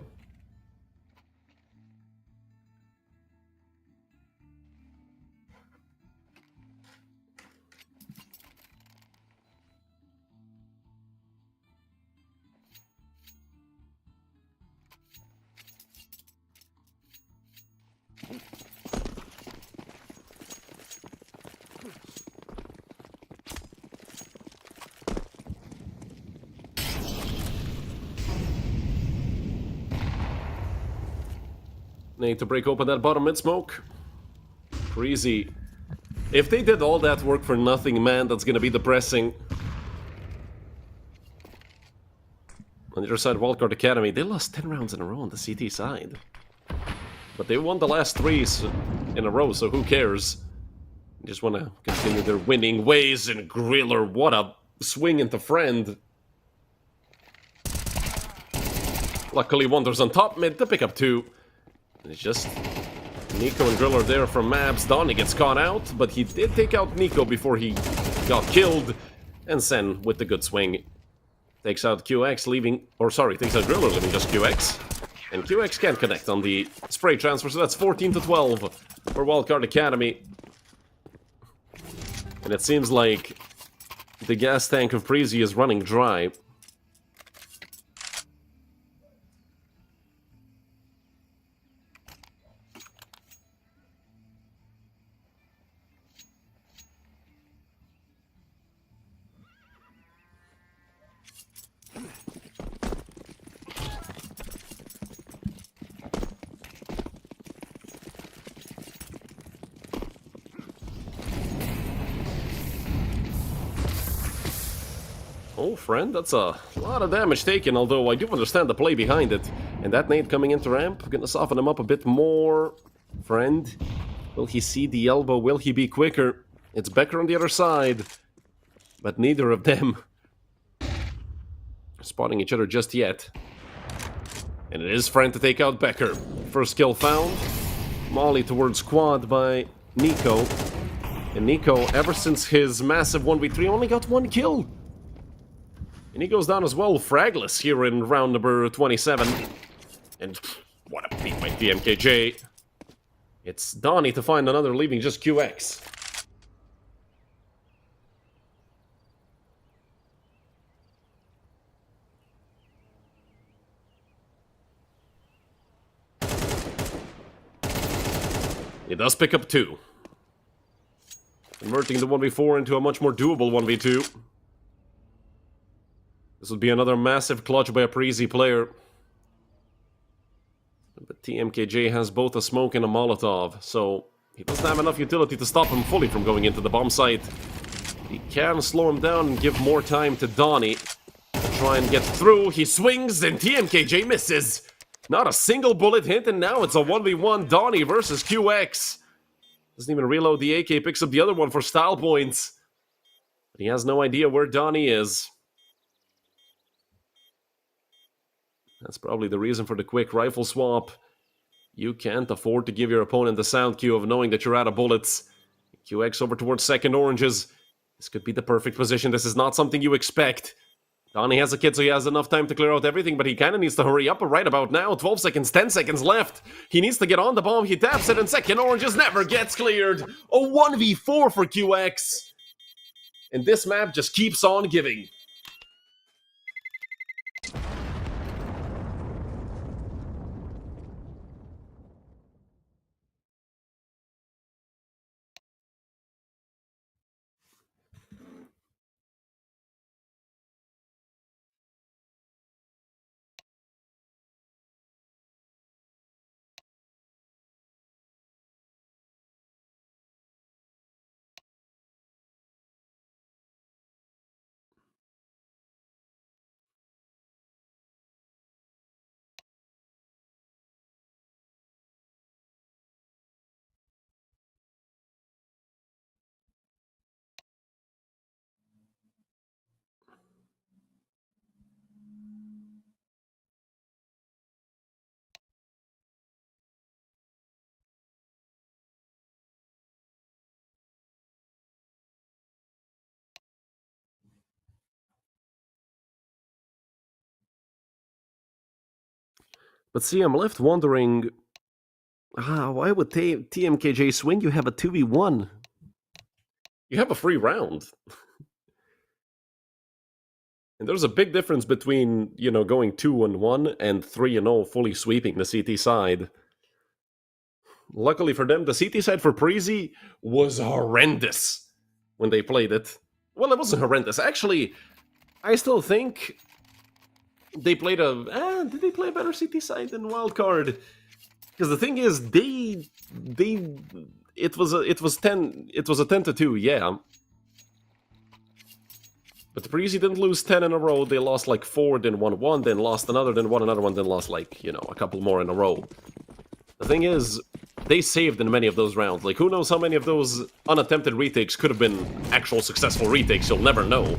Need to break open that bottom mid smoke. Preasy. If they did all that work for nothing, man, that's gonna be depressing. On the other side, Wildcard Academy, they lost 10 rounds in a row on the CT side. But they won the last 3 in a row, so who cares? They just want to continue their winning ways, and Griller, what a swing into Friend. Luckily, Wonders on top mid to pick up 2. And it's just Nico and Griller there from Mabs. Donnie gets caught out, but he did take out Nico before he got killed. And Sen with the good swing takes out QX, leaving, or sorry, takes out Griller, leaving just QX. And QX can't connect on the spray transfer, so that's 14 to 12 for Wildcard Academy. And it seems like the gas tank of Preasy is running dry. Oh, Friend, that's a lot of damage taken, although I do understand the play behind it. And that nade coming into ramp, gonna soften him up a bit more. Friend, will he see the elbow? Will he be quicker? It's Becker on the other side, but neither of them are spotting each other just yet. And it is Friend to take out Becker. First kill found. Molly towards quad by Nico. And Nico, ever since his massive 1v3, only got 1 kill. And he goes down as well, fragless here in round number 27. And what a beat by TMKJ. It's Donnie to find another, leaving just QX. He does pick up 2. Converting the 1v4 into a much more doable 1v2. This would be another massive clutch by a Preasy player. But TMKJ has both a smoke and a Molotov, so he doesn't have enough utility to stop him fully from going into the bomb site. He can slow him down and give more time to Donnie to try and get through. He swings and TMKJ misses. Not a single bullet hit, and now it's a 1v1 Donnie versus QX. Doesn't even reload the AK, picks up the other one for style points. But he has no idea where Donnie is. That's probably the reason for the quick rifle swap. You can't afford to give your opponent the sound cue of knowing that you're out of bullets. QX over towards second oranges. This could be the perfect position. This is not something you expect. Donnie has a kid, so he has enough time to clear out everything, but he kind of needs to hurry up right about now. 12 seconds, 10 seconds left. He needs to get on the bomb. He taps it, and second orange just never gets cleared. A 1v4 for QX. And this map just keeps on giving. But see, I'm left wondering, why would TMKJ swing? You have a 2v1. You have a free round. And there's a big difference between, going 2-1 and 3-0, fully sweeping the CT side. Luckily for them, the CT side for Preasy was horrendous when they played it. Well, it wasn't horrendous. Actually, I still think they played did they play a better CT side than Wildcard? Because the thing is, it was a 10-2, yeah. But the Preasy didn't lose 10 in a row. They lost like 4, then won 1, then lost another, then won another one, then lost like, a couple more in a row. The thing is, they saved in many of those rounds. Like, who knows how many of those unattempted retakes could have been actual successful retakes? You'll never know.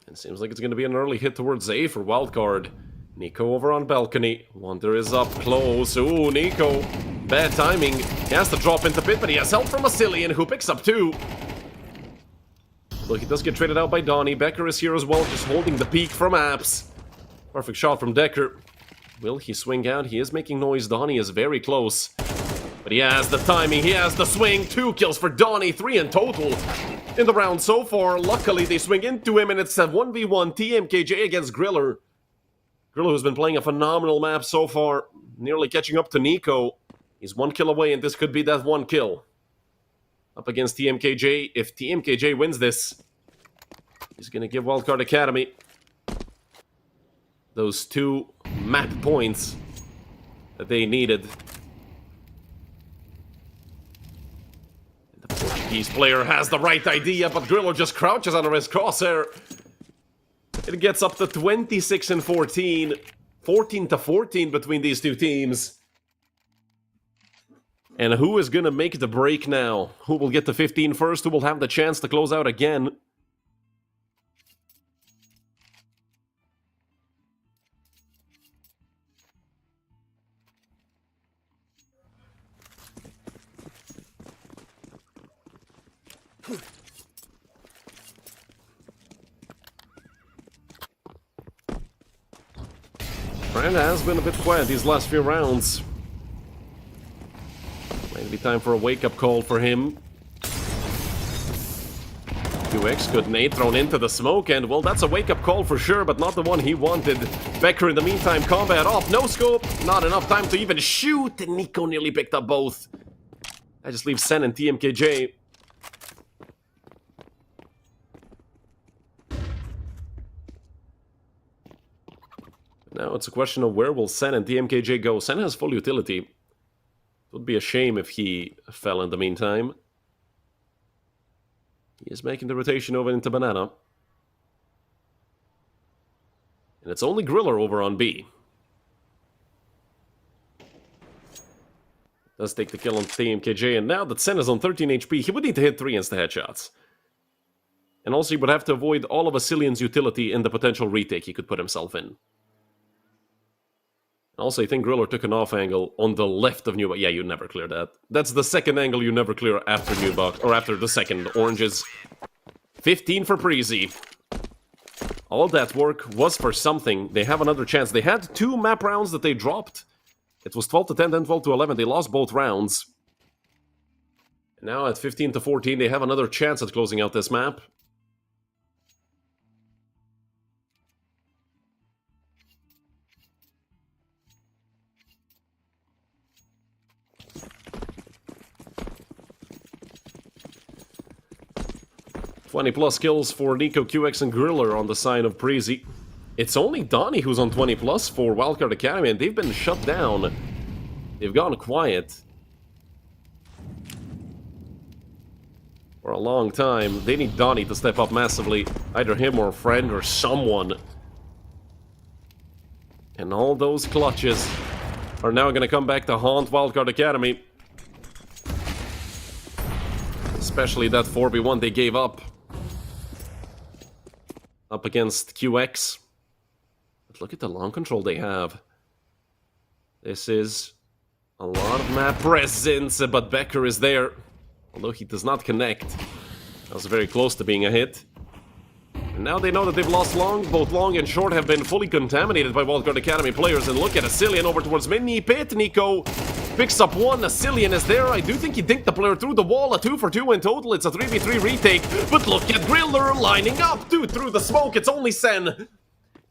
It seems like it's going to be an early hit towards A for Wildcard. Nico over on balcony. Wonder is up close. Ooh, Nico. Bad timing. He has to drop into pit, but he has help from Asilian, who picks up 2. Look, he does get traded out by Donnie. Becker is here as well, just holding the peak from Apps. Perfect shot from Decker. Will he swing out? He is making noise. Donnie is very close. But he has the timing. He has the swing. 2 kills for Donnie. 3 in total in the round so far. Luckily, they swing into him, and it's a 1v1 TMKJ against Griller. Griller, who's been playing a phenomenal map so far, nearly catching up to Nico. He's 1 kill away, and this could be that 1 kill. Up against TMKJ. If TMKJ wins this, he's going to give Wildcard Academy those 2 map points that they needed. The Portuguese player has the right idea, but Griller just crouches under his crosshair. It gets up to 26 and 14. 14-14 between these two teams. And who is going to make the break now? Who will get to 15 first? Who will have the chance to close out again? Branda has been a bit quiet these last few rounds. Might be time for a wake-up call for him. QX good nade thrown into the smoke, and well, that's a wake-up call for sure, but not the one he wanted. Becker in the meantime, combat off, no scope, not enough time to even shoot, and Nico nearly picked up both. I just leave Sen and TMKJ. Now it's a question of where will Sen and TMKJ go. Sen has full utility. It would be a shame if he fell in the meantime. He is making the rotation over into Banana. And it's only Griller over on B. Does take the kill on TMKJ, and now that Sen is on 13 HP, he would need to hit 3 insta headshots. And also, he would have to avoid all of Asilian's utility in the potential retake he could put himself in. Also, I think Griller took an off angle on the left of New Box. Yeah, you never clear that. That's the second angle you never clear after New Box, or after the second. Oranges. 15 for Preasy. All that work was for something. They have another chance. They had 2 map rounds that they dropped. It was 12 to 10, then 12 to 11. They lost both rounds. Now at 15 to 14, they have another chance at closing out this map. +20 kills for Nico, QX, and Griller on the side of Preasy. It's only Donnie who's on 20+ for Wildcard Academy, and they've been shut down. They've gone quiet for a long time. They need Donnie to step up massively. Either him or a friend or someone. And all those clutches are now going to come back to haunt Wildcard Academy. Especially that 4v1 they gave up. Up against QX. But look at the long control they have. This is a lot of map presence, but Becker is there. Although he does not connect. That was very close to being a hit. And now they know that they've lost long. Both long and short have been fully contaminated by Wildcard Academy players. And look at Asilian over towards mini pit. Nico picks up one. Asilian is there. I do think he dinked the player through the wall. A 2 for 2 in total. It's a 3v3 retake. But look at Griller lining up. 2 through the smoke. It's only Sen.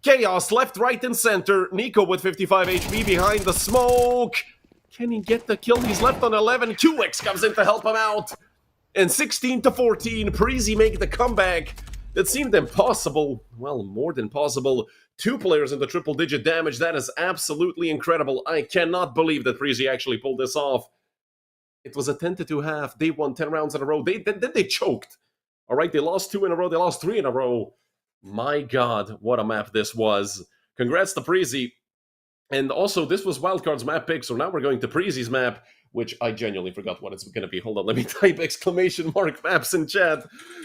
Chaos left, right, and center. Nico with 55 HP behind the smoke. Can he get the kill? He's left on 11. QX comes in to help him out. And 16 to 14. Preasy make the comeback. That seemed impossible. Well, more than possible. 2 players in the triple-digit damage. That is absolutely incredible. I cannot believe that Preasy actually pulled this off. It was a 10-2 half. They won 10 rounds in a row. Then they choked. All right, they lost 2 in a row. They lost 3 in a row. My God, what a map this was. Congrats to Preasy. And also, this was Wildcard's map pick, so now we're going to Preasy's map, which I genuinely forgot what it's going to be. Hold on, let me type exclamation mark maps in chat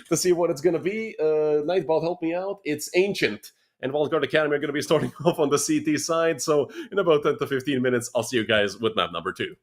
to see what it's going to be. Nightbot, help me out. It's Ancient. And Wildcard Academy are going to be starting off on the CT side, so in about 10 to 15 minutes, I'll see you guys with map number 2.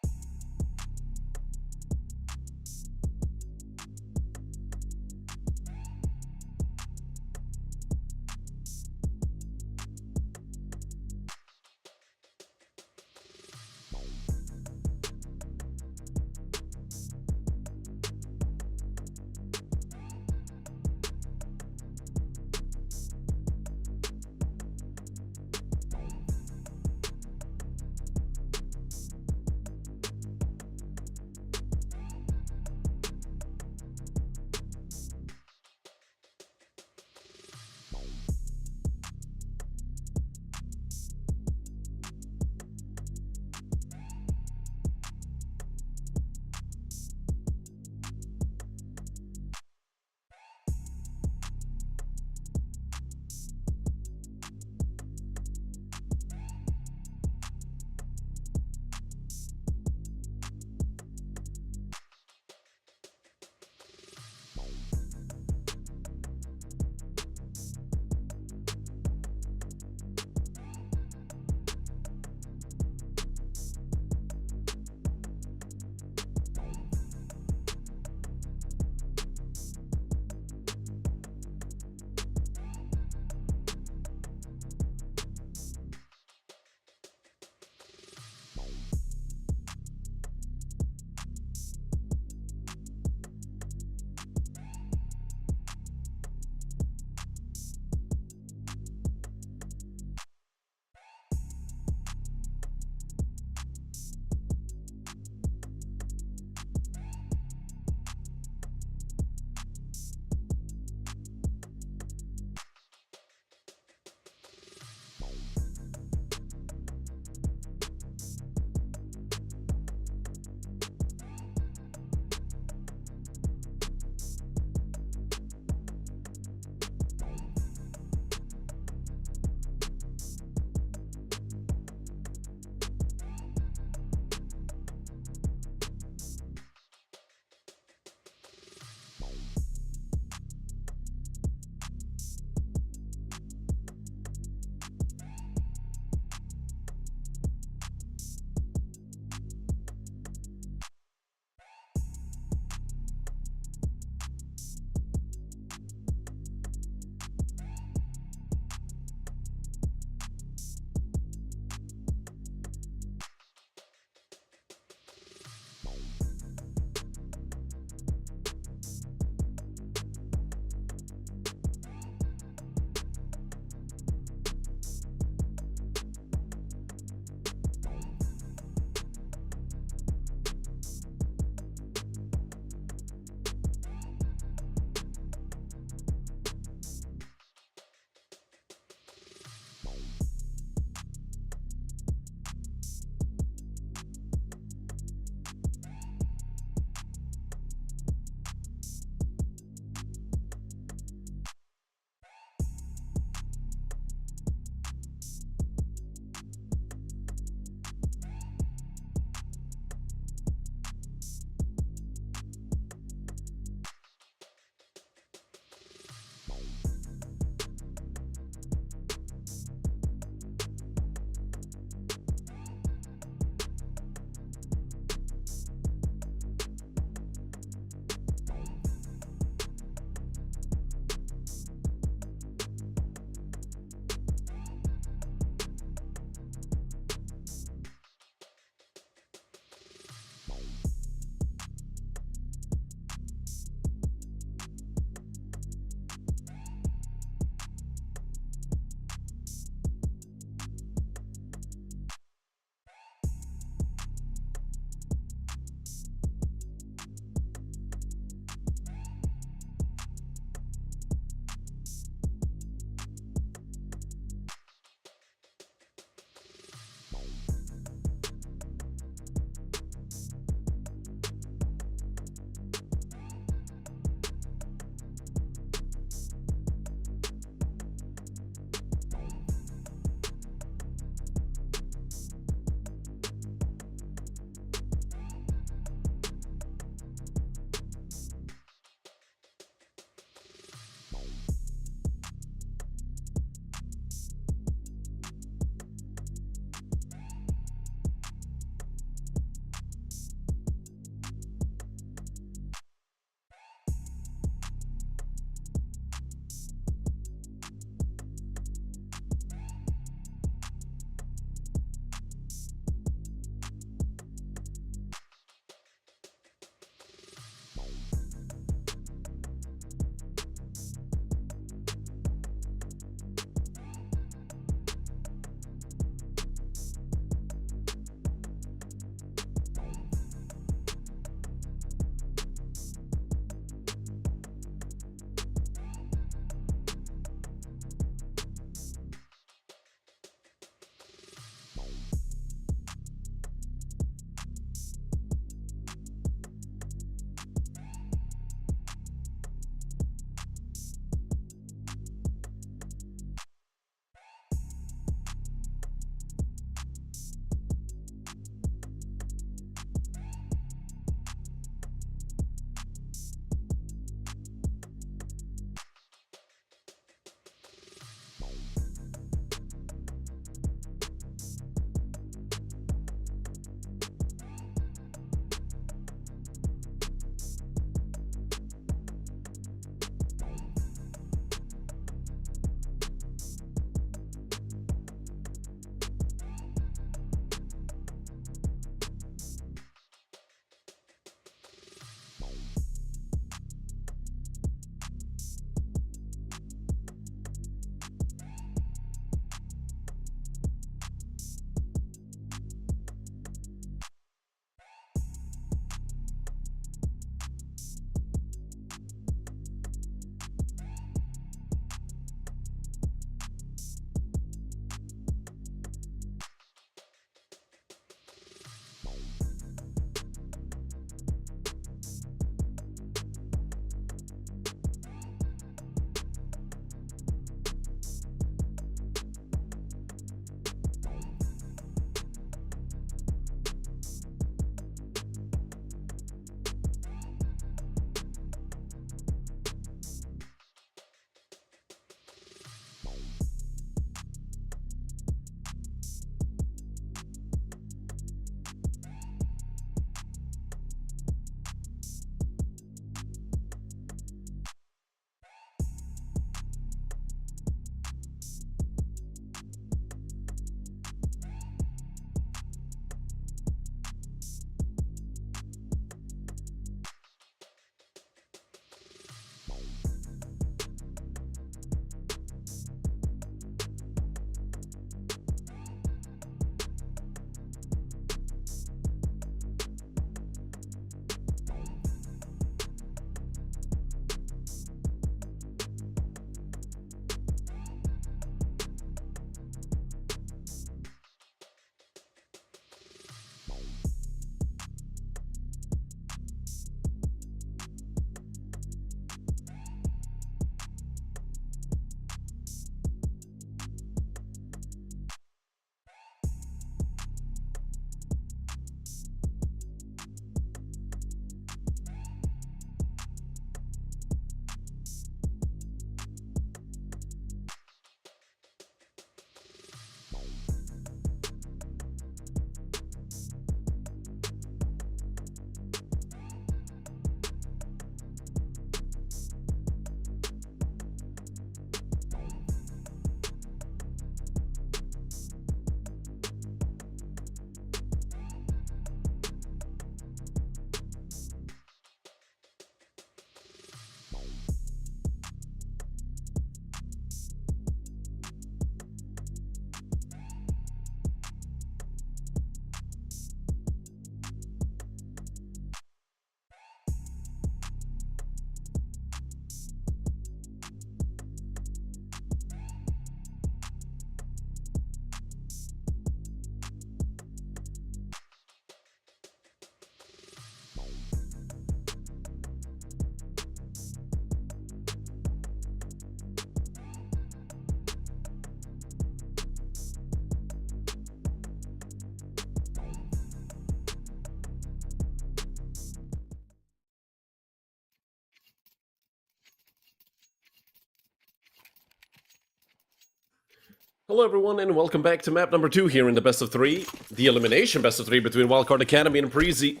Hello everyone and welcome back to map number 2 here in the best of 3. The elimination best of 3 between Wildcard Academy and Preasy.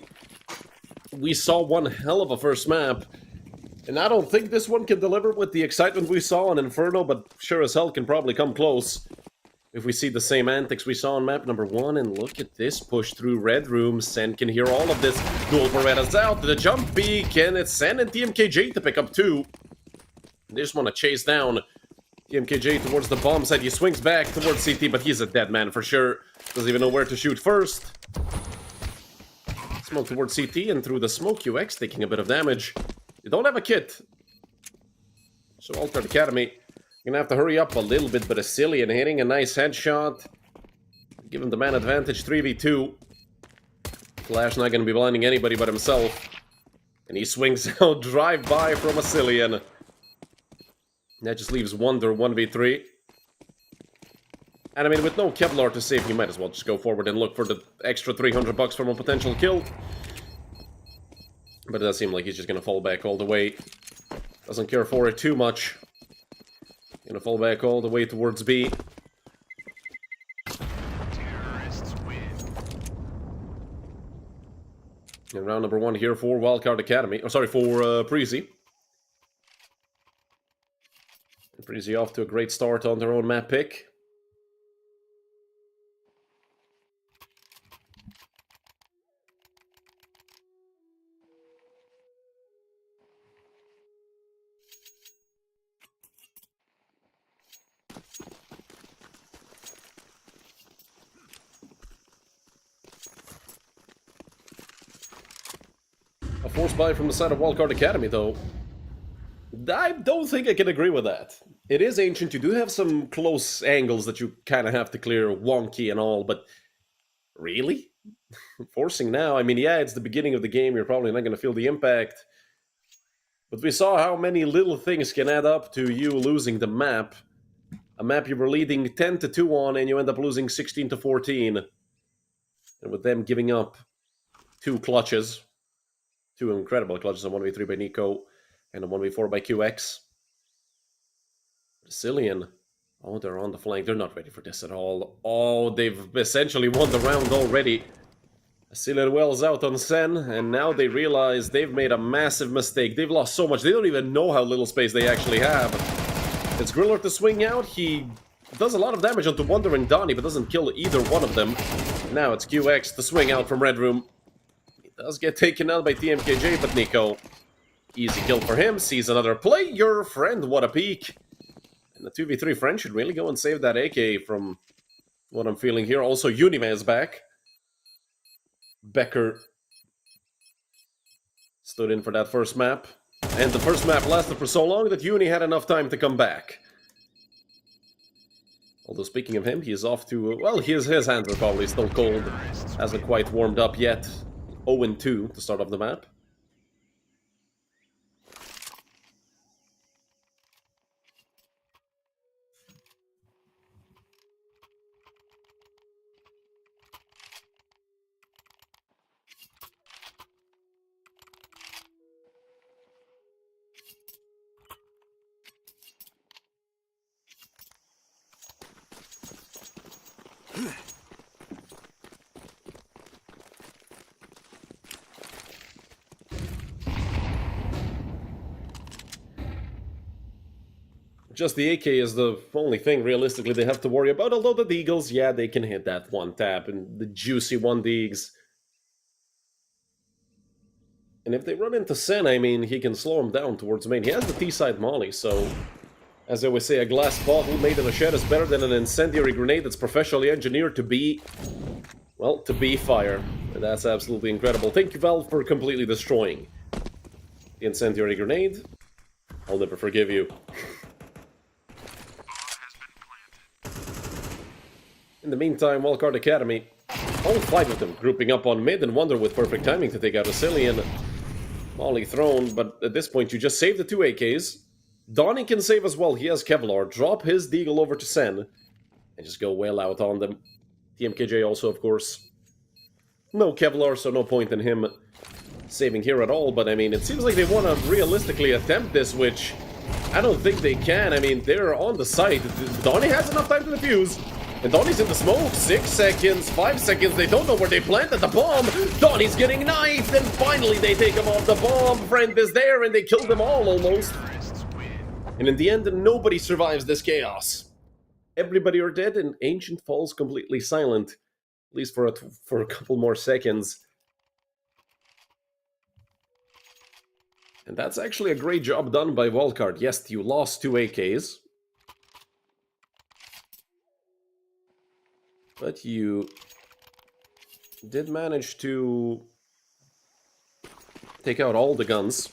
We saw one hell of a first map. And I don't think this one can deliver with the excitement we saw on Inferno, but sure as hell can probably come close. If we see the same antics we saw on map number 1, and look at this push through Red Room. Sen can hear all of this. Duel Beretta's out, the jump peak, and it's Sen and TMKJ to pick up 2. They just want to chase down TMKJ towards the bomb side. He swings back towards CT, but he's a dead man for sure. Doesn't even know where to shoot first. Smoke towards CT, and through the smoke, UX taking a bit of damage. You don't have a kit. So Wildcard Academy, gonna have to hurry up a little bit, but Asilian hitting a nice headshot. Give him the man advantage, 3v2. Flash not gonna be blinding anybody but himself. And he swings out, drive-by from Asilian. That just leaves Wonder 1v3. And I mean, with no Kevlar to save, you might as well just go forward and look for the extra 300 bucks from a potential kill. But it does seem like he's just gonna fall back all the way. Doesn't care for it too much. Gonna fall back all the way towards B. Terrorists win. And round number 1 here for Wildcard Academy. Oh, sorry, for Preasy. Preasy off to a great start on their own map pick. A force buy from the side of Wildcard Academy, though. I don't think I can agree with that. It is ancient, you do have some close angles that you kind of have to clear, wonky and all, but really? Forcing now? I mean, yeah, it's the beginning of the game, you're probably not going to feel the impact. But we saw how many little things can add up to you losing the map. A map you were leading 10-2 on, and you end up losing 16-14. And with them giving up 2 clutches, 2 incredible clutches, a 1v3 by Nico, and a 1v4 by QX. Brazilian. Oh, they're on the flank. They're not ready for this at all. Oh, they've essentially won the round already. Brazilian wells out on Sen, and now they realize they've made a massive mistake. They've lost so much. They don't even know how little space they actually have. It's Griller to swing out. He does a lot of damage onto Wonder and Donnie, but doesn't kill either one of them. Now it's QX to swing out from Red Room. He does get taken out by TMKJ, but Nico... Easy kill for him, sees another play, your friend, what a peek. And the 2v3 friend should really go and save that AK from what I'm feeling here. Also, Univa is back. Becker stood in for that first map. And the first map lasted for so long that Uni had enough time to come back. Although, speaking of him, he is off to... well, his hands are probably still cold. Hasn't quite warmed up yet. 0-2 to start off the map. Just the AK is the only thing realistically they have to worry about, although the Deagles, yeah, they can hit that one tap, and the juicy 1-Deags. And if they run into Sen, I mean, he can slow him down towards main. He has the T-side molly, so... as I always say, a glass bottle made in a shed is better than an incendiary grenade that's professionally engineered to be... well, to be fire. And that's absolutely incredible. Thank you, Valve, for completely destroying the incendiary grenade. I'll never forgive you. In the meantime, Wildcard Academy, all 5 of them grouping up on mid, and Wonder with perfect timing to take out Asilian. Molly thrown, but at this point you just save the 2 AKs. Donnie can save as well, he has Kevlar. Drop his Deagle over to Sen, and just go well out on them. TMKJ also, of course. No Kevlar, so no point in him saving here at all, but I mean, it seems like they want to realistically attempt this, which I don't think they can. I mean, they're on the site. Donnie has enough time to defuse. And Donnie's in the smoke. 6 seconds, 5 seconds. They don't know where they planted the bomb. Donnie's getting knifed. And finally they take him off the bomb. Friend is there and they kill them all almost. And in the end, nobody survives this chaos. Everybody are dead and Ancient falls completely silent. At least for a couple more seconds. And that's actually a great job done by Wildcard. Yes, you lost 2 AKs. But you did manage to take out all the guns.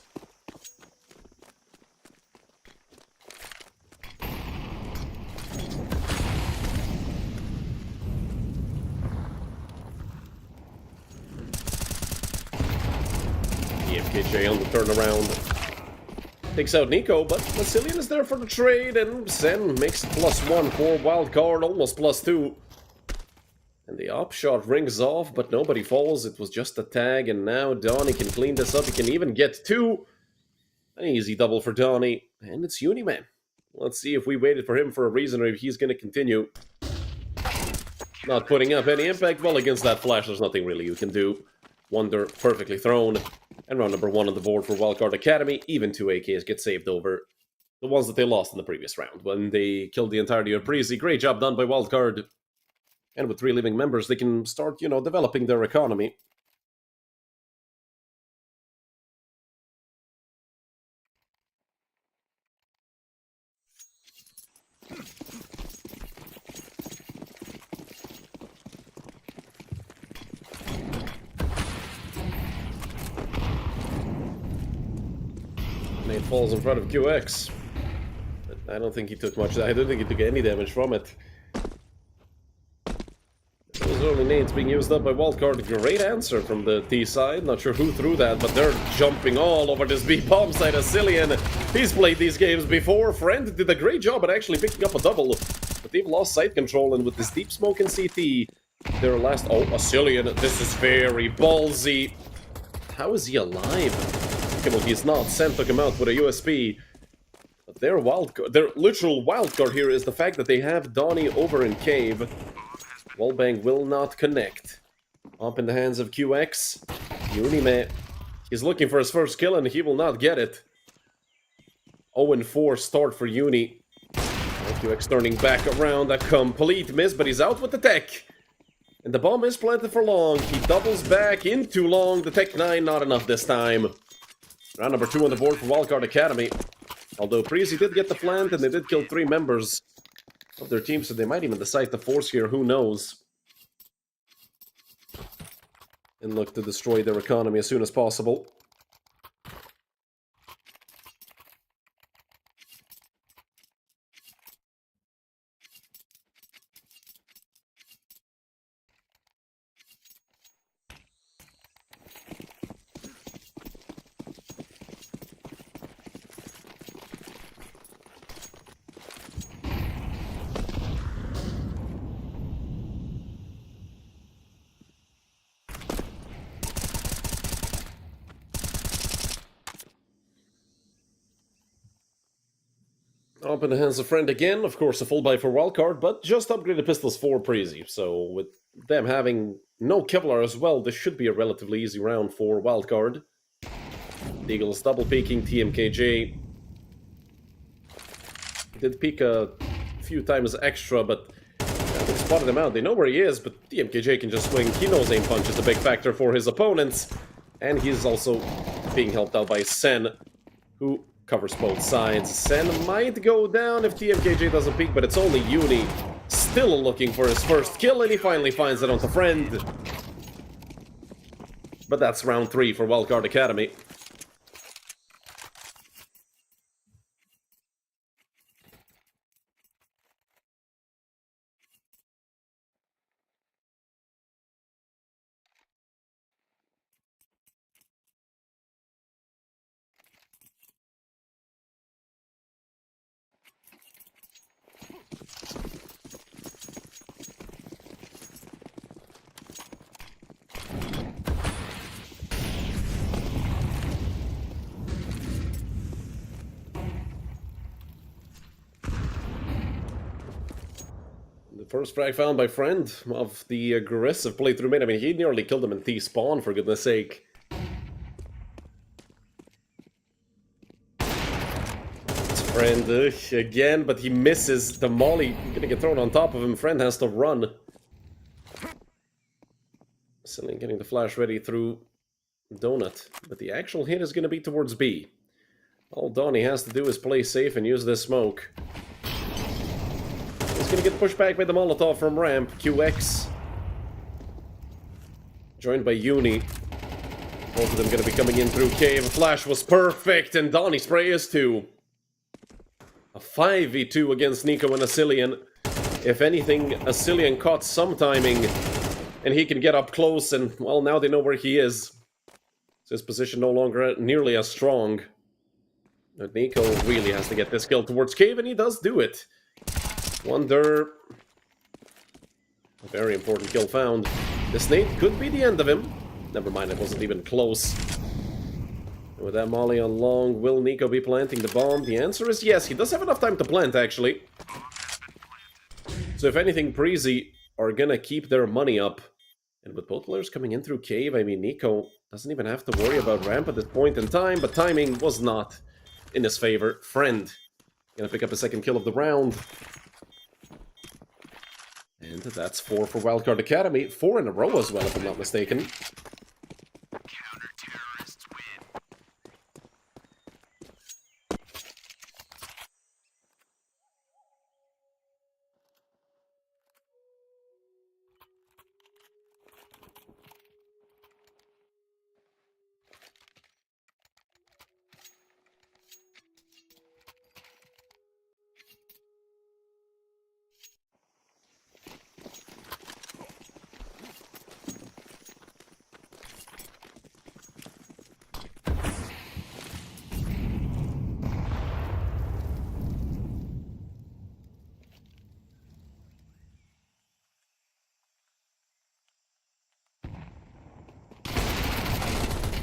EFKJ on the turnaround. Takes out Nico, but Vasilian is there for the trade, and Zen makes +1 for Wildcard, almost +2. And the upshot rings off, but nobody falls. It was just a tag, and now Donnie can clean this up. He can even get 2. An easy double for Donnie, and it's Uniman. Let's see if we waited for him for a reason or if he's going to continue. Not putting up any impact. Well, against that flash, there's nothing really you can do. Wonder perfectly thrown. And round number 1 on the board for Wildcard Academy. Even 2 AKs get saved over the ones that they lost in the previous round when they killed the entirety of Preasy. Great job done by Wildcard. And with 3 living members, they can start, developing their economy. Nate falls in front of QX. But I don't think he took much. I don't think he took any damage from it. Those early nades being used up by Wildcard. Great answer from the T side. Not sure who threw that, but they're jumping all over this B bomb side of Cillian. He's played these games before. Friend did a great job at actually picking up a double. But they've lost site control, and with this deep smoke in CT, their last... Oh, Cillian. This is very ballsy. How is he alive? Okay, well, he's not. Sen took him out with a USP. But their literal wildcard here is the fact that they have Donnie over in Cave. Wallbang will not connect. Up in the hands of QX. Unime. He's looking for his first kill and he will not get it. 0-4 start for Uni. QX turning back around. A complete miss, but he's out with the tech. And the bomb is planted for long. He doubles back in too long. The tech 9 not enough this time. Round number 2 on the board for Wildcard Academy. Although Preasy did get the plant and they did kill 3 members of their team, so they might even decide to force here, who knows. And look to destroy their economy as soon as possible. Up in the hands of Friend again, of course a full buy for Wildcard, but just upgraded pistols for Preasy. So with them having no Kevlar as well, this should be a relatively easy round for Wildcard. Deagle's double peeking, TMKJ did peek a few times extra, but they spotted him out. They know where he is, but TMKJ can just swing. He knows aim punch is a big factor for his opponents, and he's also being helped out by Sen, who covers both sides. Sen might go down if TMKJ doesn't peek, but it's only Uni still looking for his first kill, and he finally finds it on the Friend. But that's round 3 for Wildcard Academy. The first frag found by Friend of the aggressive playthrough mid. I mean, he nearly killed him in T-spawn, for goodness sake. It's Friend again, but he misses the molly. Gonna get thrown on top of him. Friend has to run. Suddenly getting the flash ready through Donut, but the actual hit is gonna be towards B. All Donnie has to do is play safe and use this smoke. He's gonna get pushed back by the Molotov from ramp. QX. Joined by Uni. Both of them gonna be coming in through cave. Flash was perfect, and Donnie spray is 2. A 5v2 against Nico and Asilian. If anything, Asilian caught some timing, and he can get up close, and, well, now they know where he is. So his position no longer nearly as strong. But Nico really has to get this kill towards cave, and he does do it. Wonder. A very important kill found. This nade could be the end of him. Never mind, it wasn't even close. And with that molly on long, will Nico be planting the bomb? The answer is yes. He does have enough time to plant, actually. So if anything, Preasy are gonna keep their money up. And with both players coming in through cave, I mean, Nico doesn't even have to worry about ramp at this point in time, but timing was not in his favor. Friend gonna pick up a second kill of the round. And that's 4 for Wildcard Academy. 4 in a row as well, if I'm not mistaken. Counter-terrorists win.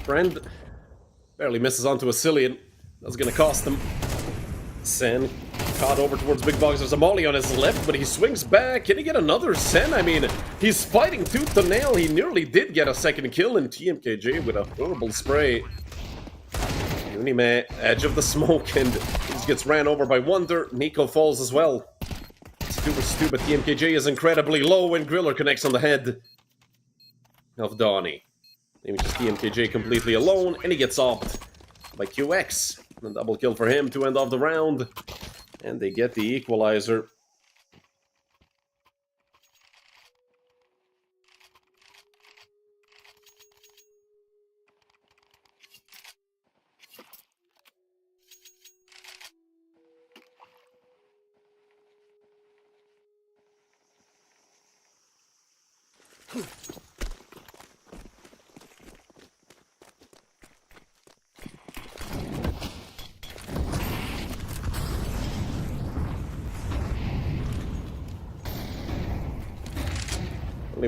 Friend barely misses onto a Cillian. That's gonna cost him. Sen caught over towards Big Box. There's a molly on his left, but he swings back. Can he get another Sen? I mean, he's fighting tooth to nail. He nearly did get a second kill in TMKJ with a horrible spray. Unime, edge of the smoke, and he gets ran over by Wonder. Nico falls as well. Stupid. TMKJ is incredibly low, and Griller connects on the head of Donnie. Maybe just TMKJ completely alone, and he gets opped by QX. A double kill for him to end off the round. And they get the equalizer.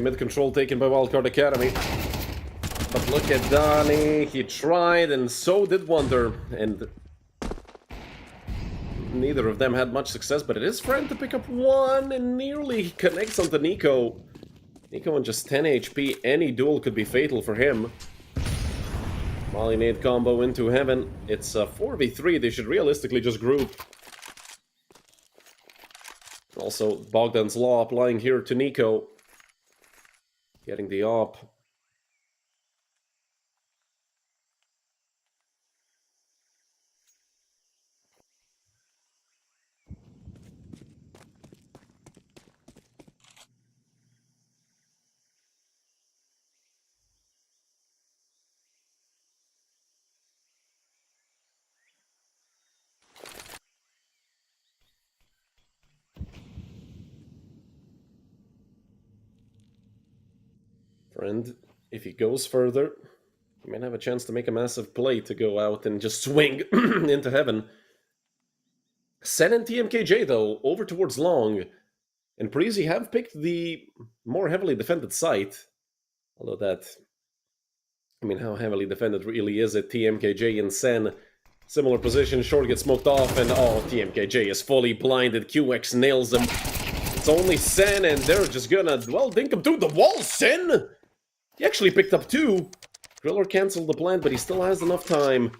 Mid control taken by Wildcard Academy. But look at Donnie. He tried, and so did Wonder. And neither of them had much success, but it is Friend to pick up 1 and nearly connects onto Nico. Nico on just 10 HP. Any duel could be fatal for him. Molly nade combo into heaven. It's a 4v3. They should realistically just group. Also, Bogdan's Law applying here to Nico. Getting the op. Friend, if he goes further, he might have a chance to make a massive play to go out and just swing into heaven. Sen and TMKJ, though, over towards long. And Preasy have picked the more heavily defended site. Although that... I mean, how heavily defended really is it? TMKJ and Sen. Similar position, short gets smoked off, and oh, TMKJ is fully blinded. QX nails him. It's only Sen, and they're just gonna, well, dink him through the wall. Sen! He actually picked up 2. Griller canceled the plant, but he still has enough time.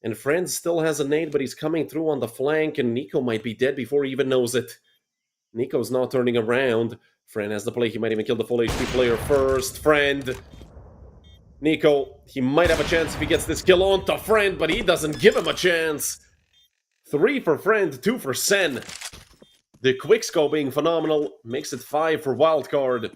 And Friend still has a nade, but he's coming through on the flank, and Nico might be dead before he even knows it. Nico's not turning around. Friend has the play. He might even kill the full HP player first. Friend. Nico, he might have a chance if he gets this kill onto Friend, but he doesn't give him a chance. 3 for Friend, 2 for Sen. The quickscope being phenomenal makes it 5 for Wildcard.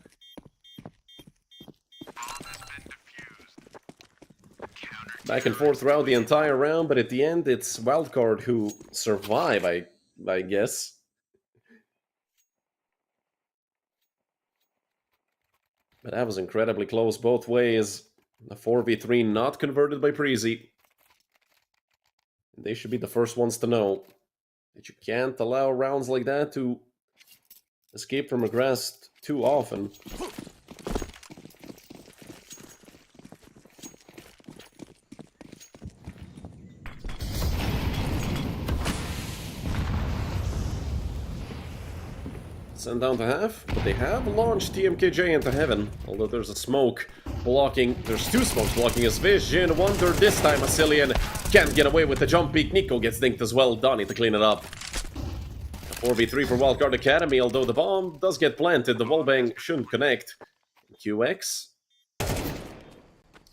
Back and forth throughout the entire round, but at the end it's Wildcard who survive, I guess. But that was incredibly close both ways. A 4v3 not converted by Preasy. They should be the first ones to know that you can't allow rounds like that to escape from a grasp too often. Send down to half, but they have launched TMKJ into heaven, although there's a smoke blocking, there's 2 smokes blocking his vision. Wonder this time Asilian can't get away with the jump peek. Nico gets dinked as well. Donnie to clean it up. 4v3 for Wildcard Academy, although the bomb does get planted, the wallbang shouldn't connect. QX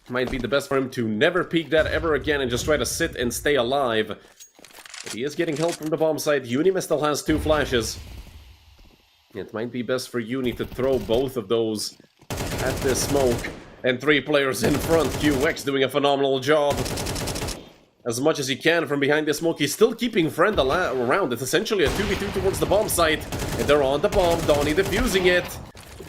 might be the best for him to never peek that ever again and just try to sit and stay alive. But he is getting help from the bomb side. Unime still has 2 flashes. It might be best for Uni to throw both of those at this smoke. And 3 players in front. QX doing a phenomenal job. As much as he can from behind the smoke. He's still keeping Friend around. It's essentially a 2v2 towards the bomb site. And they're on the bomb. Donnie defusing it.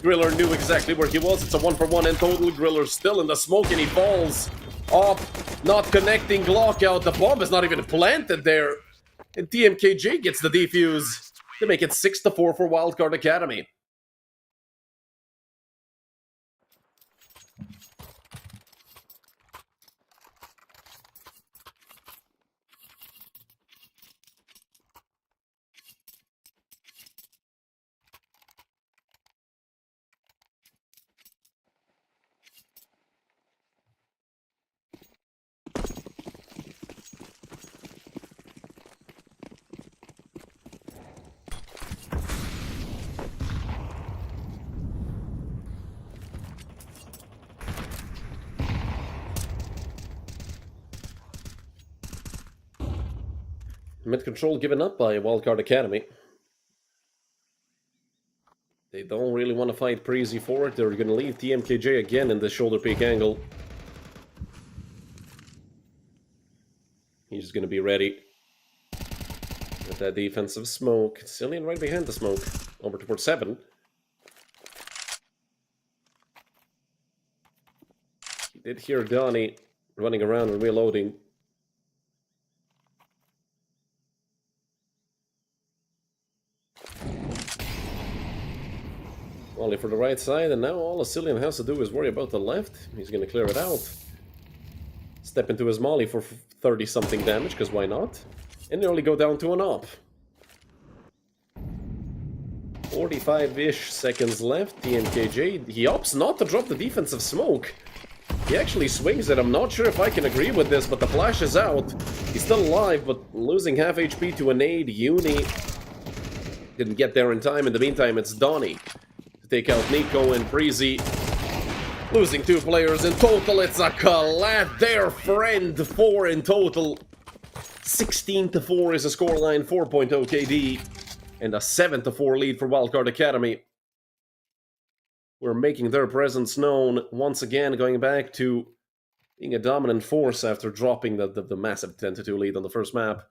Griller knew exactly where he was. It's a 1-for-1 in total. Griller's still in the smoke and he falls up. Not connecting. Glock out. The bomb is not even planted there. And TMKJ gets the defuse to make it 6-4 for Wildcard Academy. Mid-control given up by Wildcard Academy. They don't really want to fight Preasy for it. They're going to leave TMKJ again in the shoulder peek angle. He's going to be ready. With that defensive smoke. Cillian right behind the smoke. Over towards 7. He did hear Donnie running around and reloading. Molly for the right side, and now all Asilian has to do is worry about the left. He's going to clear it out. Step into his Molly for 30-something damage, because why not? And nearly go down to an op. 45-ish seconds left. TMKJ, he opts not to drop the defensive smoke. He actually swings it. I'm not sure if I can agree with this, but the flash is out. He's still alive, but losing half HP to a nade. Uni didn't get there in time. In the meantime, it's Donnie to take out Nico and Preasy. Losing 2 players in total. It's a collab there, Friend. 4 in total. 16-4 is a scoreline. 4.0 KD. And a 7-4 lead for Wildcard Academy. We're making their presence known once again, going back to being a dominant force after dropping the massive 10-2 lead on the first map.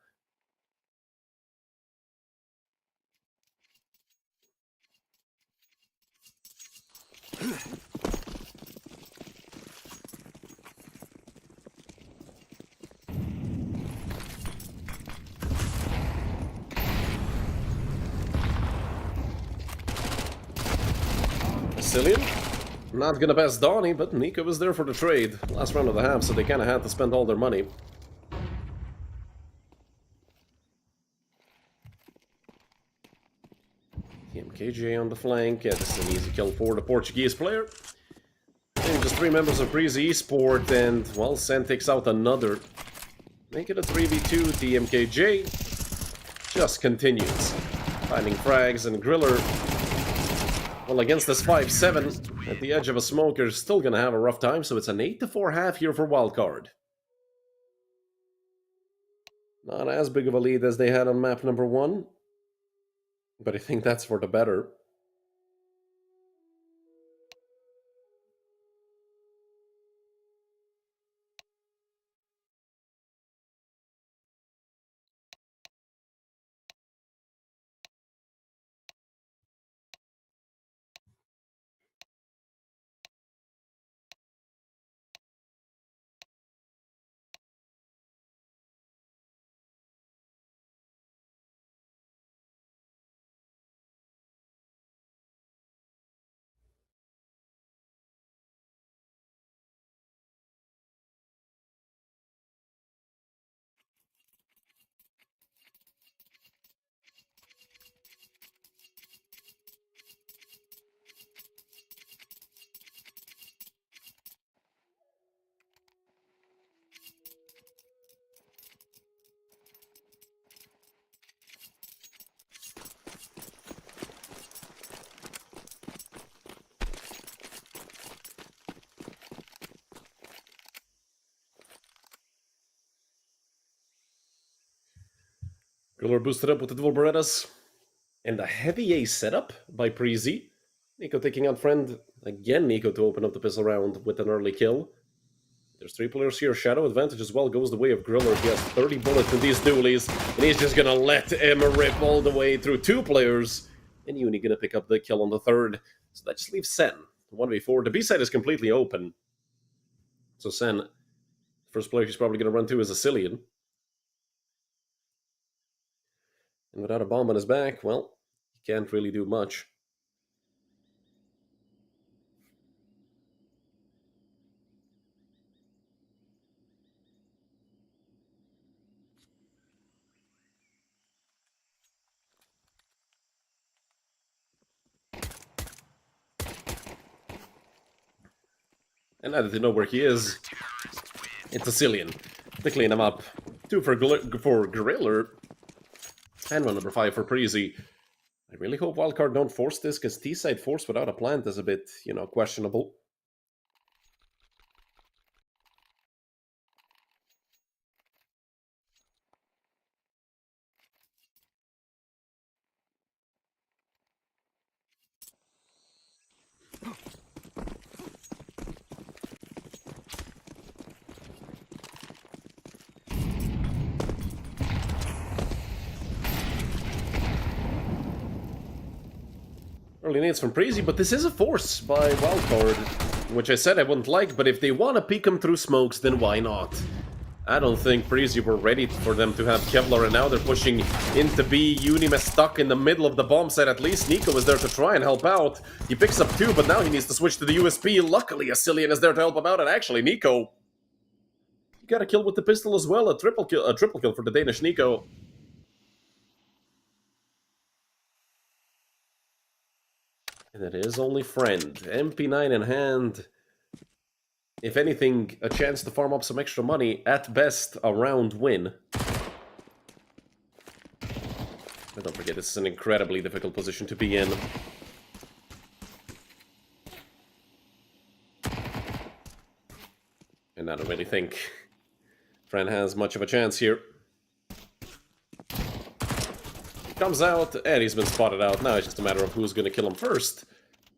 Cillian, not gonna pass Donnie, but Nico was there for the trade. Last round of the half, so they kinda had to spend all their money. TMKJ on the flank. Yeah, this is an easy kill for the Portuguese player. And just 3 members of Preasy Esports, and, well, Sen takes out another. Make it a 3v2. TMKJ just continues. Finding frags, and Griller, well, against this 5-7, at the edge of a smoker, is still gonna have a rough time, so it's an 8-4 half here for Wildcard. Not as big of a lead as they had on map number 1, but I think that's for the better. Griller boosted up with the dual Berettas. And a heavy A setup by Preasy. Nico taking out friend. Again, Nico to open up the pistol round with an early kill. There's 3 players here. Shadow advantage as well goes the way of Griller. He has 30 bullets in these dualies. And he's just gonna let him rip all the way through 2 players. And Uni gonna pick up the kill on the 3rd. So that just leaves Sen. 1v4. The B side is completely open. So Sen, first player he's probably gonna run to is a Cillian. And without a bomb on his back, well, he can't really do much. And now that they know where he is, it's a Cillian to clean him up. 2 for Griller. And one number 5 for Preasy. I really hope Wildcard don't force this, because T-side force without a plant is a bit, questionable. Early nades from Preasy, but this is a force by Wildcard, which I said I wouldn't like, but if they want to peek him through smokes, then why not? I don't think Preasy were ready for them to have Kevlar, and now they're pushing into B. Unim is stuck in the middle of the bomb site. At least Nico is there to try and help out. He picks up 2, but now he needs to switch to the USP. Luckily, a Cillian is there to help him out, and actually, Nico got a kill with the pistol as well. A triple kill for the Danish Nico. And it is only friend. MP9 in hand. If anything, a chance to farm up some extra money. At best, a round win. But don't forget, this is an incredibly difficult position to be in. And I don't really think Fran has much of a chance here. Comes out, and he's been spotted out. Now it's just a matter of who's going to kill him first.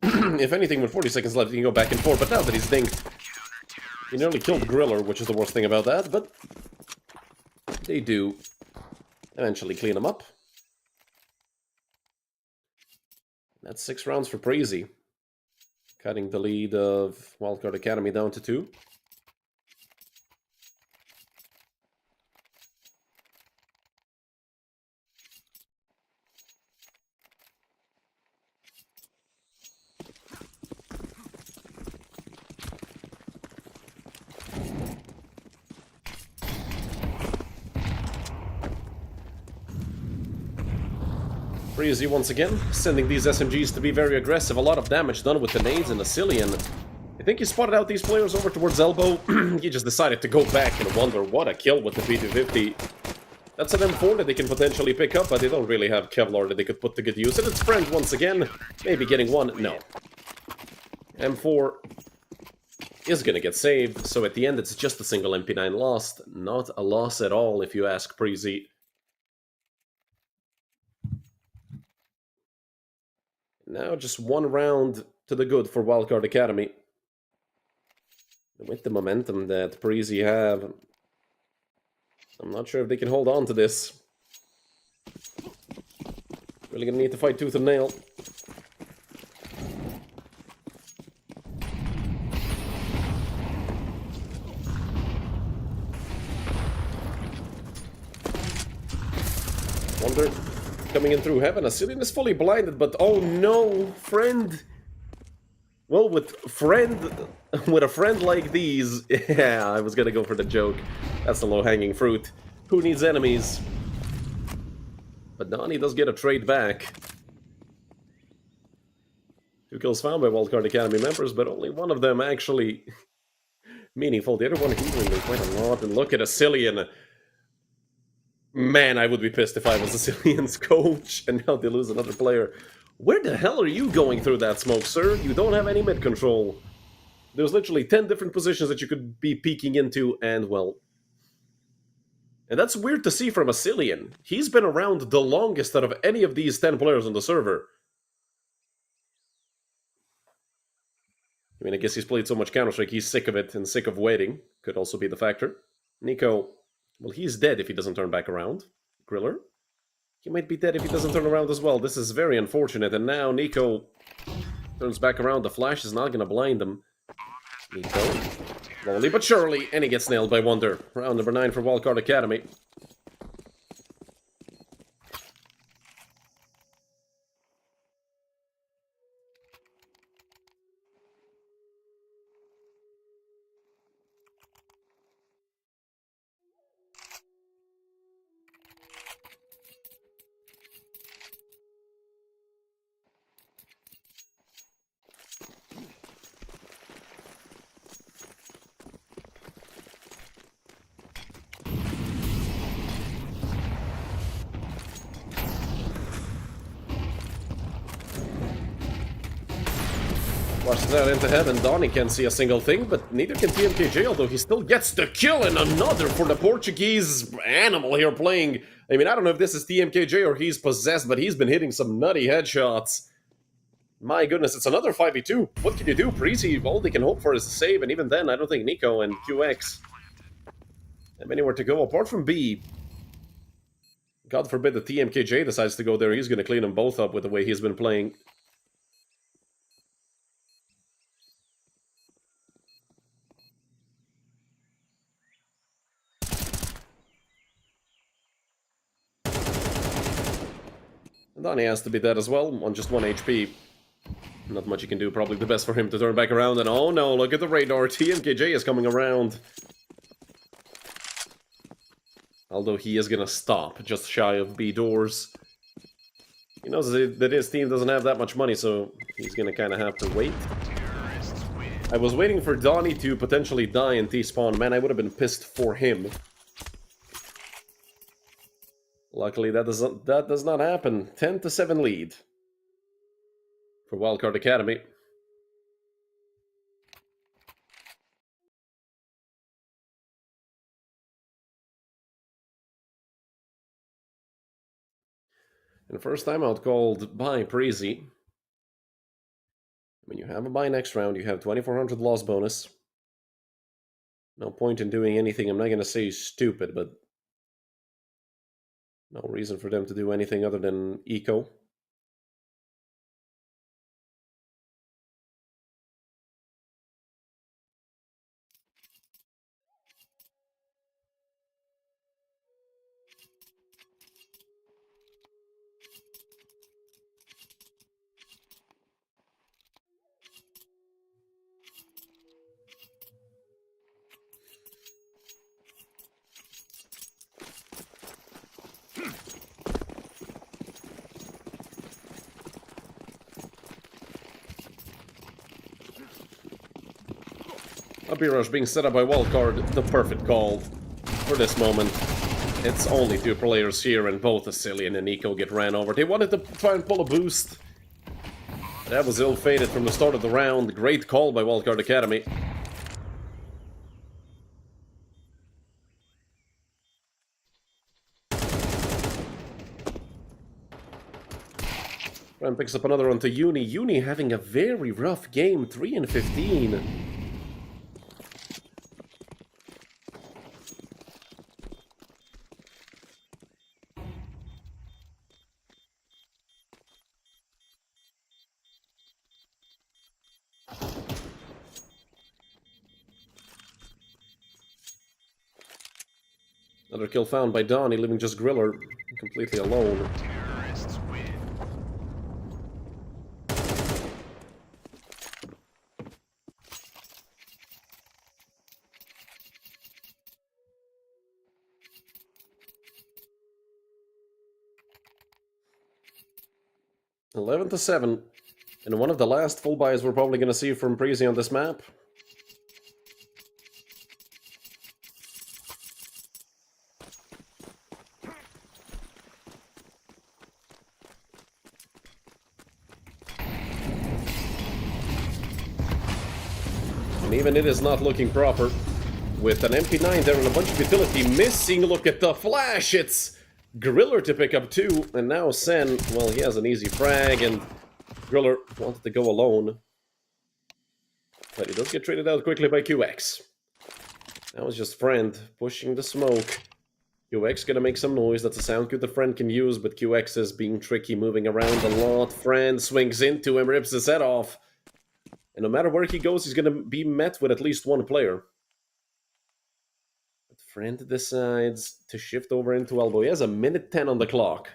If anything, with 40 seconds left, he can go back and forth. But now that he's dinked, he nearly killed Griller, which is the worst thing about that. But they do eventually clean him up. That's 6 rounds for Preasy, cutting the lead of Wildcard Academy down to 2. Preasy once again, sending these SMGs to be very aggressive. A lot of damage done with the nades and the Cillian. I think he spotted out these players over towards Elbow. He just decided to go back and wonder what a kill with the P250. That's an M4 that they can potentially pick up, but they don't really have Kevlar that they could put to good use. And it's Friend once again, maybe getting one. No. M4 is gonna get saved, so at the end it's just a single MP9 lost. Not a loss at all, if you ask Preasy. Now just one round to the good for Wildcard Academy. With the momentum that Preasy have, I'm not sure if they can hold on to this. Really gonna need to fight tooth and nail. Wonder coming in through heaven. Cillian is fully blinded, but oh no, Friend. Well, with a friend like these, yeah, I was gonna go for the joke. That's the low-hanging fruit. Who needs enemies? But Donnie does get a trade back. 2 kills found by Wildcard Academy members, but only one of them actually meaningful. The other one healing them quite a lot. And look at a Cillian. Man, I would be pissed if I was a Cillian's coach, and now they lose another player. Where the hell are you going through that smoke, sir? You don't have any mid control. There's literally 10 different positions that you could be peeking into, and well... And that's weird to see from a Cillian. He's been around the longest out of any of these 10 players on the server. I mean, I guess he's played so much Counter-Strike, he's sick of it and sick of waiting. Could also be the factor. Nico, well, he's dead if he doesn't turn back around. Griller, he might be dead if he doesn't turn around as well. This is very unfortunate, and now Nico turns back around. The flash is not going to blind him. Nico, slowly but surely, and he gets nailed by Wonder. Round number 9 for Wildcard Academy. Flushes that into heaven. Donnie can't see a single thing, but neither can TMKJ, although he still gets the kill, and another for the Portuguese animal here playing. I mean, I don't know if this is TMKJ or he's possessed, but he's been hitting some nutty headshots. My goodness, it's another 5v2. What can you do? Preasy, all they can hope for is a save, and even then, I don't think Nico and QX have anywhere to go apart from B. God forbid the TMKJ decides to go there. He's going to clean them both up with the way he's been playing. Donnie has to be dead as well, on just 1 HP. Not much you can do, probably the best for him to turn back around, and oh no, look at the radar, TMKJ is coming around. Although he is gonna stop, just shy of B doors. He knows that his team doesn't have that much money, so he's gonna kinda have to wait. I was waiting for Donnie to potentially die in T-spawn, man, I would have been pissed for him. Luckily, that does not happen. 10-7 lead for Wildcard Academy. And first time out called by Preasy. When you have a bye next round, you have 2400 loss bonus. No point in doing anything, I'm not going to say stupid, but no reason for them to do anything other than eco. A B-rush being set up by Wildcard, the perfect call for this moment. It's only 2 players here, and both Asilian and Nico get ran over. They wanted to try and pull a boost. That was ill-fated from the start of the round. Great call by Wildcard Academy. And picks up another one to Uni. Uni having a very rough game, 3 and 15. 'Another kill found by Donnie, leaving just Griller completely alone. Terrorists win. Eleven to 7. And one of the last full buys we're probably going to see from Preasy on this map. And even it is not looking proper. With an MP9 there and a bunch of utility missing. Look at the flash! It's Griller to pick up 2. And now Sen, well, he has an easy frag, and Griller wanted to go alone. But he does get traded out quickly by QX. That was just Friend pushing the smoke. QX gonna make some noise. That's a sound cue the Friend can use, but QX is being tricky, moving around a lot. Friend swings into him, rips his head off. And no matter where he goes, he's gonna be met with at least one player. But Friend decides to shift over into elbow. He has a minute 10 on the clock.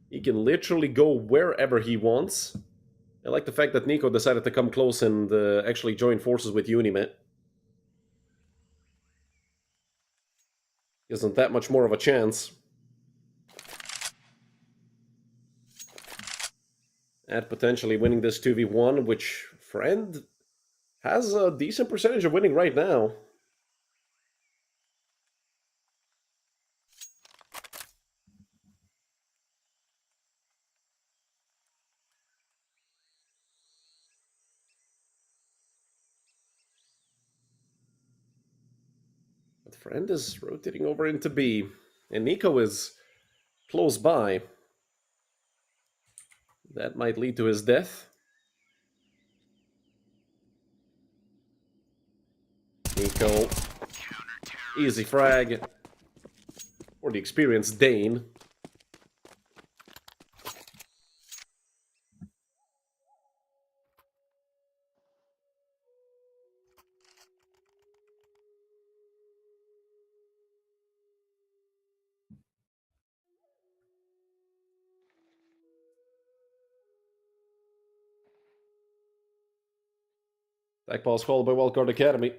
He can literally go wherever he wants. I like the fact that Nico decided to come close and actually join forces with Unimet. Isn't that much more of a chance. At potentially winning this 2v1, which Friend has a decent percentage of winning right now. But Friend is rotating over into B, and Nico is close by. That might lead to his death. Nico, easy frag for the experienced Dane. Back pass called by Wildcard Academy.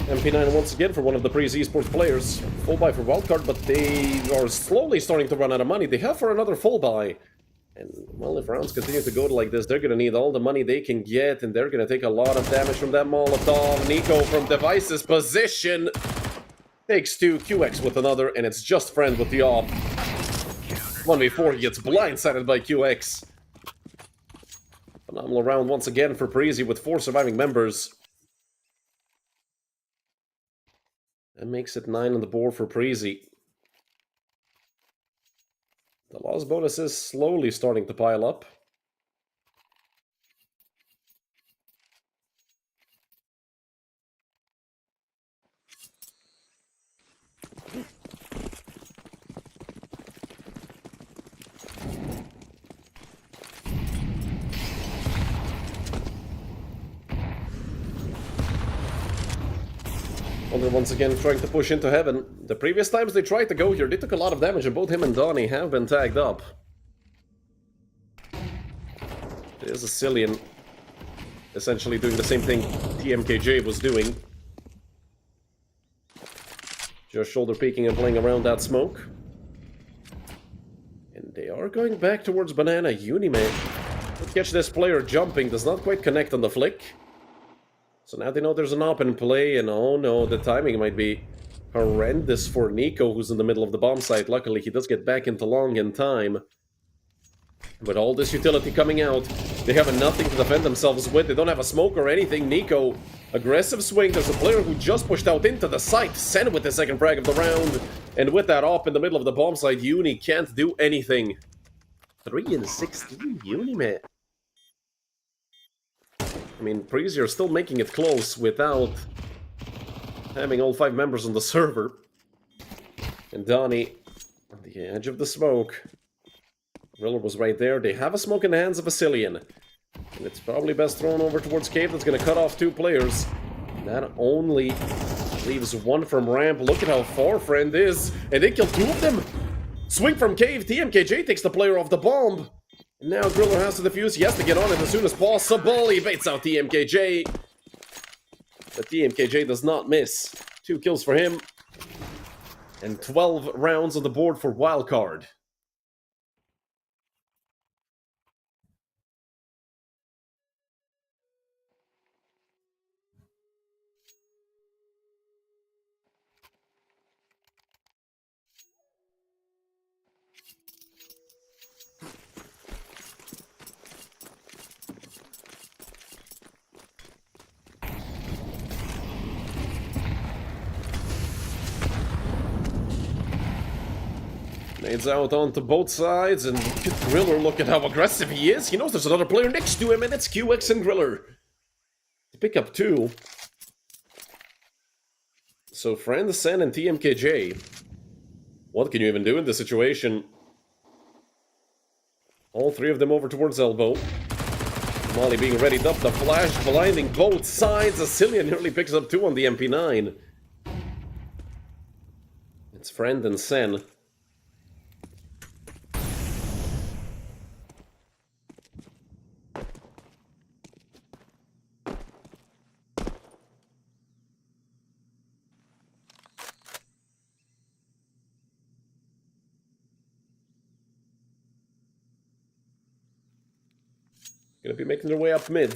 MP9 once again for one of the Preasy Esports players. Full buy for Wildcard, but they are slowly starting to run out of money. They have for another full buy. And, well, if rounds continue to go like this, they're going to need all the money they can get, and they're going to take a lot of damage from that Molotov. Nico from Device's position takes 2, QX with another, and it's just Friend with the off. 1v4, he gets blindsided by QX. Phenomenal round once again for Preasy with 4 surviving members. That makes it 9 on the board for Preasy. The loss bonus is slowly starting to pile up. Griller once again trying to push into heaven. The previous times they tried to go here, they took a lot of damage, and both him and Donnie have been tagged up. There's a Cillian essentially doing the same thing TMKJ was doing. Just shoulder peeking and playing around that smoke. And they are going back towards Banana. Uniman would catch this player jumping, does not quite connect on the flick. So now they know there's an open play, and oh no, the timing might be horrendous for Nico, who's in the middle of the bomb site. Luckily, he does get back into long in time. With all this utility coming out, they have nothing to defend themselves with. They don't have a smoke or anything. Nico, aggressive swing. There's a player who just pushed out into the site. Sen with the second frag of the round. And with that op in the middle of the bomb site, Uni can't do anything. 3 and 16, Uni, man. I mean, Preasy are still making it close without having all 5 members on the server. And Donnie on the edge of the smoke. Griller was right there. They have a smoke in the hands of a Cillian. And it's probably best thrown over towards Cave. That's going to cut off 2 players. That only leaves 1 from ramp. Look at how far Friend is. And they kill 2 of them. Swing from Cave. TMKJ takes the player off the bomb. And now Griller has to defuse. He has to get on it as soon as possible. He baits out TMKJ. But TMKJ does not miss. 2 kills for him. And 12 rounds on the board for Wildcard. Nades out onto both sides, and look at Griller, look at how aggressive he is. He knows there's another player next to him, and it's QX and Griller. To pick up 2. So Friend, Sen, and TMKJ. What can you even do in this situation? All 3 of them over towards Elbow. Molly being readied up, the flash blinding both sides. Cillian nearly picks up 2 on the MP9. It's Friend and Sen. Gonna be making their way up mid.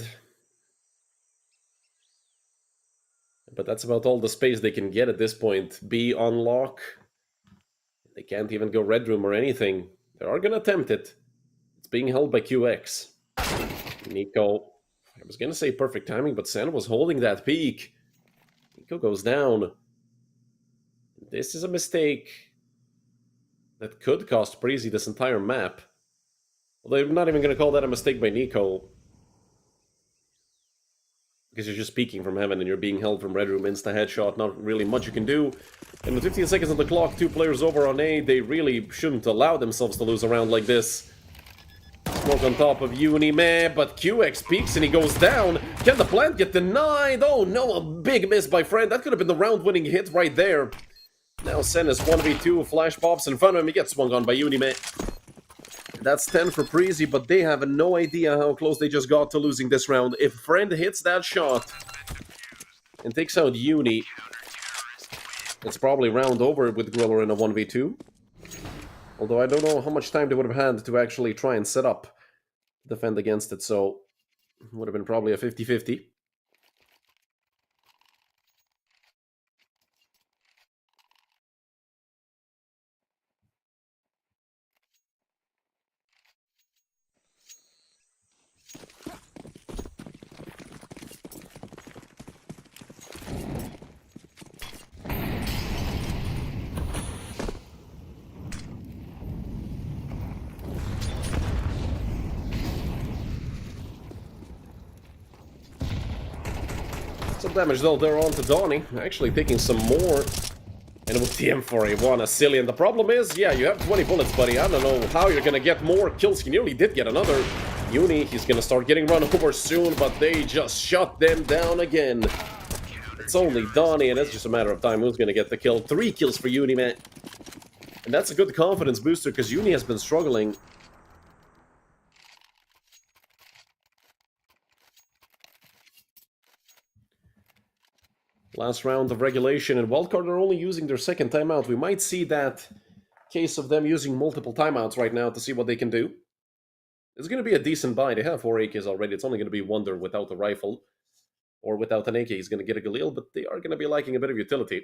But that's about all the space they can get at this point. B on lock. They can't even go red room or anything. They are gonna attempt it. It's being held by QX. Nico. I was gonna say perfect timing, but Sen was holding that peak. Nico goes down. This is a mistake that could cost Preasy this entire map. Although I'm not even going to call that a mistake by Nico. Because you're just peeking from heaven and you're being held from red room, insta headshot, not really much you can do. And with 15 seconds on the clock, 2 players over on A, they really shouldn't allow themselves to lose a round like this. Smoke on top of Uni, meh, but QX peeks and he goes down. Can the plant get denied? Oh no, a big miss by Friend. That could have been the round-winning hit right there. Now Sen is 1v2, flash pops in front of him, he gets swung on by Uni, meh. That's 10 for Preasy, but they have no idea how close they just got to losing this round. If Friend hits that shot and takes out Uni, it's probably round over with Griller in a 1v2. Although I don't know how much time they would have had to actually try and set up, defend against it, so it would have been probably a 50-50. Some damage though there onto Donnie, actually taking some more. And with the M4A1, a Cillian. The problem is, yeah, you have 20 bullets, buddy. I don't know how you're gonna get more kills. He nearly did get another. Uni, he's gonna start getting run over soon, but they just shut them down again. It's only Donnie, and it's just a matter of time who's going to get the kill. 3 kills for Uni, man. And that's a good confidence booster, because Uni has been struggling. Last round of regulation, and Wildcard are only using their second timeout. We might see that case of them using multiple timeouts right now to see what they can do. It's going to be a decent buy. They have 4 AKs already. It's only going to be Wonder without a rifle. Or without an AK, he's going to get a Galil, but they are going to be liking a bit of utility.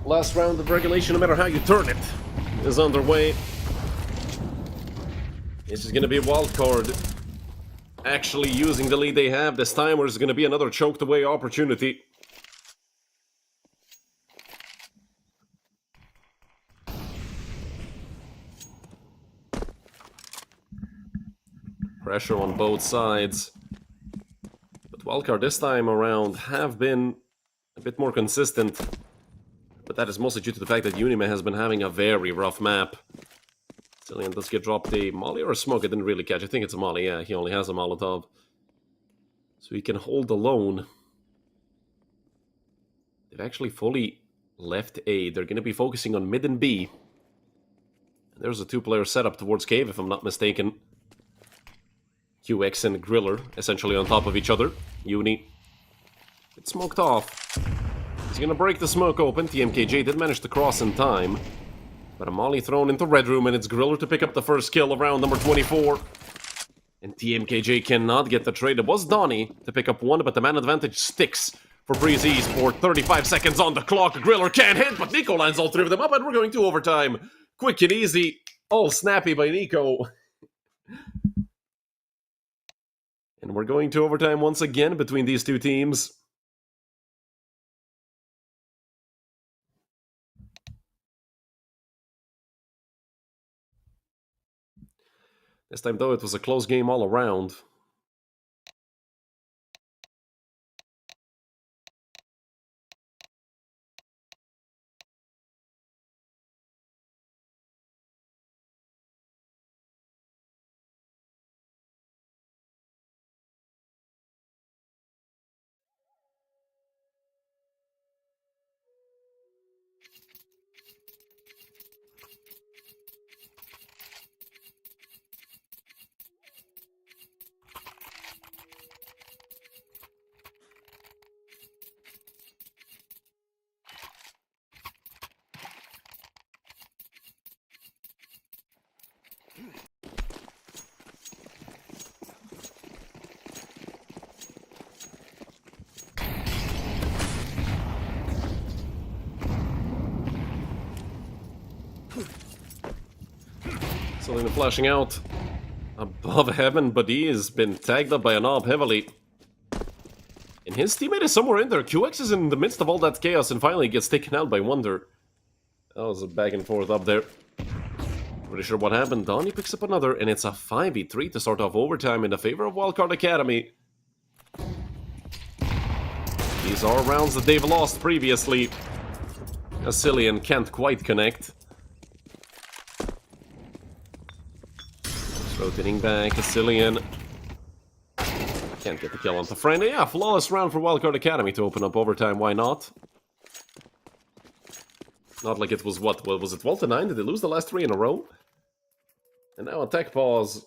Last round of regulation, no matter how you turn it, is underway. This is going to be a Wildcard actually using the lead they have this time, or is it going to be another choked away opportunity? Pressure on both sides. But Wildcard this time around have been a bit more consistent. But that is mostly due to the fact that Unime has been having a very rough map. Cillian does get dropped a molly or a smoke. I didn't really catch. I think it's a molly. Yeah, he only has a Molotov. So he can hold alone. They've actually fully left A. They're going to be focusing on mid and B. And there's a 2-player setup towards cave, if I'm not mistaken. QX and Griller, essentially on top of each other. Uni. It's smoked off. He's going to break the smoke open. TMKJ did manage to cross in time. But a molly thrown into Red Room, and it's Griller to pick up the first kill of round number 24. And TMKJ cannot get the trade. It was Donnie to pick up one, but the man advantage sticks for Preasy for 35 seconds on the clock. Griller can't hit, but Nico lands all 3 of them up, and we're going to overtime. Quick and easy. All snappy by Nico. And we're going to overtime once again between these two teams. This time, though, it was a close game all around. Selena flashing out above heaven, but he has been tagged up by a knob heavily. And his teammate is somewhere in there. QX is in the midst of all that chaos and finally gets taken out by Wonder. That was a back and forth up there. Pretty sure what happened. Donnie picks up another, and it's a 5v3 to start off overtime in the favor of Wildcard Academy. These are rounds that they've lost previously. Cillian can't quite connect. Rotating back, Cillian can't get the kill on the friend. Yeah, flawless round for Wildcard Academy to open up overtime, why not? Not like it was what was it 12-9? Did they lose the last 3 in a row? And now a tech pause.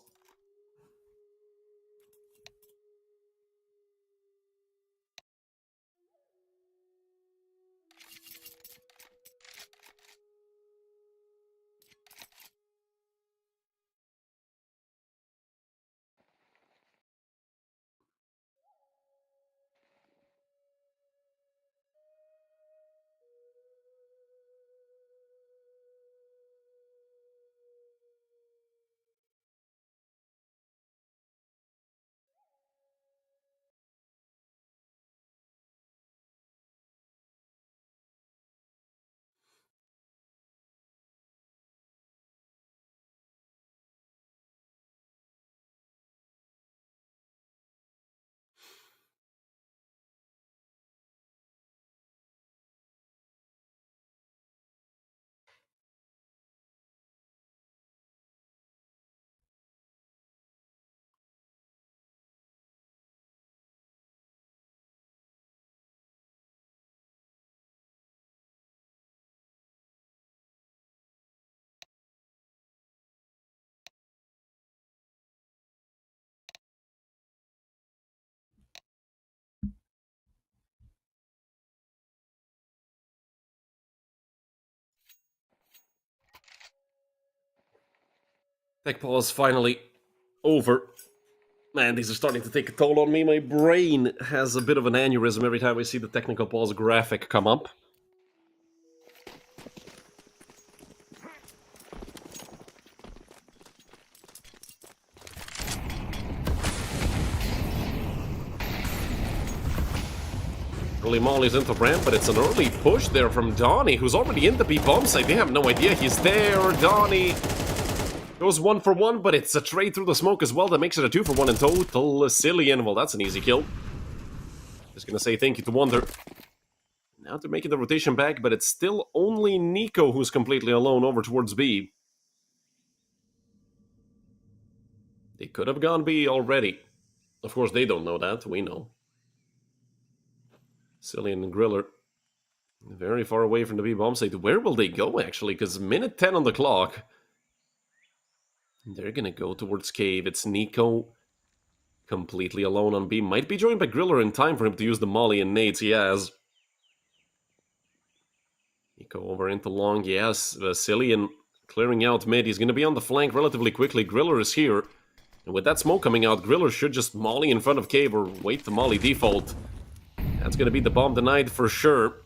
Tech pause finally over. Man, these are starting to take a toll on me. My brain has a bit of an aneurysm every time I see the technical pause graphic come up. Early Molly's into ramp, but it's an early push there from Donnie, who's already in the B bomb site. They have no idea he's there. Donnie goes 1 for 1, but it's a trade through the smoke as well that makes it a 2 for 1 in total. Cillian, well, that's an easy kill. Just gonna say thank you to Wonder. Now they're making the rotation back, but it's still only Nico who's completely alone over towards B. They could have gone B already. Of course, they don't know that. We know. Cillian and Griller very far away from the B bomb site. Where will they go, actually? Because minute 10 on the clock. They're gonna go towards cave. It's Nico completely alone on B. Might be joined by Griller in time for him to use the molly and nades he has. Nico over into long. Yes, Cillian clearing out mid. He's gonna be on the flank relatively quickly. Griller is here. And with that smoke coming out, Griller should just molly in front of cave or wait to molly default. That's gonna be the bomb denied for sure.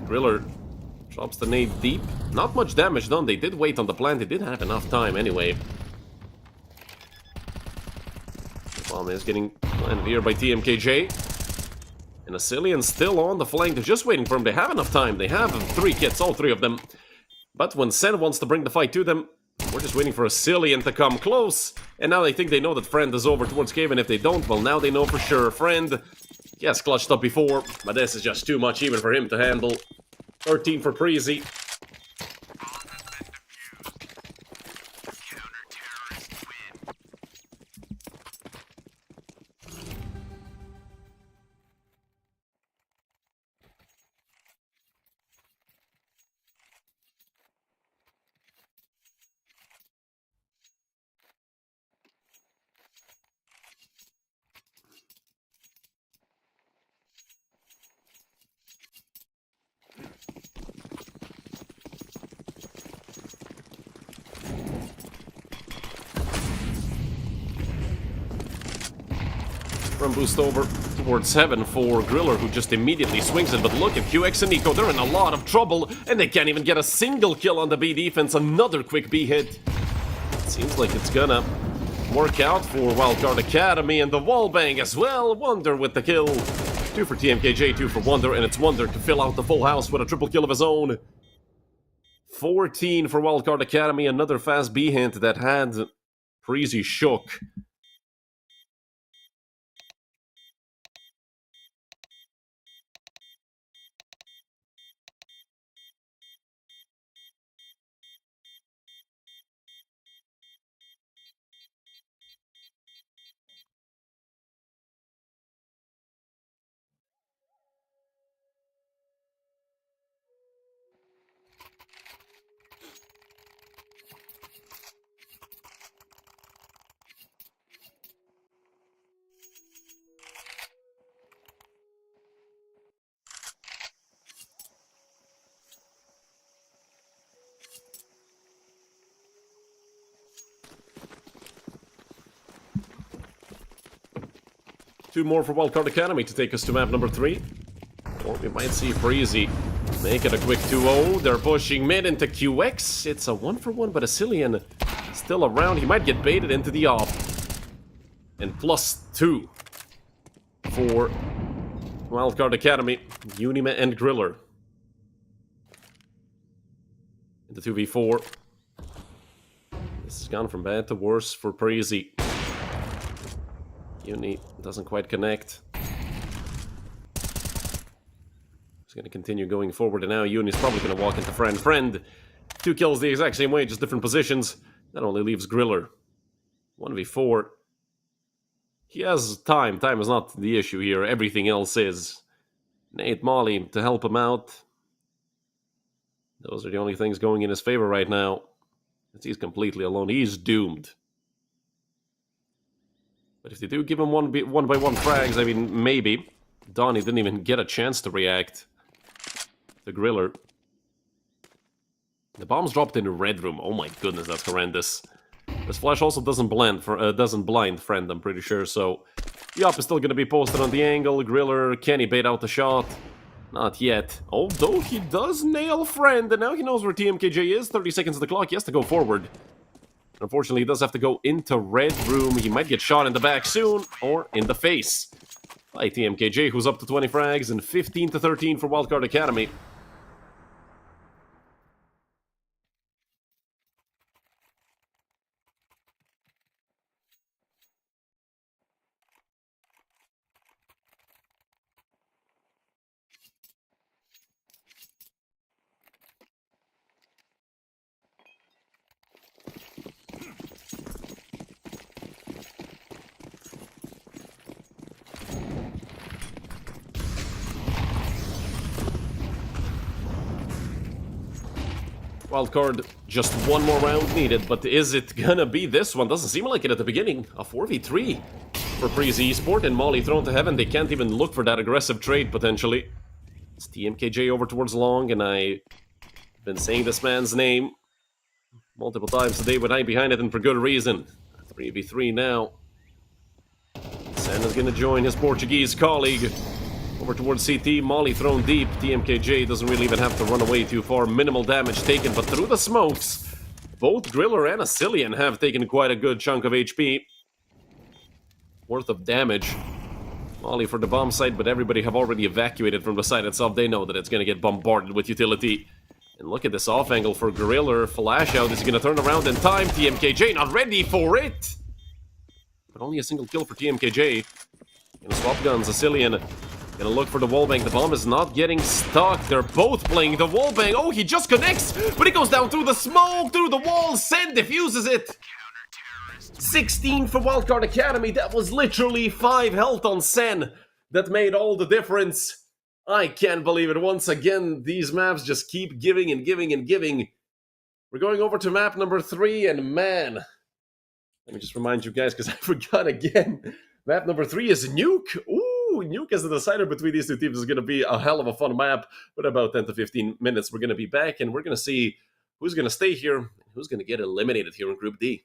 Griller drops the nade deep. Not much damage done. They did wait on the plant. They did have enough time anyway. The bomb is getting planted here by TMKJ. And Cillian still on the flank. They're just waiting for him. They have enough time. They have 3 kits, all 3 of them. But when Sen wants to bring the fight to them, we're just waiting for a Cillian to come close. And now they think they know that Friend is over towards cave, and if they don't, well, now they know for sure. Friend, yes, clutched up before, but this is just too much even for him to handle. 13 for Preasy. From boost over towards 7 for Griller, who just immediately swings it. But look at QX and Nico, they're in a lot of trouble, and they can't even get a single kill on the B defense. Another quick B hit. Seems like it's gonna work out for Wildcard Academy, and the wall bang as well. Wonder with the kill. 2 for TMKJ, 2 for Wonder, and it's Wonder to fill out the full house with a triple kill of his own. 14 for Wildcard Academy, another fast B hint that had Preasy shook. Two more for Wildcard Academy to take us to map number 3. Or we might see Preasy make it a quick 2-0. They're pushing mid into QX. It's a 1 for 1, but a Cillian still around. He might get baited into the op. And +2 for Wildcard Academy. Unima and Griller. Into 2v4. This has gone from bad to worse for Preasy. Uni doesn't quite connect. He's going to continue going forward, and now Uni's probably going to walk into Friend. Friend, 2 kills the exact same way, just different positions. That only leaves Griller. 1v4. He has time. Time is not the issue here. Everything else is. Nate, Molly to help him out. Those are the only things going in his favor right now. He's completely alone. He's doomed. But if they do give him one by one frags, I mean, maybe. Donnie didn't even get a chance to react. The Griller. The bomb's dropped in the red room. Oh my goodness, that's horrendous. This flash also doesn't blind friend, I'm pretty sure, so... Yup is still gonna be posted on the angle. Griller, can he bait out the shot? Not yet. Although he does nail friend, and now he knows where TMKJ is. 30 seconds of the clock, he has to go forward. Unfortunately, he does have to go into red room. He might get shot in the back soon, or in the face. By TMKJ, who's up to 20 frags, and 15-13 for Wildcard Academy. Wildcard, just one more round needed, but is it gonna be this one? Doesn't seem like it at the beginning. A 4v3 for Preasy Esports, and Molly thrown to heaven. They can't even look for that aggressive trade, potentially. It's TMKJ over towards long, and I've been saying this man's name multiple times today with I behind it, and for good reason. 3v3 now. Santa's gonna join his Portuguese colleague. Over towards CT, Molly thrown deep. TMKJ doesn't really even have to run away too far. Minimal damage taken, but through the smokes, both Griller and Asilian have taken quite a good chunk of HP. Worth of damage. Molly for the bomb site, but everybody have already evacuated from the site itself. They know that it's going to get bombarded with utility. And look at this off angle for Griller. Flash out. Is he going to turn around in time? TMKJ not ready for it! But only a single kill for TMKJ. Gonna swap guns. Asilian gonna look for the wallbang. The bomb is not getting stuck. They're both playing the wallbang. Oh, he just connects, but he goes down through the smoke, through the wall. Sen diffuses it. 16 for Wildcard Academy. That was literally 5 health on Sen. That made all the difference. I can't believe it. Once again, these maps just keep giving and giving and giving. We're going over to map number 3, and man, let me just remind you guys, because I forgot again. Map number 3 is Nuke. Ooh, Nuke as the decider between these two teams is going to be a hell of a fun map. But about 10 to 15 minutes, we're going to be back, and we're going to see who's going to stay here and who's going to get eliminated here in Group D.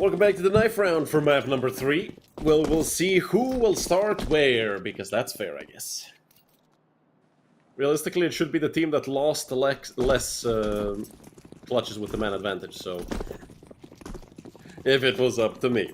Welcome back to the knife round for map number 3. Well, we'll see who will start where, because that's fair, I guess. Realistically, it should be the team that lost less clutches with the man advantage, so... if it was up to me.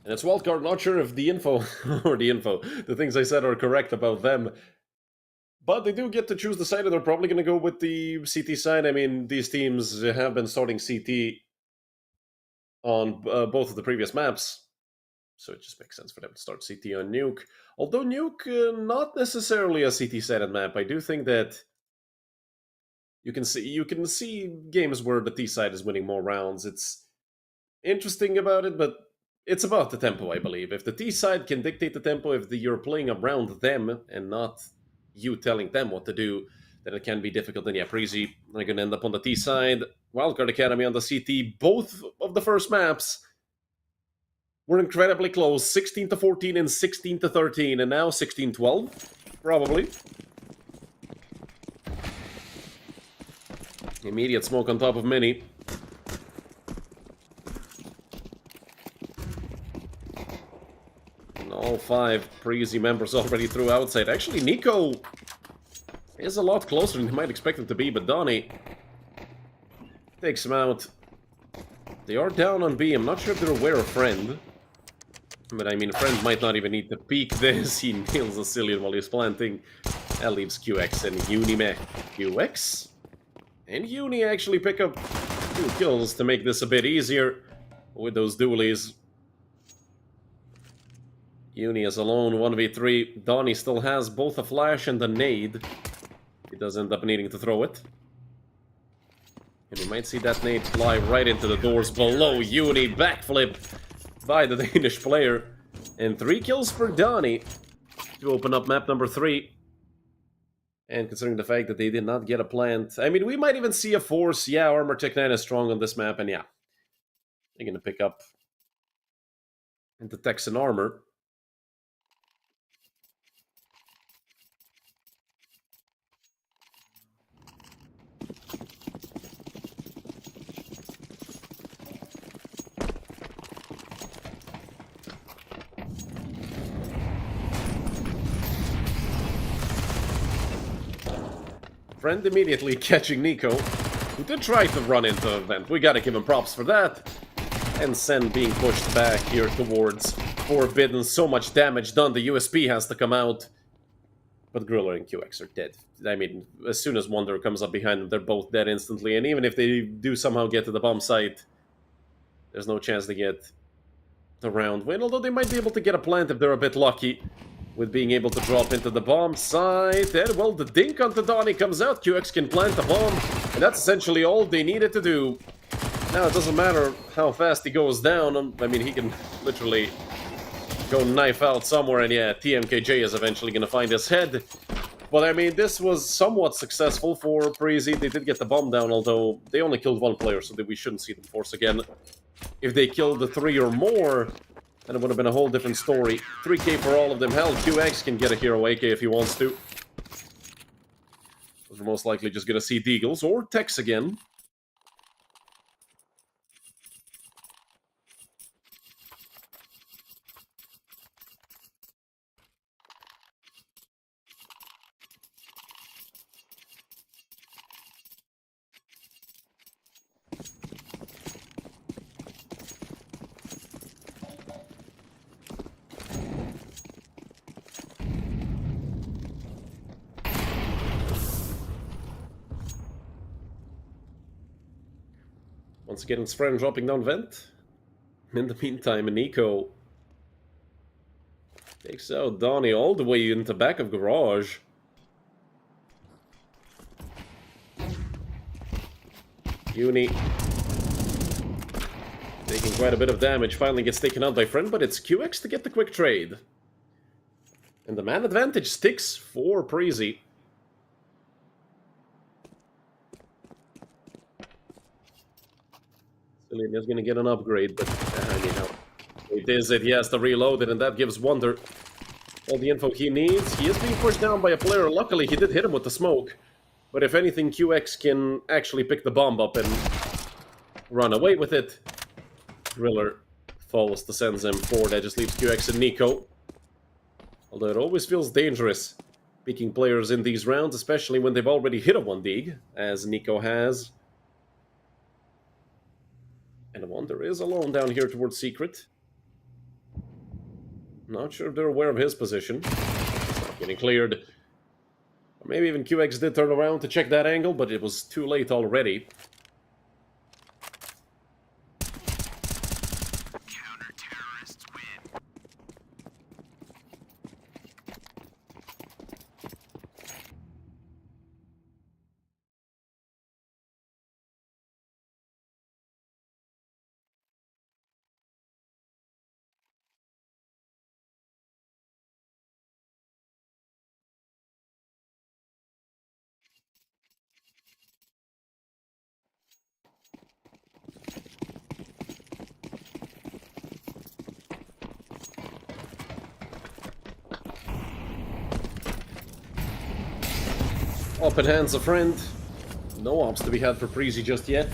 And it's Wildcard, not sure if the info, the things I said are correct about them. But they do get to choose the side, and they're probably going to go with the CT side. I mean, these teams have been starting CT on both of the previous maps. So it just makes sense for them to start CT on Nuke. Although Nuke, not necessarily a CT-sided map. I do think that you can see games where the T side is winning more rounds. It's interesting about it, but it's about the tempo, I believe. If the T side can dictate the tempo, if you're playing around them and not you telling them what to do, then it can be difficult. And yeah, Preasy are going to end up on the T side. Wildcard Academy on the CT. Both of the first maps were incredibly close. 16-14 and 16-13, and now 16-12, probably. Immediate smoke on top of Mini. All 5 Preasy members already through outside. Actually, Nico is a lot closer than you might expect him to be, but Donnie takes him out. They are down on B. I'm not sure if they're aware of Friend. But I mean, Friend might not even need to peek this. He nails a Cillian while he's planting. That leaves QX and Unimech. QX? And Uni actually pick up 2 kills to make this a bit easier with those dualies. Uni is alone, 1v3. Donnie still has both a flash and a nade. He does end up needing to throw it. And we might see that nade fly right into the doors below. Uni backflip by the Danish player. And 3 kills for Donnie to open up map number 3. And considering the fact that they did not get a plant, I mean, we might even see a force. Yeah, Armor Tech 9 is strong on this map, and yeah. They're going to pick up into Texan Armor. Friend immediately catching Nico, who did try to run into the vent. We gotta give him props for that. And Sen being pushed back here towards Forbidden. So much damage done. The USP has to come out. But Griller and QX are dead. I mean, as soon as Wonder comes up behind them, they're both dead instantly. And even if they do somehow get to the bomb site, there's no chance to get the round win. Although they might be able to get a plant if they're a bit lucky with being able to drop into the bomb site. And, well, the dink onto Donnie comes out. QX can plant the bomb. And that's essentially all they needed to do. Now, it doesn't matter how fast he goes down. I mean, he can literally go knife out somewhere. And, yeah, TMKJ is eventually going to find his head. But, I mean, this was somewhat successful for Preasy. They did get the bomb down, although they only killed 1 player, so that we shouldn't see them force again. If they killed the 3 or more, then it would have been a whole different story. 3k for all of them. Hell, QX can get a hero AK if he wants to. We're most likely just going to see Deagles or Tex again. Once again, his friend dropping down vent. In the meantime, Nico takes out Donnie all the way into back of garage. Uni taking quite a bit of damage, finally gets taken out by friend, but it's QX to get the quick trade. And the man advantage sticks for Preasy. Cillian is going to get an upgrade, but you know, It is it, he has to reload it, and that gives Wonder all the info he needs. He is being pushed down by a player. Luckily, he did hit him with the smoke. But if anything, QX can actually pick the bomb up and run away with it. Driller follows the sends him forward. That just leaves QX and Nico. Although it always feels dangerous picking players in these rounds, especially when they've already hit a 1 dig, as Nico has. And Wonder is alone down here towards Secret. Not sure if they're aware of his position. Getting cleared. Or maybe even QX did turn around to check that angle, but it was too late already. Counter-terrorists win. Open hands a friend. No ops to be had for Preasy just yet.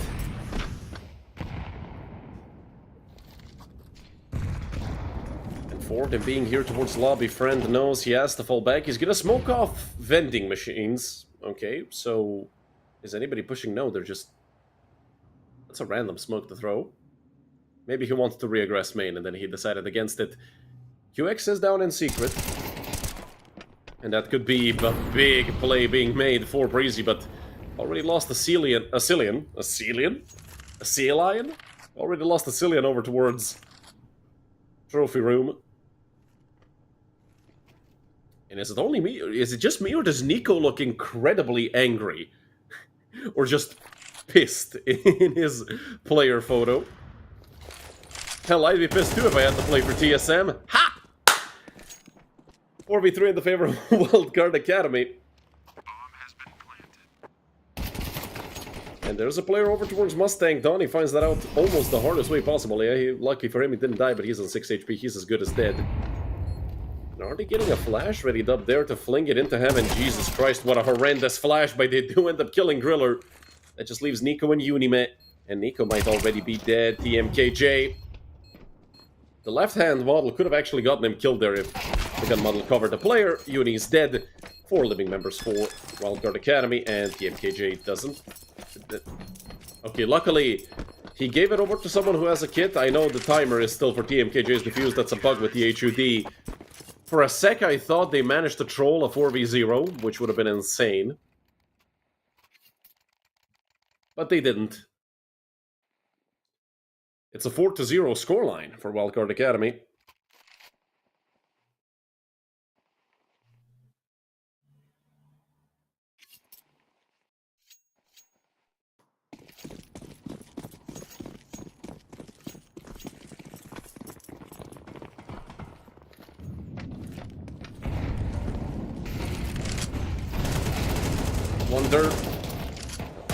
And Ford, him being here towards lobby, friend knows he has to fall back. He's gonna smoke off vending machines. Okay, so is anybody pushing? No, they're just... That's a random smoke to throw. Maybe he wanted to reaggress main and then he decided against it. QX is down in Secret. And that could be a big play being made for Preasy, but already lost a Cillian. Already lost a Cillian over towards Trophy Room. And is it only me? Is it just me, or does Nico look incredibly angry? Or just pissed in his player photo? Hell, I'd be pissed too if I had to play for TSM. Ha! 4v3 in the favor of Wildcard Academy. Bomb has been planted. And there's a player over towards Mustang. Donnie finds that out almost the hardest way possible. Yeah, lucky for him, he didn't die, but he's on 6 HP. He's as good as dead. And are they getting a flash readied up there to fling it into heaven? Jesus Christ, what a horrendous flash, but they do end up killing Griller. That just leaves Nico and Unime. And Nico might already be dead. TMKJ. The left-hand model could have actually gotten him killed there if the gun model covered the player. Uni's dead. 4 living members for Wildcard Academy, and the MKJ doesn't. Okay, luckily, he gave it over to someone who has a kit. I know the timer is still for TMKJ's defuse. That's a bug with the HUD. For a sec, I thought they managed to troll a 4v0, which would have been insane. But they didn't. It's a 4-0 scoreline for Wildcard Academy. Wonder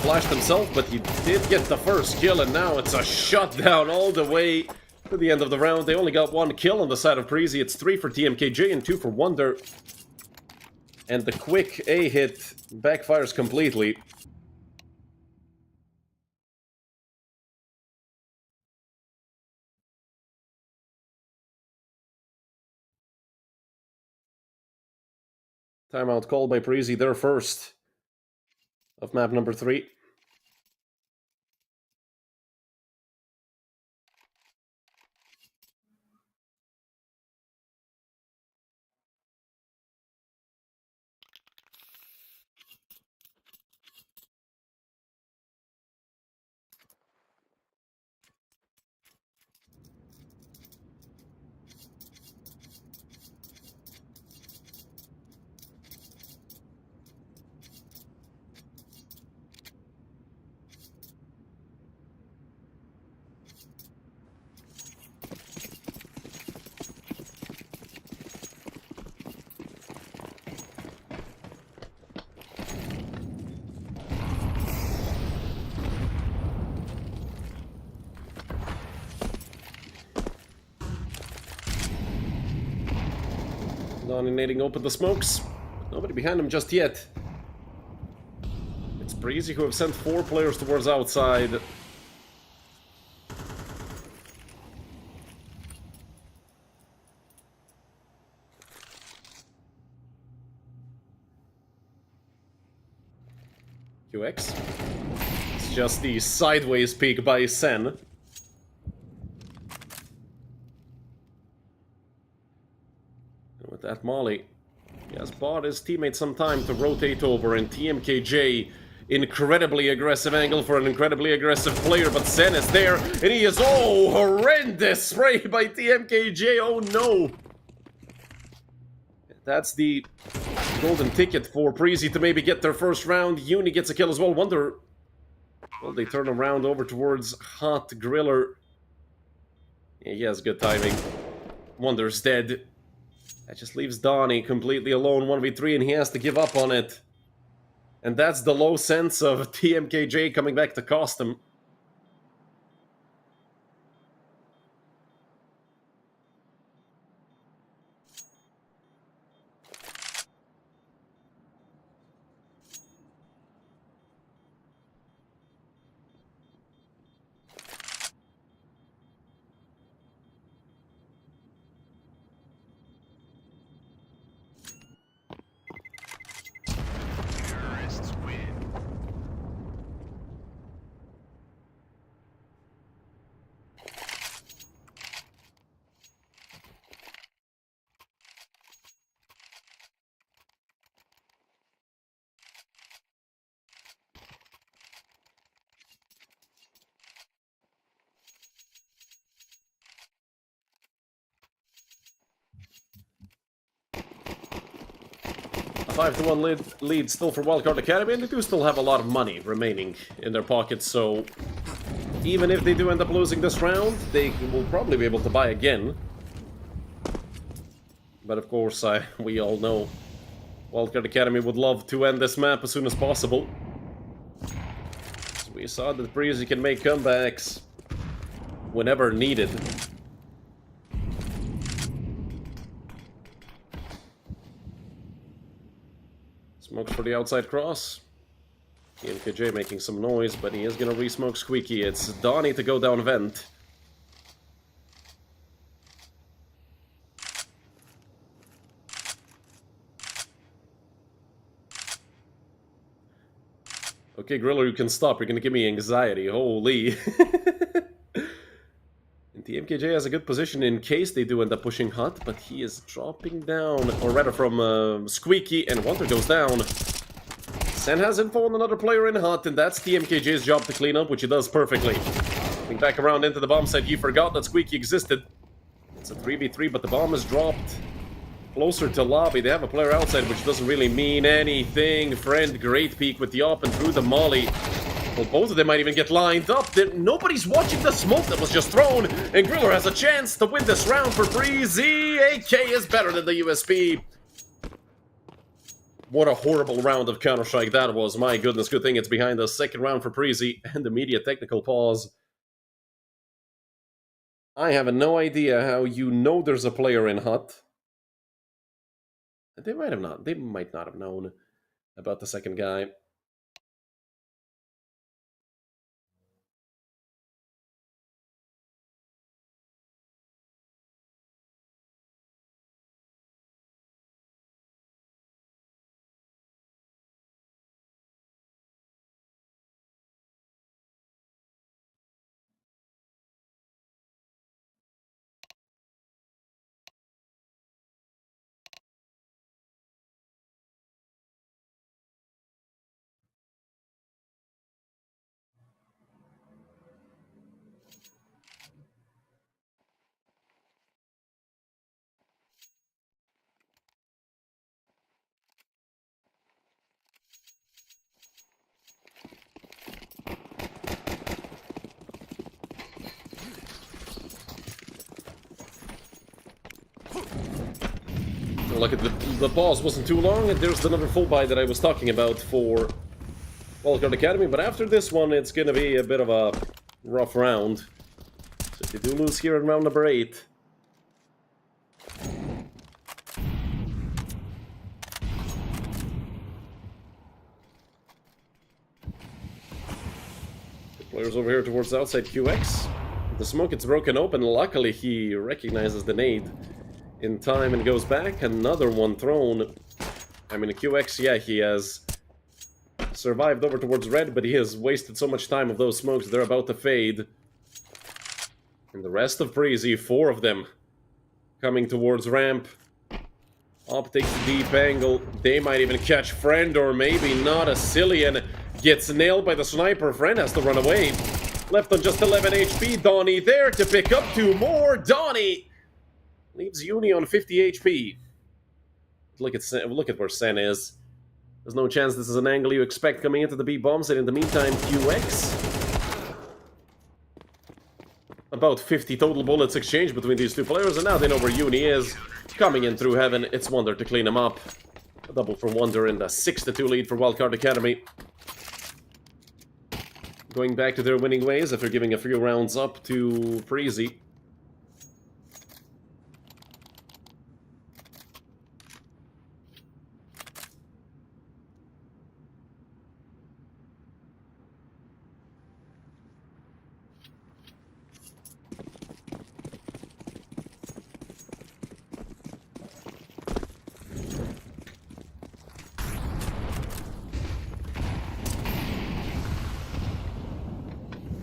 flashed himself, but he did get the first kill, and now it's a shutdown all the way to the end of the round. They only got 1 kill on the side of Preasy. It's 3 for TMKJ and 2 for Wonder. And the quick A hit backfires completely. Timeout called by Preasy, their first of map number 3. Dominating open the smokes. Nobody behind him just yet. It's Preasy who have sent 4 players towards outside. QX. It's just the sideways peek by Sen. And with that molly, he has bought his teammate some time to rotate over, and TMKJ, incredibly aggressive angle for an incredibly aggressive player, but Sen is there, and he is, oh, horrendous spray by TMKJ, oh no! That's the golden ticket for Preasy to maybe get their first round. Uni gets a kill as well. Wonder, well, they turn around over towards Hot Griller. Yeah, he has good timing. Wonder's dead. That just leaves Donnie completely alone, 1v3, and he has to give up on it. And that's the low sense of TMKJ coming back to cost him. Terrorists win. A 5-1 lead still for Wildcard Academy, and they do still have a lot of money remaining in their pockets, so even if they do end up losing this round, they will probably be able to buy again. But of course, we all know Wildcard Academy would love to end this map as soon as possible. So we saw that Preasy can make comebacks whenever needed. Smokes for the outside cross. TMKJ making some noise, but he is gonna re-smoke Squeaky. It's Donnie to go down vent. Okay, Griller, you can stop. You're gonna give me anxiety. Holy. And TMKJ has a good position in case they do end up pushing Hot, but he is dropping down, or rather from Squeaky, and Wonder goes down. Sen has info on another player in Hot, and that's TMKJ's job to clean up, which he does perfectly. Getting back around into the bomb site, he forgot that Squeaky existed. It's a 3v3, but the bomb is dropped closer to lobby. They have a player outside, which doesn't really mean anything. Friend, great peek with the op and through the molly. Well, both of them might even get lined up. Nobody's watching the smoke that was just thrown, and Griller has a chance to win this round for Preasy. AK is better than the USP. What a horrible round of Counter-Strike that was. My goodness, good thing it's behind us. Second round for Preasy, and immediate technical pause. I have no idea how you know there's a player in Hut. They might not have known about the second guy. Look at the pause wasn't too long, and there's another full buy that I was talking about for Wildcard Academy, but after this one it's gonna be a bit of a rough round. So if they do lose here in round number 8, Players over here towards the outside QX. The smoke gets broken open. Luckily, he recognizes the nade in time and goes back. Another one thrown. I mean, QX, yeah, he has survived over towards red, but he has wasted so much time of those smokes. They're about to fade. And the rest of Preasy, 4 of them, coming towards ramp. Op takes the deep angle. They might even catch Friend, or maybe not. A Cillian gets nailed by the sniper. Friend has to run away. Left on just 11 HP. Donnie there to pick up 2 more. Donnie leaves Uni on 50 HP. Look at where Sen is. There's no chance this is an angle you expect coming into the B bombs, and in the meantime, QX. About 50 total bullets exchanged between these 2 players, and now they know where Uni is. Coming in through heaven, it's Wonder to clean him up. A double for Wonder and a 6-2 lead for Wildcard Academy. Going back to their winning ways after giving a few rounds up to Preasy.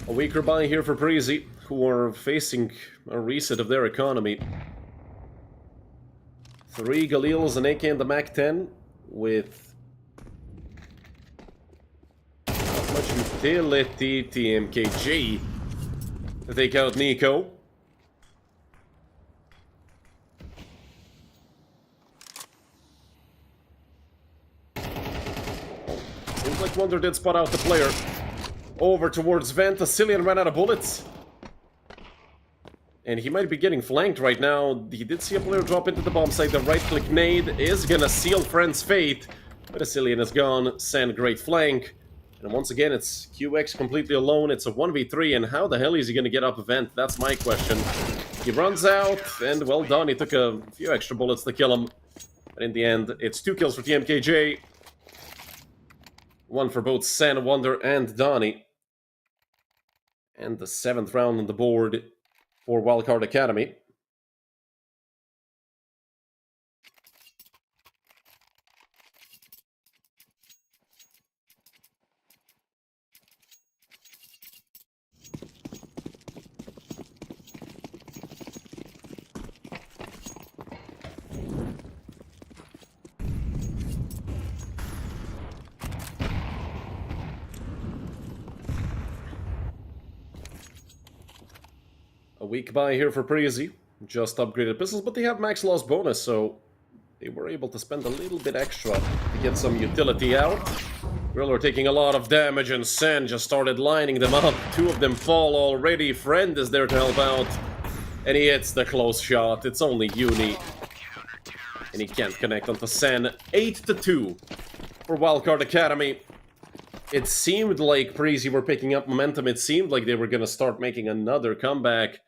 A weaker buy here for Preasy, who are facing a reset of their economy. 3 Galils, an AK and the MAC-10, with not much utility. TMKG to take out Nico. Seems like Wonder did spot out the player. Over towards Vent. Cillian ran out of bullets. And he might be getting flanked right now. He did see a player drop into the bomb site. The right-click nade is gonna seal Friend's fate. But Cillian is gone. Send great flank. And once again, it's QX completely alone. It's a 1v3, and how the hell is he gonna get up Vent? That's my question. He runs out, and well done. He took a few extra bullets to kill him. But in the end, it's 2 kills for TMKJ. 1 for both Sen, Wonder, and Donnie. And the 7th round on the board for Wildcard Academy. A weak buy here for Preasy. Just upgraded pistols, but they have max loss bonus, so they were able to spend a little bit extra to get some utility out. Griller taking a lot of damage, and Sen just started lining them up. 2 of them fall already. Friend is there to help out. And he hits the close shot. It's only Uni. And he can't connect onto Sen. 8-2 for Wildcard Academy. It seemed like Preasy were picking up momentum. It seemed like they were going to start making another comeback.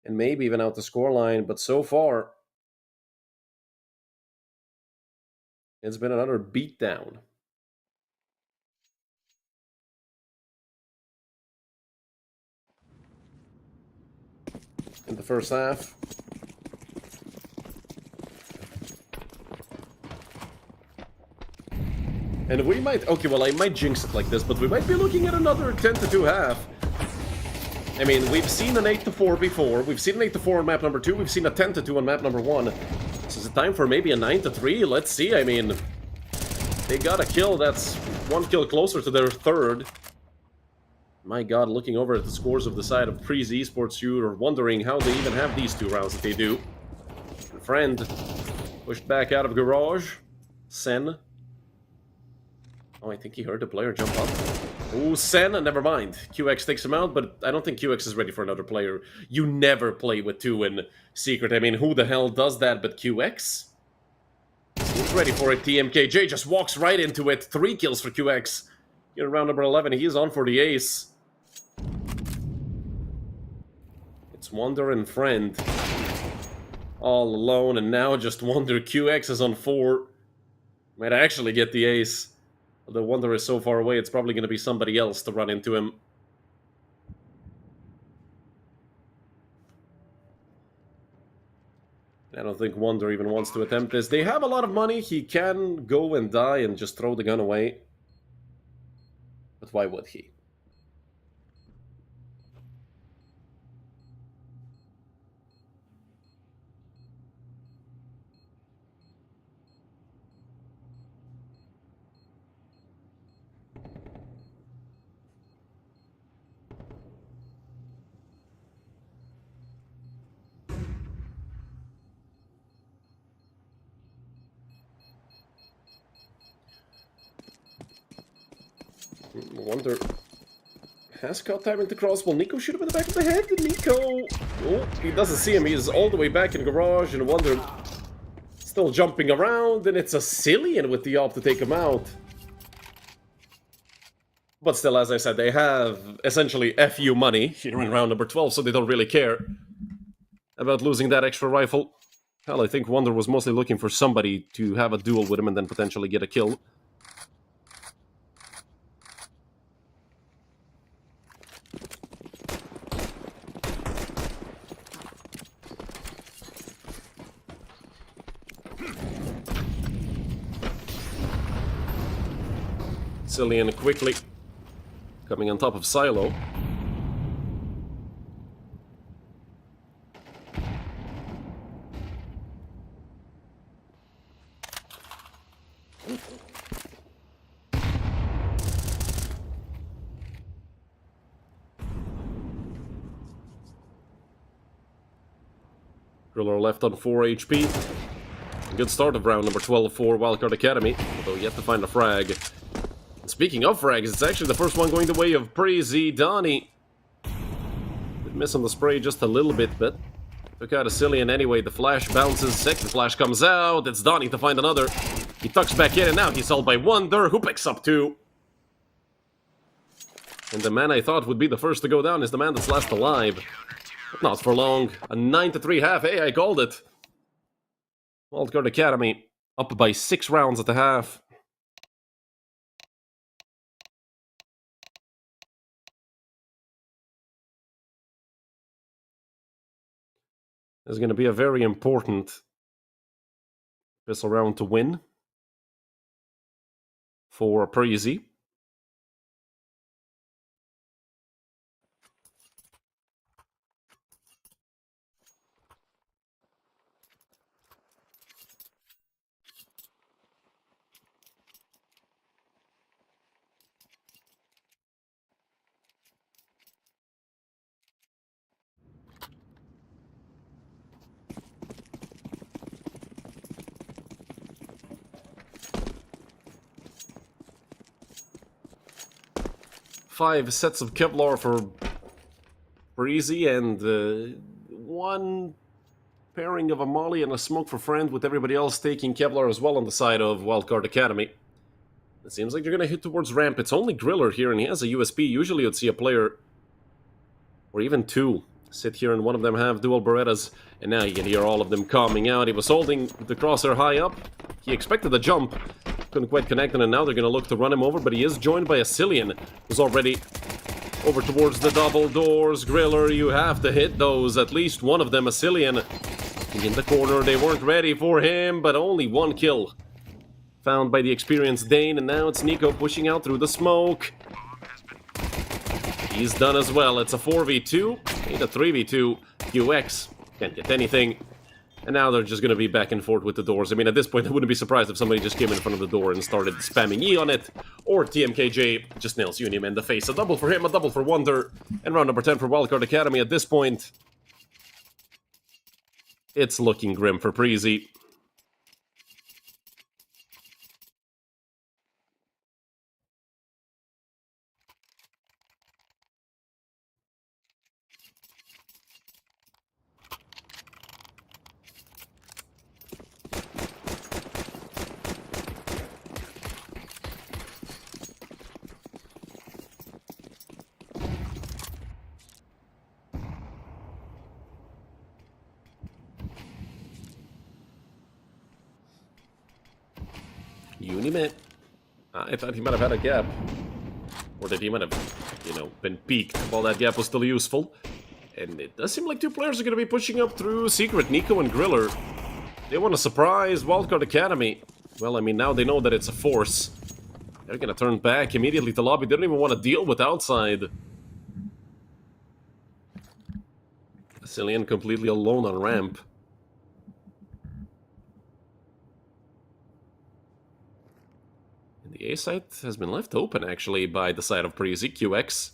And maybe even out the scoreline. But so far, it's been another beatdown. In the first half. And we might... Okay, well, I might jinx it like this, but we might be looking at another 10-2 half. I mean, we've seen an 8-4 before. We've seen an 8-4 on map number 2. We've seen a 10-2 on map number 1. So is it time for maybe a 9-3? Let's see. I mean, they got a kill. That's 1 kill closer to their 3rd. My god, looking over at the scores of the side of Preasy Esports, you are wondering how they even have these 2 rounds that they do. Friend pushed back out of garage. Sen. Oh, I think he heard the player jump up. Ooh, Sen, never mind. QX takes him out, but I don't think QX is ready for another player. You never play with 2 in Secret. I mean, who the hell does that but QX? He's ready for it. TMKJ just walks right into it. 3 kills for QX. Here in round number 11, he is on for the ace. It's Wonder and Friend. All alone, and now just Wonder. QX is on 4. Might actually get the ace. The Wonder is so far away, it's probably going to be somebody else to run into him. I don't think Wonder even wants to attempt this. They have a lot of money. He can go and die and just throw the gun away. But why would he? Wonder has caught time into crossbow. Nico shoot him in the back of the head. Nico, oh, he doesn't see him. He's all the way back in garage, and Wonder still jumping around, and it's a Cillian with the op to take him out. But still, as I said, they have essentially FU money here in round number 12, so they don't really care about losing that extra rifle. Hell, I think Wonder was mostly looking for somebody to have a duel with him and then potentially get a kill. Cillian quickly coming on top of Silo. Griller left on 4 HP. Good start of round number 12 for Wildcard Academy, although yet to find a frag. Speaking of frags, it's actually the first one going the way of Preasy. Donnie did miss on the spray just a little bit, but took out a Cillian anyway. The flash bounces, second flash comes out. It's Donnie to find another. He tucks back in, and now he's held by Wonder, who picks up 2. And the man I thought would be the first to go down is the man that's last alive. But not for long. A 9-3 half. Hey, I called it. Wildcard Academy up by 6 rounds at the half. This is going to be a very important pistol round to win for Preasy. Five sets of Kevlar for Preasy and 1 pairing of a Molly and a Smoke for Friend, with everybody else taking Kevlar as well on the side of Wildcard Academy. It seems like they're going to hit towards ramp. It's only Griller here, and he has a USP. Usually you'd see a player, or even 2, sit here and one of them have dual Berettas, and now you can hear all of them coming out. He was holding the crosshair high up. He expected the jump, couldn't quite connect, and now they're going to look to run him over, but he is joined by a Cillian, who's already over towards the double doors. Griller, you have to hit those. At least one of them, a Cillian. In the corner, they weren't ready for him, but only 1 kill found by the experienced Dane, and now it's Nico pushing out through the smoke. He's done as well. It's a 4v2, ain't a 3v2. UX can't get anything. And now they're just going to be back and forth with the doors. I mean, at this point, I wouldn't be surprised if somebody just came in front of the door and started spamming E on it. Or TMKJ just nails Unium in the face. A double for him, a double for Wonder. And round number 10 for Wildcard Academy. At this point, it's looking grim for Preasy. Unimate. I thought he might have had a gap. Or that he might have, you know, been peaked while that gap was still useful. And it does seem like 2 players are going to be pushing up through Secret, Nico and Griller. They want to surprise Wildcard Academy. Well, I mean, now they know that it's a force. They're gonna turn back immediately to lobby. They don't even want to deal with outside. Cillian completely alone on ramp. And the A site has been left open, actually, by the side of Preasy, QX.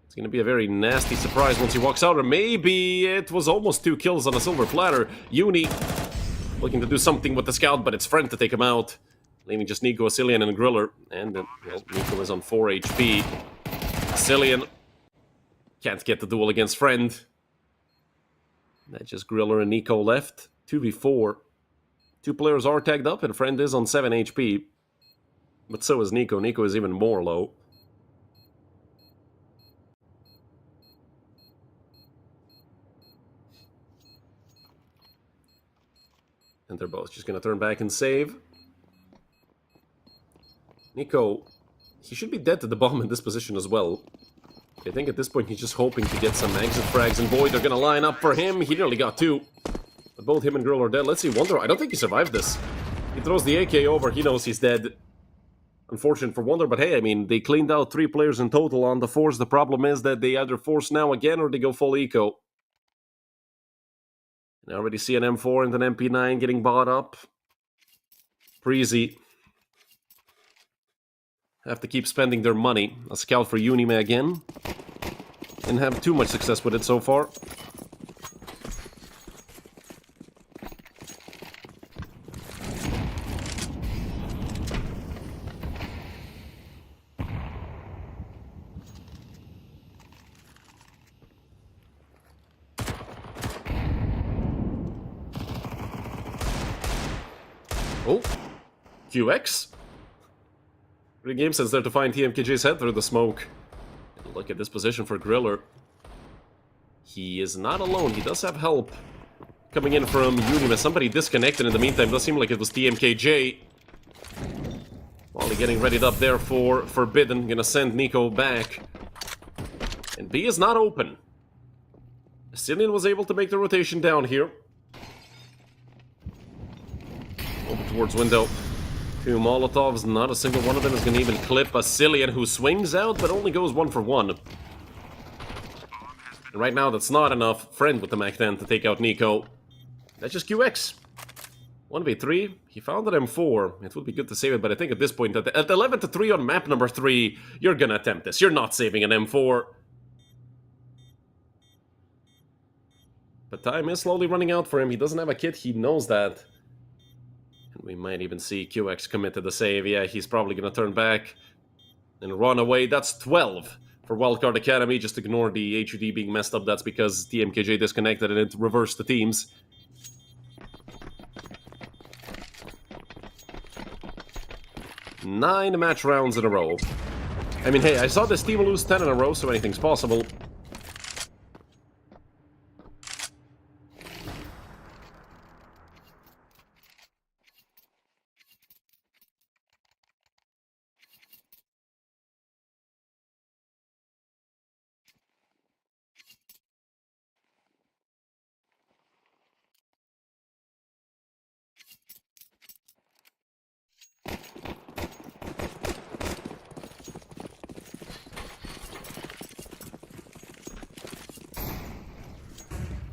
It's gonna be a very nasty surprise once he walks out, or maybe it was almost 2 kills on a silver platter. Uni looking to do something with the scout, but it's Friend to take him out. Leaving just Nico, Cillian, and Griller. And well, Nico is on 4 HP. Cillian can't get the duel against Friend. That's just Griller and Nico left. 2v4. 2 players are tagged up, and Friend is on 7 HP. But so is Nico. Nico is even more low. And they're both just going to turn back and save. Nico, he should be dead to the bomb in this position as well. I think at this point he's just hoping to get some exit frags, and boy, they're going to line up for him. He nearly got 2. But both him and Grill are dead. Let's see, Wonder, I don't think he survived this. He throws the AK over, he knows he's dead. Unfortunate for Wonder, but hey, I mean, they cleaned out 3 players in total on the force. The problem is that they either force now again or they go full eco. And I already see an M4 and an MP9 getting bought up. Preasy have to keep spending their money. A scout for Unime again. Didn't have too much success with it so far. Oh, QX. Pretty game sense there to find TMKJ's head through the smoke. And look at this position for Griller. He is not alone. He does have help coming in from Unime. Somebody disconnected in the meantime. Does seem like it was TMKJ. Wally getting readied up there for Forbidden. Gonna send Nico back. And B is not open. Cillian was able to make the rotation down here. Over towards window. 2 Molotovs, not a single one of them is going to even clip a Cillian, who swings out but only goes 1 for 1. And right now that's not enough. Friend with the Mac 10 to take out Nico. That's just QX. 1v3. He found an M4. It would be good to save it, but I think at this point, at 11-3 on map number 3, you're going to attempt this. You're not saving an M4. But time is slowly running out for him. He doesn't have a kit. He knows that. We might even see QX commit to the save. Yeah, he's probably going to turn back and run away. That's 12 for Wildcard Academy. Just ignore the HUD being messed up. That's because TMKJ disconnected and it reversed the teams. Nine match rounds in a row. I mean, hey, I saw this team lose 10 in a row, so anything's possible.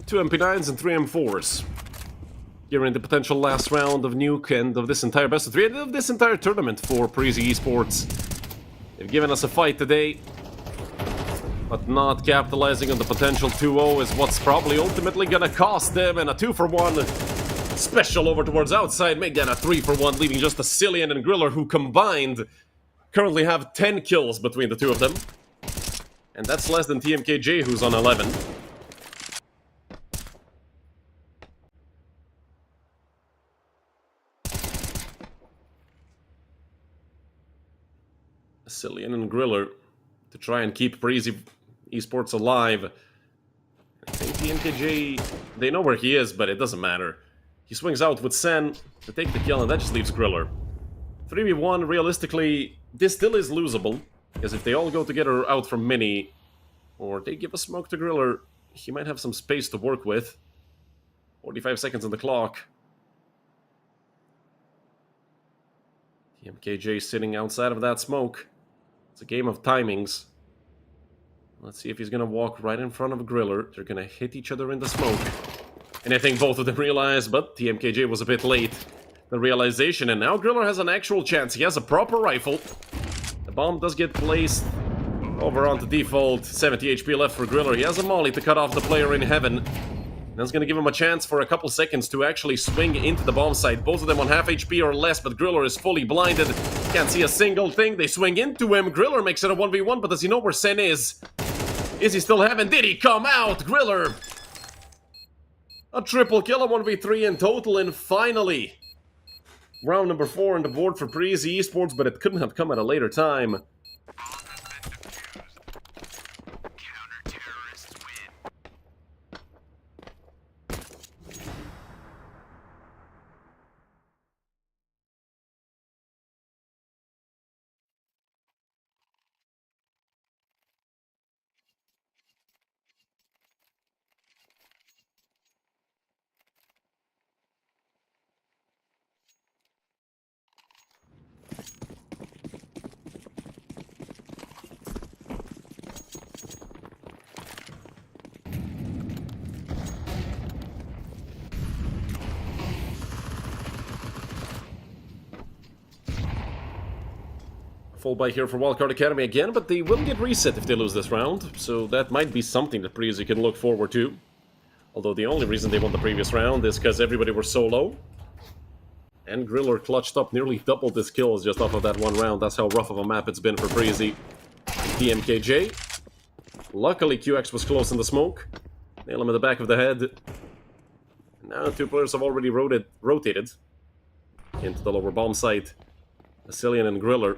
Two MP9s and 3 M4s. Here in the potential last round of Nuke and of this entire best of 3 and of this entire tournament for Preasy Esports. They've given us a fight today, but not capitalizing on the potential 2-0 is what's probably ultimately gonna cost them, and a 2-for-1 special over towards outside, make that a 3-for-1, leaving just a Cillian and Griller, who combined currently have 10 kills between the two of them. And that's less than TMKJ, who's on 11. Cillian and Griller to try and keep Preasy Esports alive. I think TMKJ, they know where he is, but it doesn't matter. He swings out with Sen to take the kill, and that just leaves Griller. 3v1, realistically, this still is losable, because if they all go together out from Mini, or they give a smoke to Griller, he might have some space to work with. 45 seconds on the clock. TMKJ sitting outside of that smoke. It's a game of timings. Let's see if he's gonna walk right in front of Griller. They're gonna hit each other in the smoke. And I think both of them realized, but TMKJ was a bit late. The realization, and now Griller has an actual chance. He has a proper rifle. The bomb does get placed over onto default. 70 HP left for Griller. He has a molly to cut off the player in heaven. That's going to give him a chance for a couple seconds to actually swing into the bomb site. Both of them on half HP or less, but Griller is fully blinded. Can't see a single thing. They swing into him. Griller makes it a 1v1, but does he know where Sen is? Is he still heaven? Did he come out? Griller! A triple kill, a 1v3 in total, and finally, round number 4 on the board for Preasy Esports, but it couldn't have come at a later time. Counter-terrorists win. Full buy here for Wildcard Academy again, but they will get reset if they lose this round, so that might be something that Preasy can look forward to. Although the only reason they won the previous round is because everybody were so low. And Griller clutched up nearly doubled his kills just off of that one round. That's how rough of a map it's been for Preasy. TMKJ. Luckily QX was close in the smoke. Nail him in the back of the head. Now two players have already rotated into the lower bomb site. Vasilian and Griller.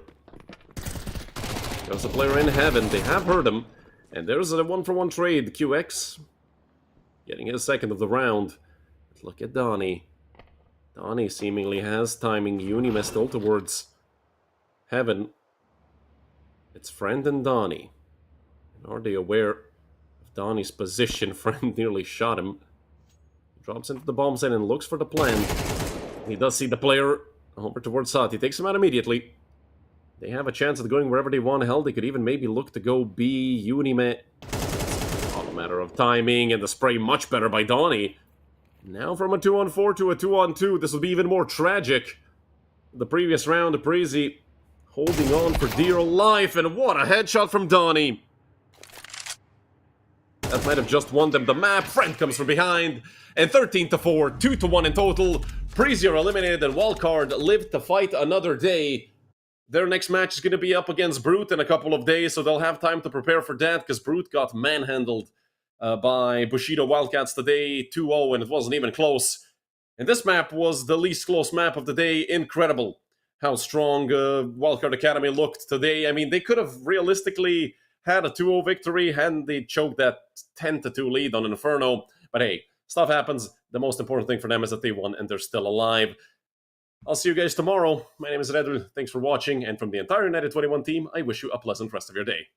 There's a player in heaven. They have heard him. And there's a 1-for-1 trade. QX getting his second of the round. Look at Donnie. Donnie seemingly has timing. Unime still towards heaven. It's Friend and Donnie. Are they aware of Donnie's position? Friend nearly shot him. He drops into the bomb site and looks for the plant. He does see the player over towards Sat. He takes him out immediately. They have a chance of going wherever they want. Hell, they could even maybe look to go B. Unime. All a matter of timing, and the spray much better by Donnie. Now from a 2-on-4 to a 2-on-2, this will be even more tragic. The previous round, Preasy holding on for dear life, and what a headshot from Donnie. That might have just won them the map. Friend comes from behind, and 13-4, 2-1 in total. Preasy are eliminated, and Wildcard live to fight another day. Their next match is going to be up against Brute in a couple of days, so they'll have time to prepare for that, because Brute got manhandled by Bushido Wildcats today, 2-0, and it wasn't even close. And this map was the least close map of the day. Incredible how strong Wildcard Academy looked today. I mean, they could have realistically had a 2-0 victory hadn't they choked that 10-2 lead on Inferno. But hey, stuff happens. The most important thing for them is that they won and they're still alive. I'll see you guys tomorrow. My name is Redul. Thanks for watching, and from the entire United21 team, I wish you a pleasant rest of your day.